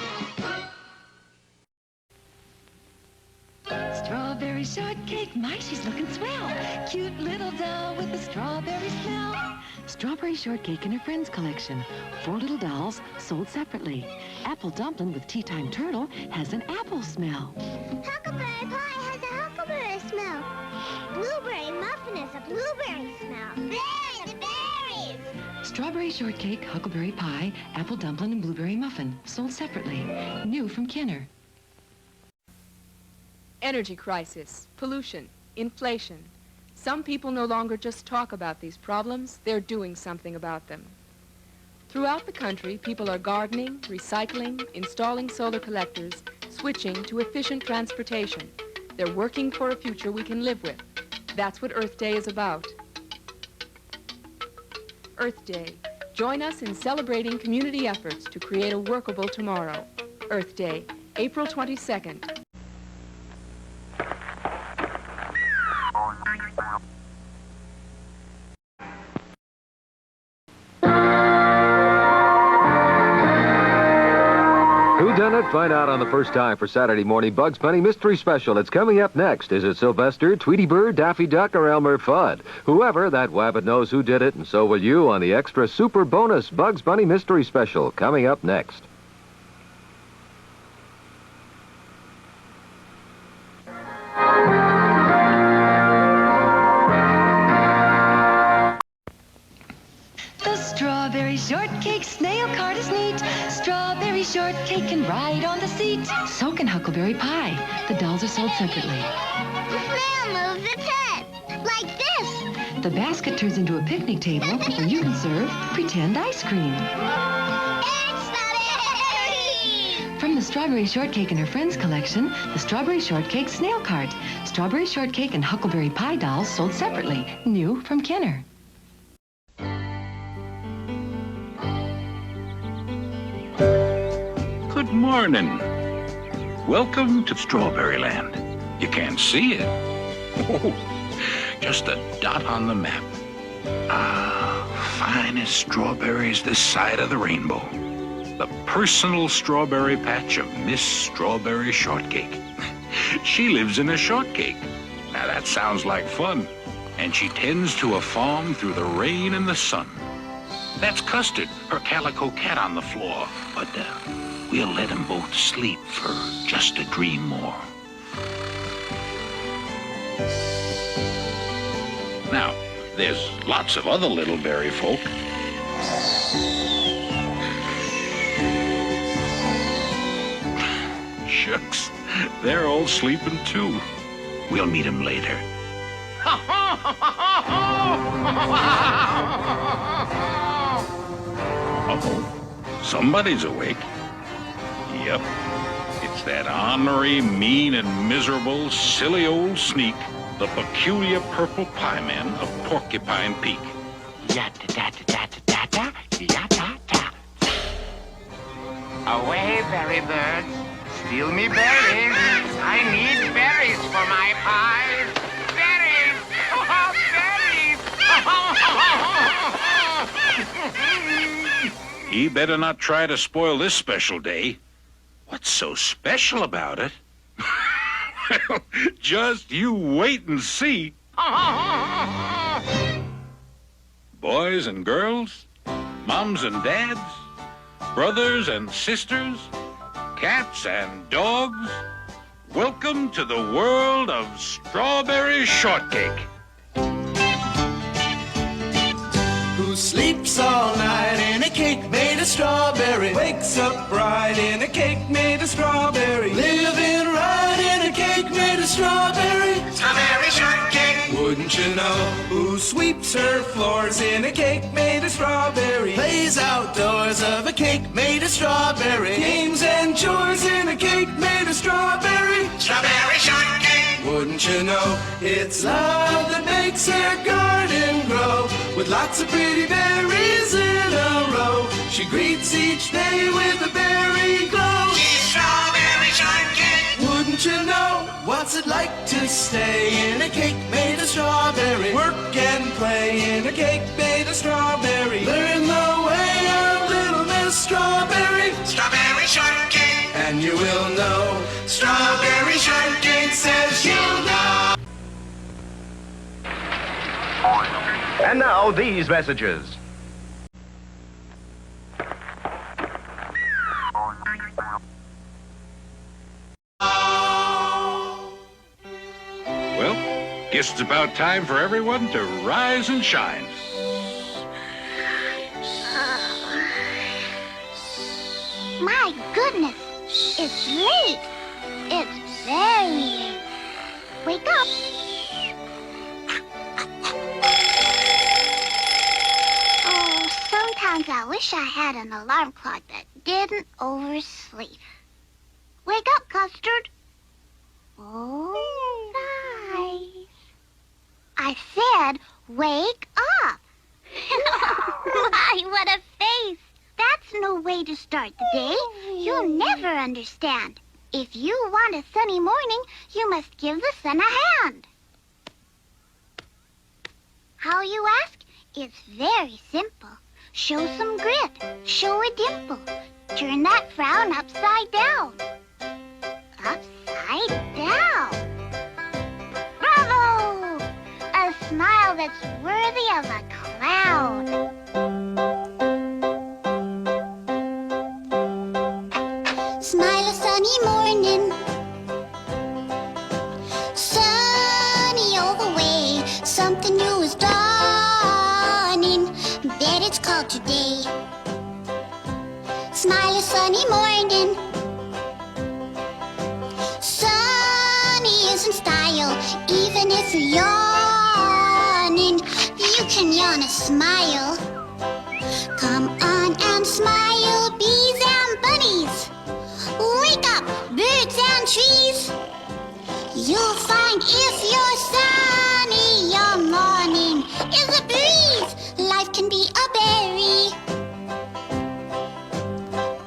Strawberry shortcake, my, she's looking swell. Cute little doll with a strawberry smell. Strawberry shortcake in her friends collection. 4 little dolls sold separately. Apple dumpling with tea time turtle has an apple smell. Huckleberry pie has a huckleberry smell. Blueberry muffin has a blueberry smell. Berries, berries! Strawberry shortcake, huckleberry pie, apple dumpling, and blueberry muffin sold separately. New from Kenner. Energy crisis, pollution, inflation. Some people no longer just talk about these problems, they're doing something about them. Throughout the country, people are gardening, recycling, installing solar collectors, switching to efficient transportation. They're working for a future we can live with. That's what Earth Day is about. Earth Day. Join us in celebrating community efforts to create a workable tomorrow. Earth Day, April 22nd. Who Done It? Find out on the first time for Saturday morning Bugs Bunny Mystery Special. It's coming up next. Is it Sylvester, Tweety Bird, Daffy Duck, or Elmer Fudd? Whoever, that wabbit knows who did it, and so will you on the extra super bonus Bugs Bunny Mystery Special. Coming up next. The strawberry shortcake snail cart is neat. Strawberry shortcake can ride on the seat. So can huckleberry pie. The dolls are sold separately. Snail moves its head, like this. The basket turns into a picnic table where you can serve pretend ice cream. From the Strawberry Shortcake and Her Friends collection, the Strawberry Shortcake Snail Cart. Strawberry Shortcake and Huckleberry Pie dolls sold separately. New from Kenner. Good morning. Welcome to Strawberry Land. You can't see it. Oh, just a dot on the map. Ah, finest strawberries this side of the rainbow. The personal strawberry patch of Miss Strawberry Shortcake. She lives in a shortcake. Now that sounds like fun. And she tends to a farm through the rain and the sun. That's Custard, her calico cat on the floor. But we'll let them both sleep for just a dream more. Now, there's lots of other little berry folk. Shucks, they're all sleeping too. We'll meet them later. Uh-oh, somebody's awake. Yep, it's that ornery, mean, and miserable, silly old sneak, the peculiar purple pie man of Porcupine Peak. Yatta-tatta-tatta-tatta, yatta-ta. Away, berry birds. Steal me berries. I need berries for my pies. Berries! Oh, berries! He better not try to spoil this special day. What's so special about it? Well, just you wait and see. Boys and girls, moms and dads, brothers and sisters, cats and dogs, welcome to the world of Strawberry Shortcake. Who sleeps all night in a cake made of strawberry, wakes up bright in a cake made of strawberry, living right in a cake made of strawberry. Strawberry shortcake. Wouldn't you know? Who sweeps her floors in a cake made of strawberry, plays outdoors of a cake made of strawberry, games and chores in a cake made of strawberry. Strawberry shortcake. Wouldn't you know? It's love that makes her garden grow, with lots of pretty berries in a row. She greets each day with a berry glow. She's Strawberry Shortcake. Wouldn't you know? What's it like to stay in a cake made of strawberry, work and play in a cake made of strawberry, learn the way of Little Miss Strawberry. Strawberry Shortcake. And you will know. Strawberry Shortcake says you'll know. And now, these messages. Well, guess it's about time for everyone to rise and shine. My goodness, it's late. It's very late. Wake up. Oh, sometimes I wish I had an alarm clock that didn't oversleep. Wake up, Custard. Oh, nice. I said, wake up. My, what a face. That's no way to start the day. You'll never understand. If you want a sunny morning, you must give the sun a hand. How, you ask? It's very simple. Show some grit. Show a dimple. Turn that frown upside down. Upside down. Bravo! A smile that's worthy of a clown. Smile a sunny morning. Sunny all the way. Something new is dawning. Bet it's called today. Smile a sunny morning. Sunny is in style. Even if you're yawning, you can yawn a smile. Come on and smile, bees and bunnies. Wake up, birds and trees. You'll find if you're sunny, your morning is a breeze. Life can be a berry.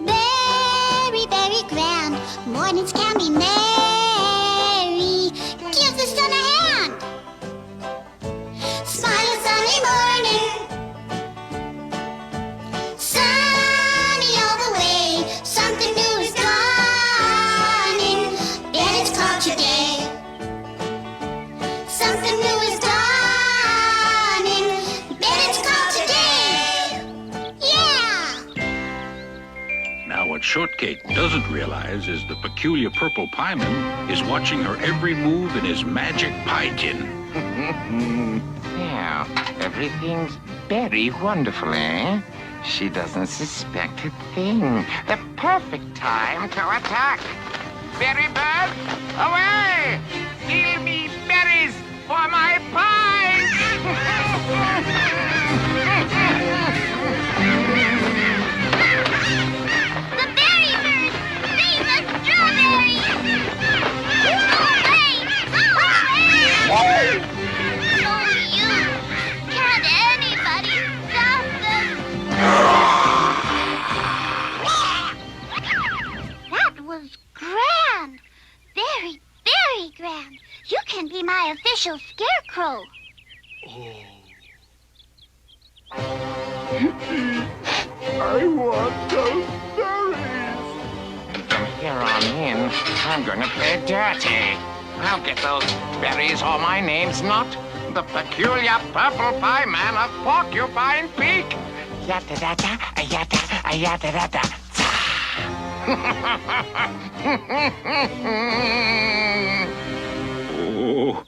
Berry, berry grand. Mornings can be merry. Give the sun a hand. Smile a sunny morning. Sunny all the way. Something new is dawning. Bet it's called today. Something new is dawning. Bet it's called today. Yeah! Now, what Shortcake doesn't realize is the peculiar purple pieman is watching her every move in his magic pie tin. Now, everything's very wonderful, eh? She doesn't suspect a thing. The perfect time to attack. Berry bird, away! Steal me berries for my pies! The berry bird! Save the strawberry! Away! Away! Oh, you! Can't anybody stop them? That was grand! Very, very grand! You can be my official scarecrow. I want those berries. From here on in, I'm gonna play dirty. I'll get those berries or my name's not the peculiar purple pie man of Porcupine Peak. Yada-da-da, yada, yada-da-da. Oh,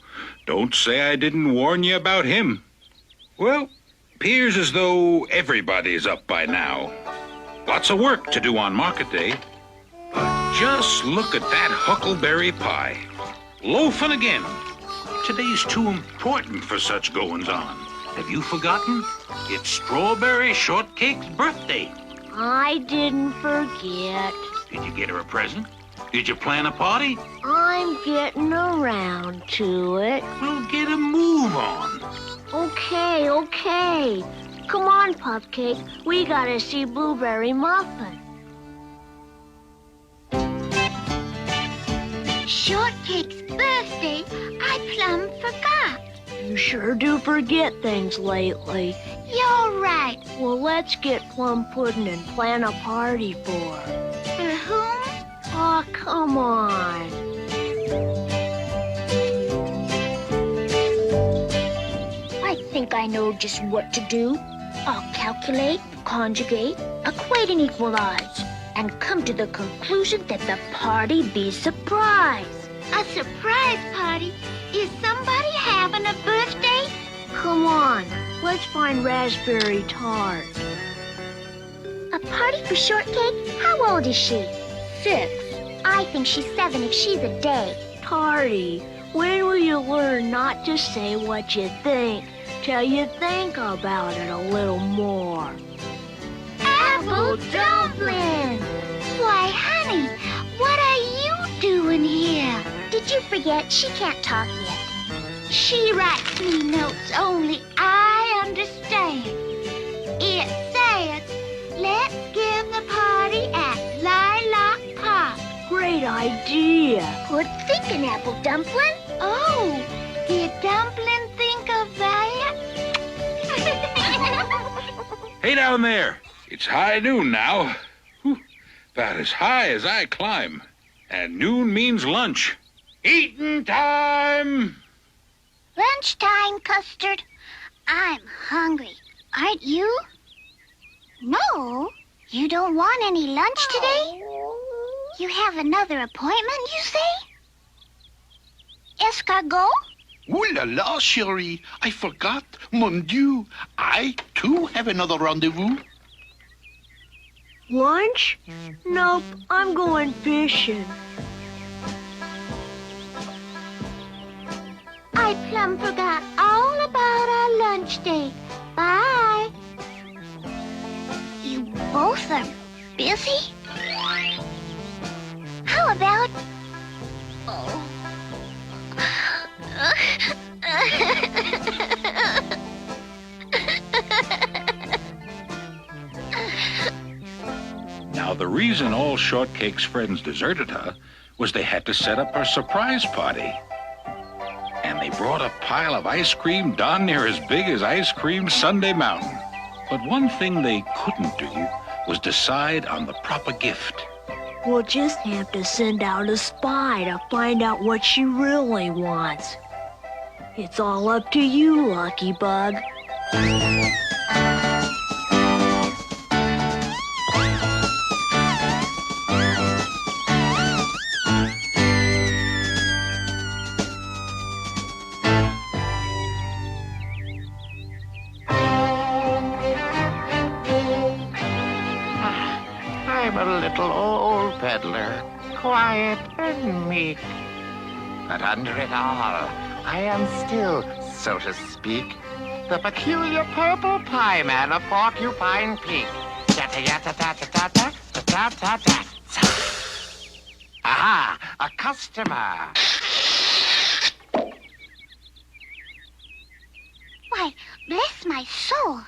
don't say I didn't warn you about him. Well, appears as though everybody's up by now. Lots of work to do on market day. But just look at that huckleberry pie. Loafing again. Today's too important for such goings-on. Have you forgotten? It's Strawberry Shortcake's birthday. I didn't forget. Did you get her a present? Did you plan a party? I'm getting around to it. Well, get a move on. Okay, okay. Come on, Pupcake. We gotta see Blueberry Muffin. Shortcake's birthday, I plumb forgot. You sure do forget things lately. You're right. Well, let's get plum pudding and plan a party for her. For whom? Oh, come on. I think I know just what to do. I'll calculate, conjugate, equate, and equalize, and come to the conclusion that the party be surprise. A surprise party? Is somebody having a birthday? Come on, let's find Raspberry Tart. A party for Shortcake? How old is she? 6. I think she's 7 if she's a day. Tardy, when will you learn not to say what you think till you think about it a little more? Apple dumpling! Why, honey, what are you doing here? Did you forget she can't talk yet? She writes me notes only I understand. It says, let's give the party at Lilac Park. Great idea. Good thinking, Apple Dumpling. Oh, did Dumpling think of that? Hey down there. It's high noon now. Whew. about as high as I climb. And noon means lunch. Eating time! Lunchtime, Custard. I'm hungry. Aren't you? No. You don't want any lunch today? You have another appointment, you say? Escargot? Ooh la la, chérie. I forgot. Mon Dieu. I, too, have another rendezvous. Lunch? Nope, I'm going fishing. I plumb forgot all about our lunch date. Bye. You both are busy? How about... Oh. Now, the reason all Shortcake's friends deserted her was they had to set up her surprise party. And they brought a pile of ice cream darn near as big as Ice Cream Sundae Mountain. But one thing they couldn't do was decide on the proper gift. We'll just have to send out a spy to find out what she really wants. It's all up to you, Lucky Bug. I'm a little old peddler, quiet and meek. But under it all, I am still, so to speak, the peculiar purple pie man of Porcupine Peak. Ta-ta-ta-ta-ta-ta-ta-ta-ta-ta-ta. Aha, a customer. Why, bless my soul.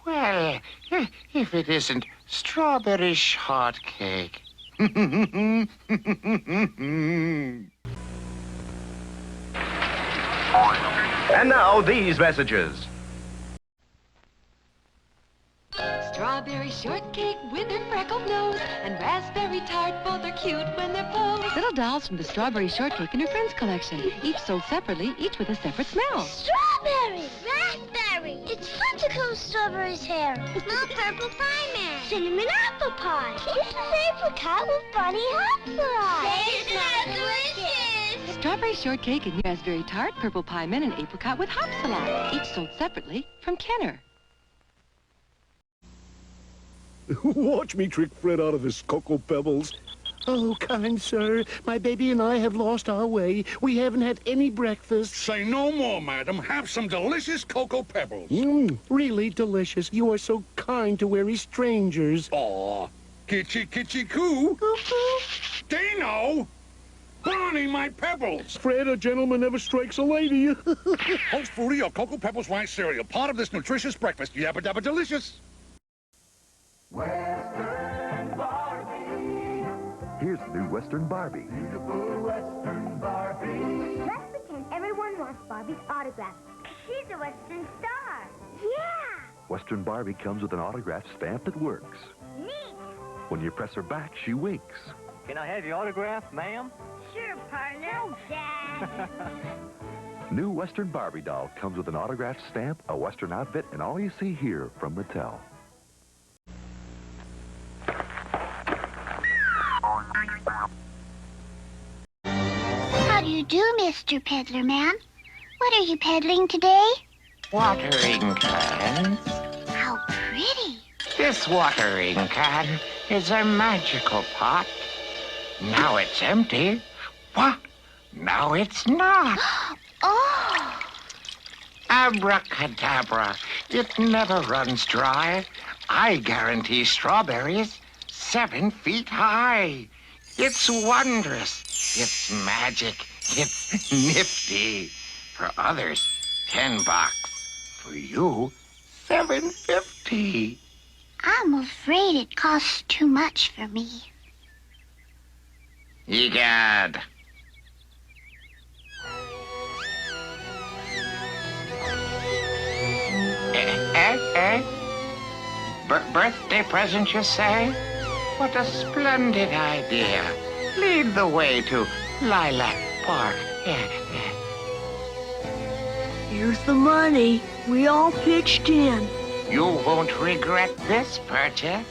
Well, if it isn't strawberry shortcake. And now, these messages. Strawberry shortcake with her freckled nose and raspberry tart, both are cute when they're posed. Little dolls from the Strawberry Shortcake and Her Friends collection. Each sold separately, each with a separate smell. Strawberry! Raspberry! It's fun to comb Strawberry's hair. Small purple pie man. Cinnamon apple pie. This is apricot with bunny hot Tastes delicious! Strawberry Shortcake and Raspberry Tart, Purple Pie Man, and Apricot with Hop Salad. Each sold separately from Kenner. Watch me trick Fred out of his Cocoa Pebbles. Oh, kind sir, my baby and I have lost our way. We haven't had any breakfast. Say no more, madam. Have some delicious Cocoa Pebbles. Really delicious. You are so kind to weary strangers. Aw, kitchy kitchy coo. Dino! Barney, my pebbles! Fred, a gentleman never strikes a lady. Host Fruity or Cocoa Pebbles Rice cereal, part of this nutritious breakfast. Yabba dabba delicious. Western Barbie. Here's new Western Barbie. Beautiful Western Barbie. Let's pretend everyone wants Barbie's autograph. She's a Western star. Yeah! Western Barbie comes with an autograph stamp that works. Neat! When you press her back, she winks. Can I have your autograph, ma'am? Sure, partner. Oh, Dad. New Western Barbie doll comes with an autographed stamp, a Western outfit, and all you see here from Mattel. How do you do, Mr. Peddler Man? What are you peddling today? Watering cans. How pretty. This watering can is a magical pot. Now it's empty. What? Now it's not. Oh! Abracadabra. It never runs dry. I guarantee strawberries 7 feet high. It's wondrous. It's magic. It's nifty. For others, $10. For you, $7.50. I'm afraid it costs too much for me. Egad. Birthday present, you say? What a splendid idea. Lead the way to Lilac Park. Here's the money. We all pitched in. You won't regret this purchase.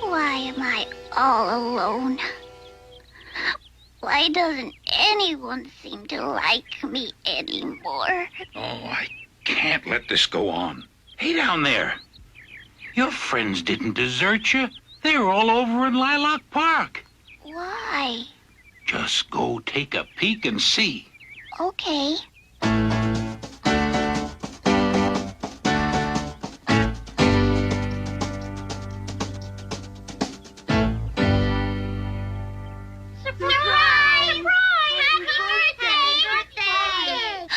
Why am I all alone? Why doesn't anyone seem to like me anymore? Oh, I can't let this go on. Hey, down there. Your friends didn't desert you. They're all over in Lilac Park. Why? Just go take a peek and see. Okay. Surprise! Happy birthday!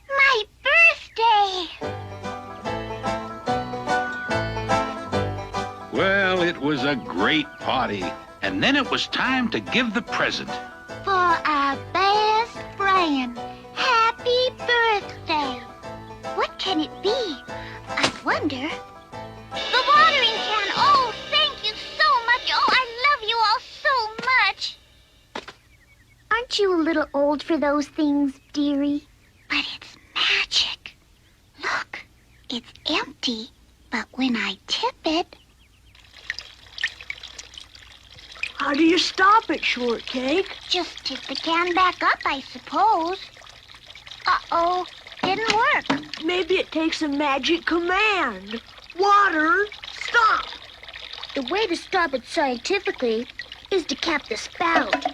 My birthday! Well, it was a great party. And then it was time to give the present. For our best friend. Happy birthday. What can it be? I wonder. The watering can. Oh, thank you so much. Oh, I love you all so much. Aren't you a little old for those things, dearie? But it's magic. Look, it's empty, but when I tip it... How do you stop it, Shortcake? Just tip the can back up, I suppose. Uh-oh, didn't work. Maybe it takes a magic command. Water, stop. The way to stop it scientifically is to cap the spout. Yay!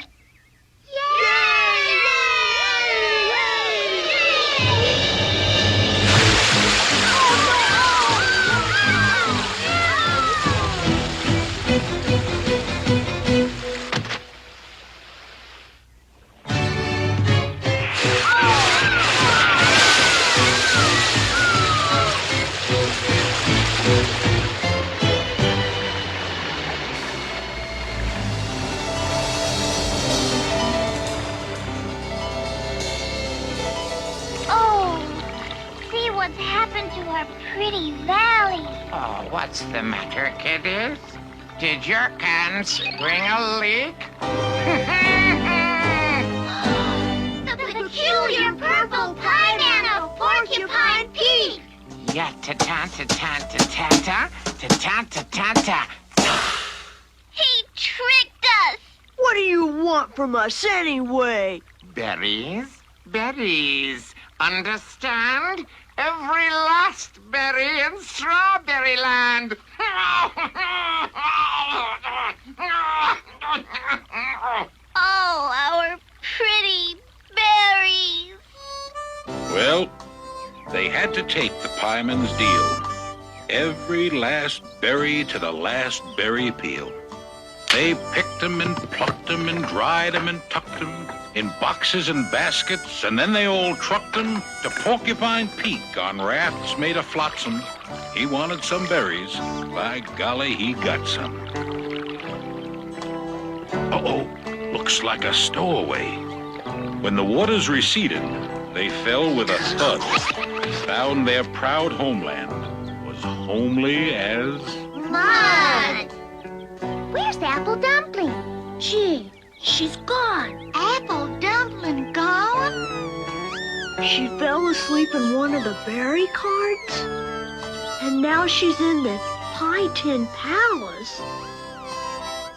What's happened to our pretty valley? Oh, what's the matter, kiddies? Did your can spring a leak? The peculiar purple pie man of Porcupine Peak! Yeah, ta-ta-ta-ta-ta-ta, ta-ta-ta-ta-ta. He tricked us! What do you want from us anyway? Berries, berries. Understand? Every last berry in Strawberry Land. Oh, our pretty berries. Well, they had to take the pieman's deal. Every last berry to the last berry peel. They picked them and plucked them and dried them and tucked them in boxes and baskets, and then they all trucked them to Porcupine Peak on rafts made of flotsam. He wanted some berries. By golly, he got some. Uh-oh, looks like a stowaway. When the waters receded, they fell with a thud, found their proud homeland was homely as... mud! Where's Apple Dumpling? Gee, she's gone. Apple Dumpling gone? She fell asleep in one of the berry carts? And now she's in the Pie Tin Palace.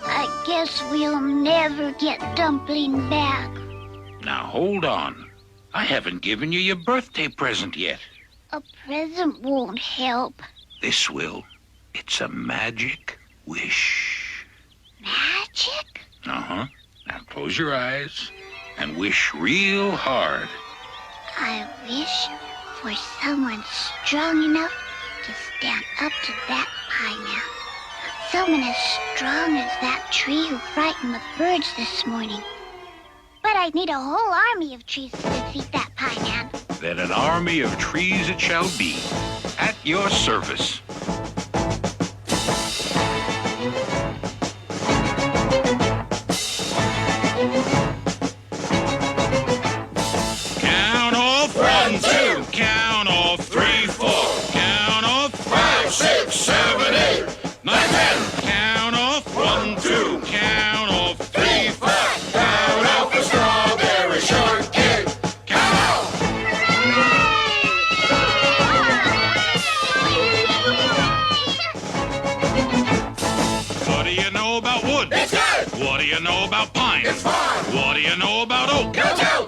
I guess we'll never get Dumpling back. Now, hold on. I haven't given you your birthday present yet. A present won't help. This will. It's a magic wish. Magic? Uh-huh. Now close your eyes and wish real hard. I wish for someone strong enough to stand up to that pie man. Someone as strong as that tree who frightened the birds this morning. But I'd need a whole army of trees to defeat that pie man. Then an army of trees it shall be, at your service. Count all 5.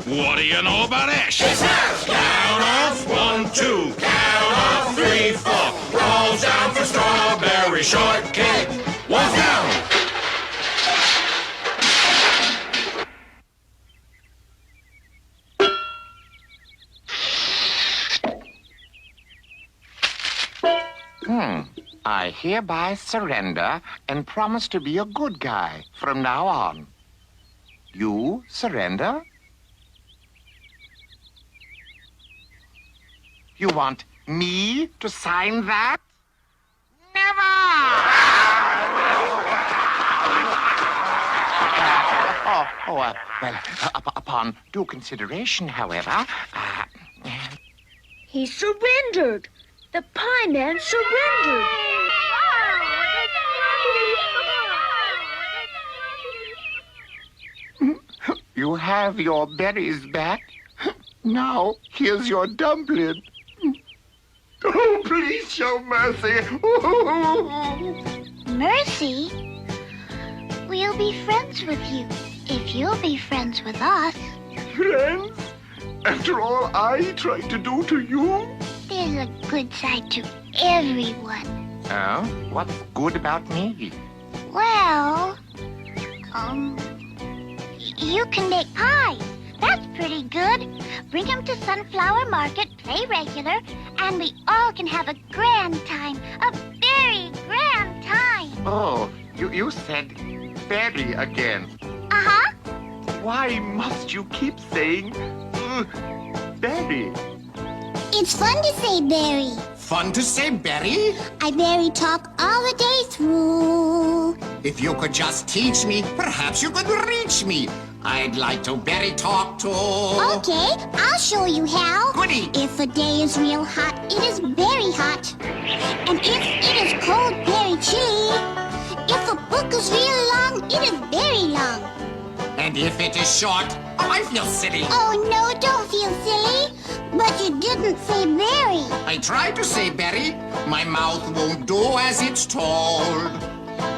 What do you know about Ash? Count off 1, 2. Count off 3, 4. Rolls down for strawberry shortcake. 1 down. I hereby surrender and promise to be a good guy from now on. You surrender? You want me to sign that? Well, upon due consideration, however, He surrendered. The Pie Man surrendered. You have your berries back. Now, here's your dumpling. Oh, please show mercy. Mercy? We'll be friends with you if you'll be friends with us. Friends? After all I tried to do to you? There's a good side to everyone. Oh? What's good about me? Well, you can make pies. That's pretty good. Bring them to Sunflower Market, play regular, and we all can have a grand time. A very grand time. Oh, you said berry again. Uh-huh. Why must you keep saying berry? It's fun to say berry. Fun to say berry? I berry talk all the day through. If you could just teach me, perhaps you could reach me. I'd like to berry talk too. Okay, I'll show you how. Goody. If a day is real hot, it is very hot. And if it is cold, very chilly. If a book is real long, it is very long. And if it is short, oh, I feel silly. Oh, no, don't feel silly. But you didn't say berry. I tried to say berry. My mouth won't do as it's told.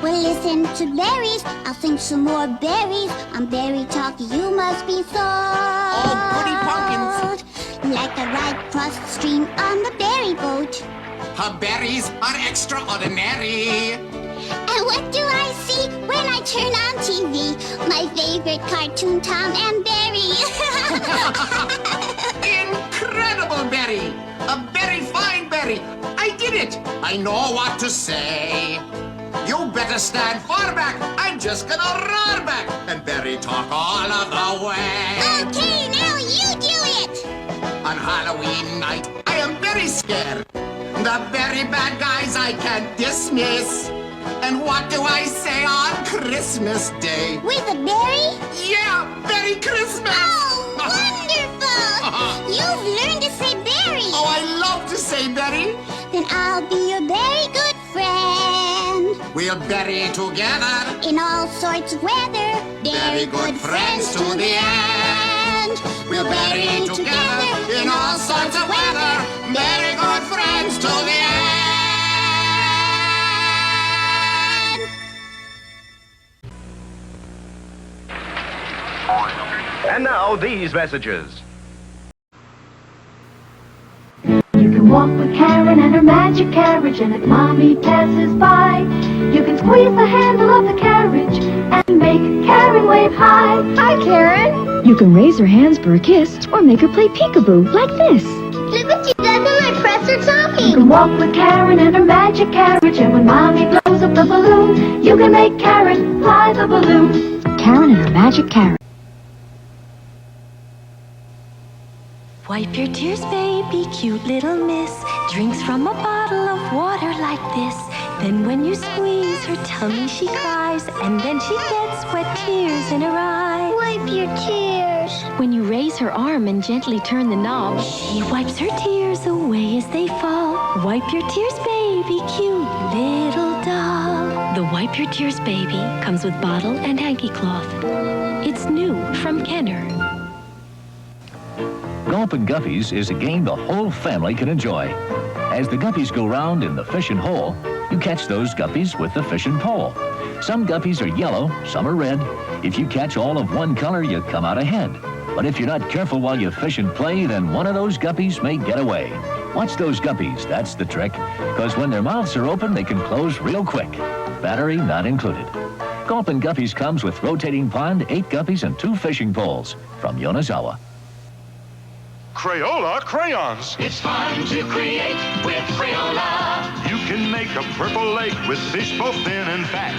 Well, listen to berries. I'll sing some more berries. On berry talk, you must be sold. Oh, goody pumpkins. Like a ride across the stream on the berry boat. Her berries are extraordinary. And what do I see when I turn on TV? My favorite cartoon, Tom and Berry. Incredible berry! A very fine berry! I did it! I know what to say. You better stand far back. I'm just gonna roar back and berry talk all of the way. Okay, now you do it! On Halloween night, I am very scared. The very bad guys I can't dismiss. And what do I say on Christmas Day? With a berry? Yeah, Merry Christmas! Oh, wonderful! You've learned to say berry. Oh, I love to say berry. Then I'll be your very good friend. We'll berry together in all sorts of weather. Very good friends to the end. We'll berry together in all sorts of weather. Very good friends to the end. And now, these messages. You can walk with Karen and her magic carriage, and if Mommy passes by, you can squeeze the handle of the carriage and make Karen wave high. Hi, Karen. You can raise her hands for a kiss or make her play peekaboo like this. Look what you done to my presser Tommy. You can walk with Karen and her magic carriage, and when Mommy blows up the balloon, you can make Karen fly the balloon. Karen and her magic carriage. Wipe your tears, baby, cute little miss. Drinks from a bottle of water like this. Then when you squeeze her tummy, she cries. And then she gets wet tears in her eyes. Wipe your tears. When you raise her arm and gently turn the knob, she wipes her tears away as they fall. Wipe your tears, baby, cute little doll. The Wipe Your Tears Baby comes with bottle and hanky cloth. It's new from Kenner. Golfing Guppies is a game the whole family can enjoy. As the guppies go round in the fishing hole, you catch those guppies with the fishing pole. Some guppies are yellow, some are red. If you catch all of one color, you come out ahead. But if you're not careful while you fish and play, then one of those guppies may get away. Watch those guppies, that's the trick. Because when their mouths are open, they can close real quick. Battery not included. Gulpin' Guppies comes with rotating pond, 8 guppies, and 2 fishing poles. From Yonezawa. Crayola crayons. It's fun to create with Crayola. You can make a purple lake with fish both thin and fat.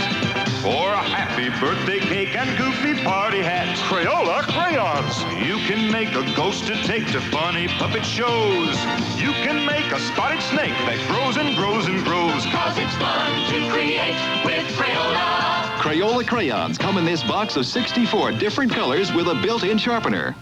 Or a happy birthday cake and goofy party hat. Crayola crayons. You can make a ghost to take to funny puppet shows. You can make a spotted snake that grows and grows and grows. 'Cause it's fun to create with Crayola. Crayola crayons come in this box of 64 different colors with a built-in sharpener.